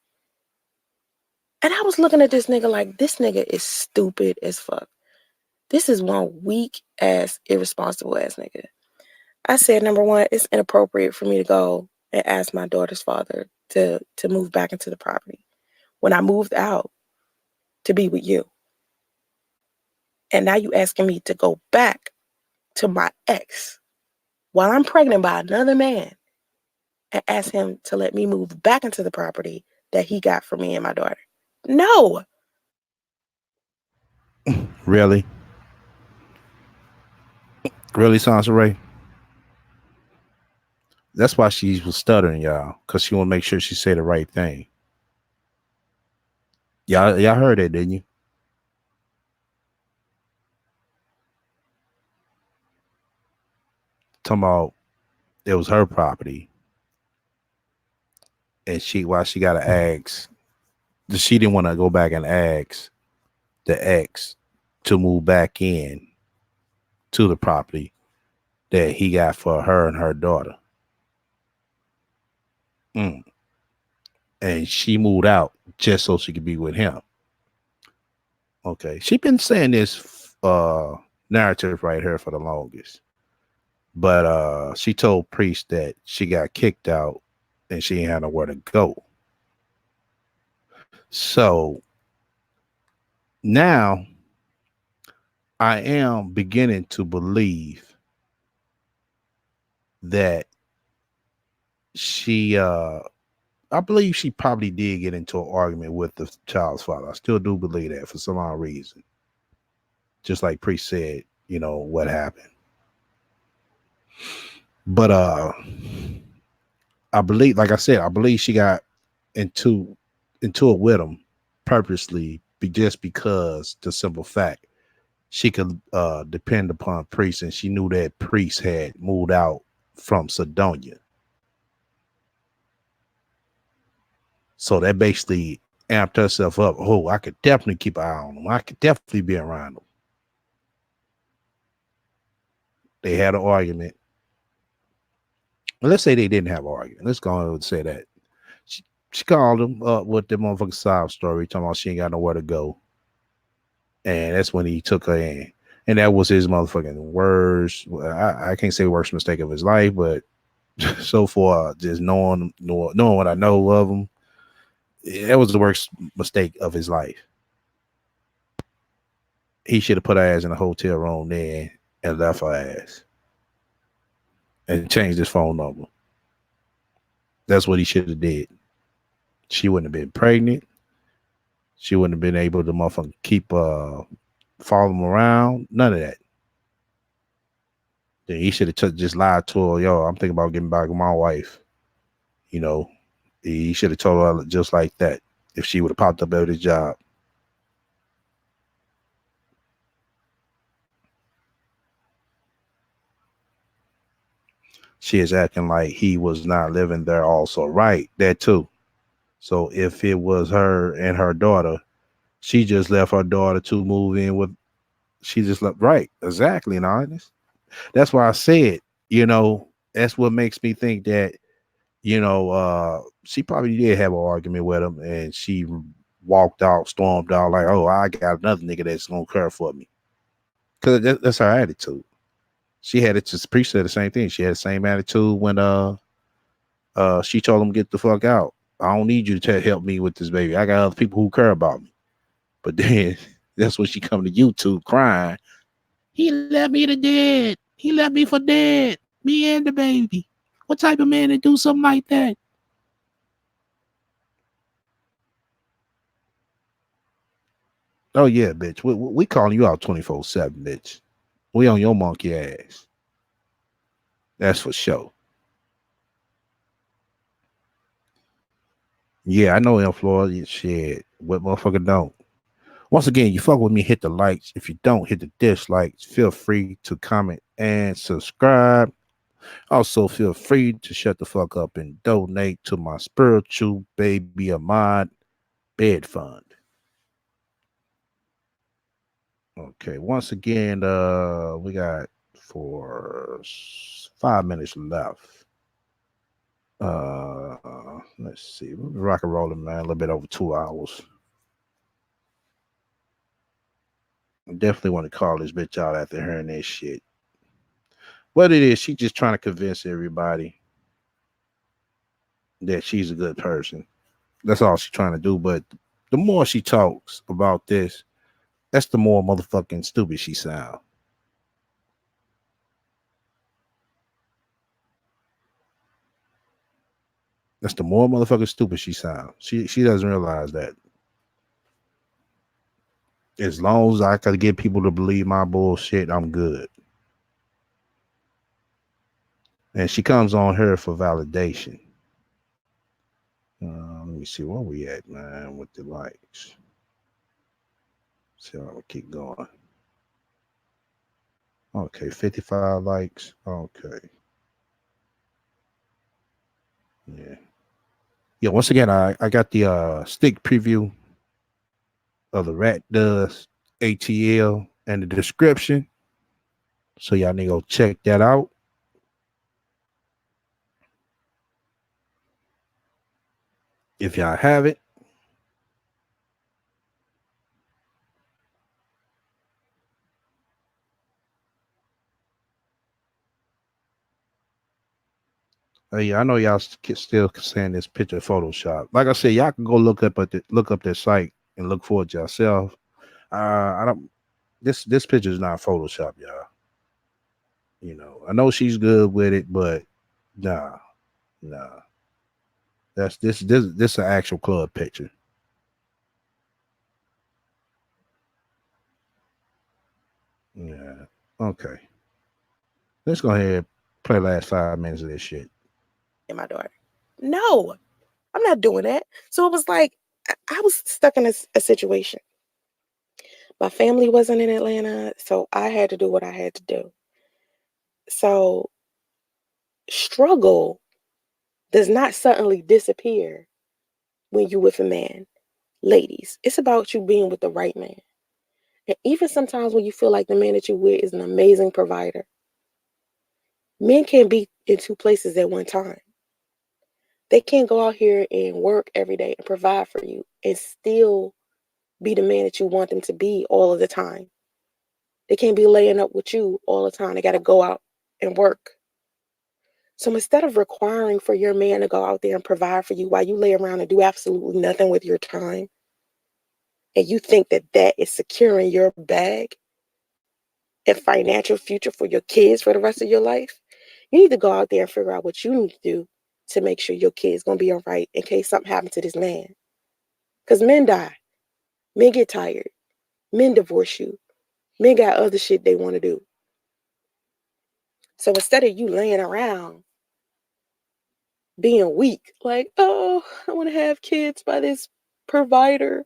And I was looking at this nigga like, this nigga is stupid as fuck. This is one weak ass, irresponsible ass nigga. I said, number one, it's inappropriate for me to go and ask my daughter's father to move back into the property when I moved out to be with you. And now you asking me to go back to my ex while I'm pregnant by another man and ask him to let me move back into the property that he got for me and my daughter. No. Really? Really, Soncerae? That's why she was stuttering, y'all, because she want to make sure she say the right thing. Y'all heard it, didn't you? Talking about it was her property, and why she got to ask. She didn't want to go back and ask the ex to move back in to the property that he got for her and her daughter. Mm. And she moved out just so she could be with him. Okay. She been saying this narrative right here for the longest. But she told Priest that she got kicked out and she ain't had nowhere to go. So now I am beginning to believe that I believe she probably did get into an argument with the child's father. I still do believe that for some odd reason. Just like Priest said, what happened. But I believe, like I said, I believe she got into it with him purposely, just because the simple fact she could depend upon Priest, and she knew that Priest had moved out from Sedonia. So that basically amped herself up. Oh, I could definitely keep an eye on him. I could definitely be around him. They had an argument. Well, let's say they didn't have an argument. Let's go on and say that. She called him up with the motherfucking sob story, talking about she ain't got nowhere to go. And that's when he took her in. And that was his motherfucking worst. I can't say worst mistake of his life, but so far, just knowing what I know of him, that was the worst mistake of his life. He should have put her ass in a hotel room then and left her ass and changed his phone number. That's what he should have did. She wouldn't have been pregnant. She wouldn't have been able to motherfucking keep following him around. None of that. Then he should have just lied to her. Yo, I'm thinking about getting back with my wife. He should have told her just like that if she would have popped up at his job. She is acting like he was not living there also. Right, that too. So if it was her and her daughter, she just left her daughter to move in with. She just left. Right, exactly. And honest. That's why I said, that's what makes me think that, she probably did have an argument with him, and she walked out, stormed out like, oh, I got another nigga that's gonna care for me. Because that's her attitude. She had it to Priest said the same thing. She had the same attitude when she told him get the fuck out. I don't need you to help me with this baby. I got other people who care about me. But then that's when she come to YouTube crying. He left me to dead. He left me for dead. Me and the baby. What type of man to do something like that? Oh yeah, bitch. We calling you out 24/7, bitch. We on your monkey ass. That's for sure. Yeah, I know in Florida, shit. What motherfucker don't? Once again, you fuck with me, hit the likes. If you don't, hit the dislikes. Feel free to comment and subscribe. Also, feel free to shut the fuck up and donate to my spiritual baby Ahmad bed fund. Okay, once again, we got for 5 minutes left. Let's see, rock and rolling, man. A little bit over 2 hours. I definitely want to call this bitch out after hearing that shit. What it is, she just trying to convince everybody that she's a good person. That's all she's trying to do. But the more she talks about this, that's the more motherfucking stupid she sound. That's the more motherfucking stupid she sound. She doesn't realize that. As long as I can get people to believe my bullshit, I'm good. And she comes on her for validation. Let me see where we at, man, with the likes. See how we keep going. Okay, 55 likes. Okay. Yeah. Yeah, once again, I got the stick preview of the Rat Does ATL and the description. So y'all need to go check that out. If y'all have it. Yeah, I know y'all still saying this picture Photoshop. Like I said, y'all can go look up their site and look for it yourself. I don't. This picture is not Photoshop, y'all. You know, I know she's good with it, but nah, nah. That's this an actual club picture. Yeah. Okay. Let's go ahead and play last 5 minutes of this shit. And my daughter. No, I'm not doing that. So it was like I was stuck in a situation. My family wasn't in Atlanta, so I had to do what I had to do. So struggle does not suddenly disappear when you with a man. Ladies, it's about you being with the right man. And even sometimes when you feel like the man that you with is an amazing provider, men can't be in two places at one time. They can't go out here and work every day and provide for you and still be the man that you want them to be all of the time. They can't be laying up with you all the time. They got to go out and work. So instead of requiring for your man to go out there and provide for you while you lay around and do absolutely nothing with your time, and you think that that is securing your bag and financial future for your kids for the rest of your life, you need to go out there and figure out what you need to do to make sure your kid's going to be all right in case something happens to this man. Because men die. Men get tired. Men divorce you. Men got other shit they want to do. So instead of you laying around being weak, like, oh, I want to have kids by this provider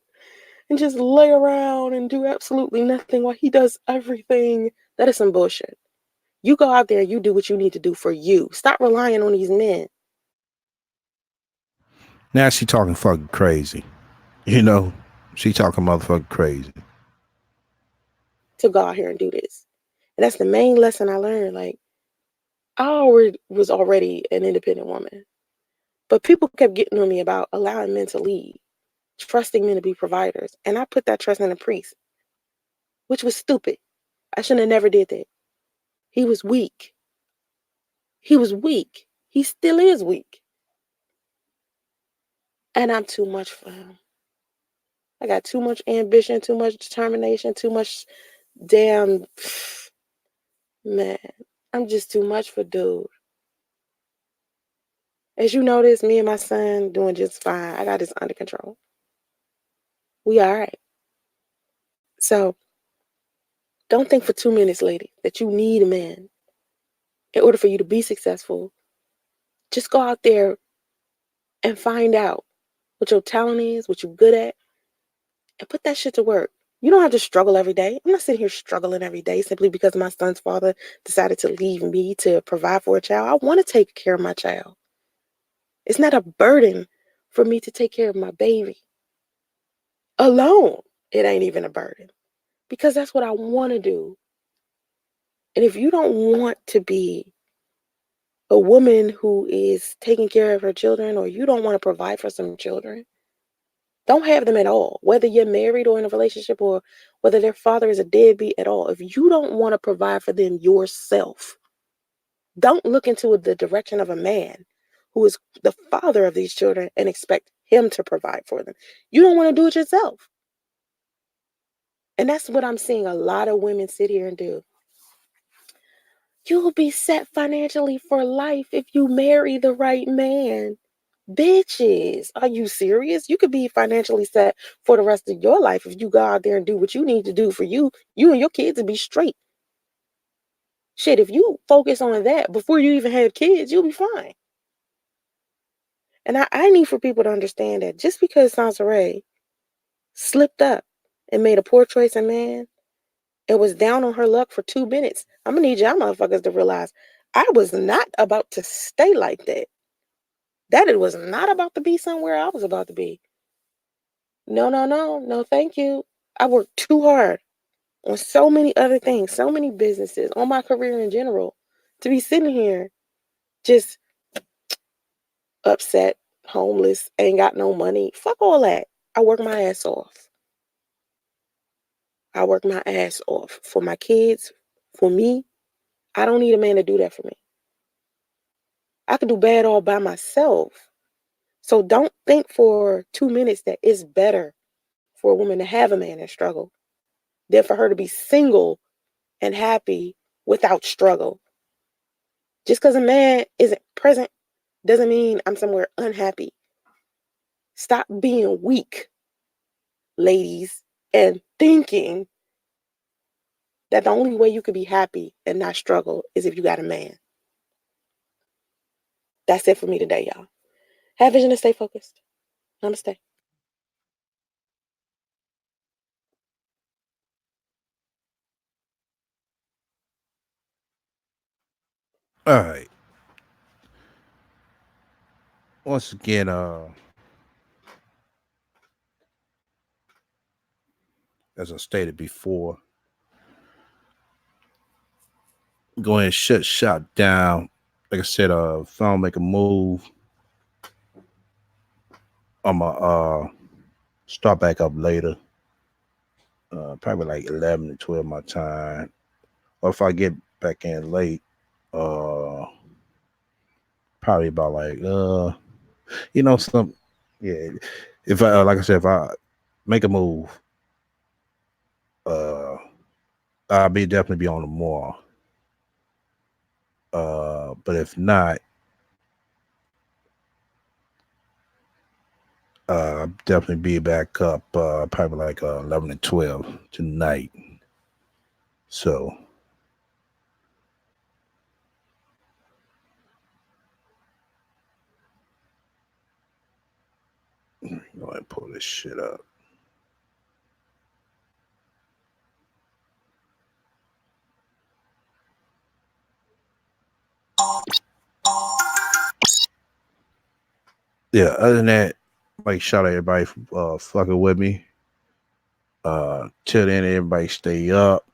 and just lay around and do absolutely nothing while he does everything, that is some bullshit. You go out there, you do what you need to do for you. Stop relying on these men. Now she talking fucking crazy. You know, she talking motherfucking crazy. To go out here and do this. And that's the main lesson I learned. Like, I already was already an independent woman. But people kept getting on me about allowing men to lead, trusting men to be providers. And I put that trust in a priest, which was stupid. I shouldn't have never did that. He was weak. He was weak. He still is weak. And I'm too much for him. I got too much ambition, too much determination, too much damn man. I'm just too much for dude. As you notice, me and my son doing just fine. I got this under control. We all right. So don't think for 2 minutes, lady, that you need a man in order for you to be successful. Just go out there and find out what your talent is, what you're good at, and put that shit to work. You don't have to struggle every day. I'm not sitting here struggling every day simply because my son's father decided to leave me to provide for a child. I want to take care of my child. It's not a burden for me to take care of my baby alone. It ain't even a burden because that's what I want to do. And if you don't want to be a woman who is taking care of her children, or you don't want to provide for some children, don't have them at all. Whether you're married or in a relationship, or whether their father is a deadbeat at all. If you don't want to provide for them yourself, don't look into the direction of a man who is the father of these children and expect him to provide for them. You don't want to do it yourself. And that's what I'm seeing a lot of women sit here and do. You'll be set financially for life if you marry the right man. Bitches, are you serious? You could be financially set for the rest of your life if you go out there and do what you need to do for you. You and your kids will be straight. Shit, if you focus on that before you even have kids, you'll be fine. And I need for people to understand that just because Soncerae slipped up and made a poor choice in man and was down on her luck for 2 minutes, I'm gonna need y'all motherfuckers to realize I was not about to stay like that. That it was not about to be somewhere I was about to be. No, no, no, no, thank you. I worked too hard on so many other things, so many businesses, on my career in general, to be sitting here just upset, homeless, ain't got no money. Fuck all that. I work my ass off. I work my ass off for my kids, for me. I don't need a man to do that for me. I can do bad all by myself. So don't think for 2 minutes that it's better for a woman to have a man and struggle than for her to be single and happy without struggle. Just because a man isn't present doesn't mean I'm somewhere unhappy. Stop being weak, ladies, and thinking that the only way you could be happy and not struggle is if you got a man. That's it for me today, y'all. Have vision and stay focused. Namaste. All right. Once again, as I stated before, go ahead and shut Shxtt down. Like I said, if I don't make a move, I'ma start back up later. Probably like 11 to 12 my time. Or if I get back in late, uh probably about like some, yeah. If I like I said, if I make a move, uh I'll be definitely be on the more. But if not, I'll definitely be back up probably like 11 to 12 tonight. So go ahead and pull this shit up. Yeah, other than that, like shout out everybody for fucking with me. Till then, everybody stay up.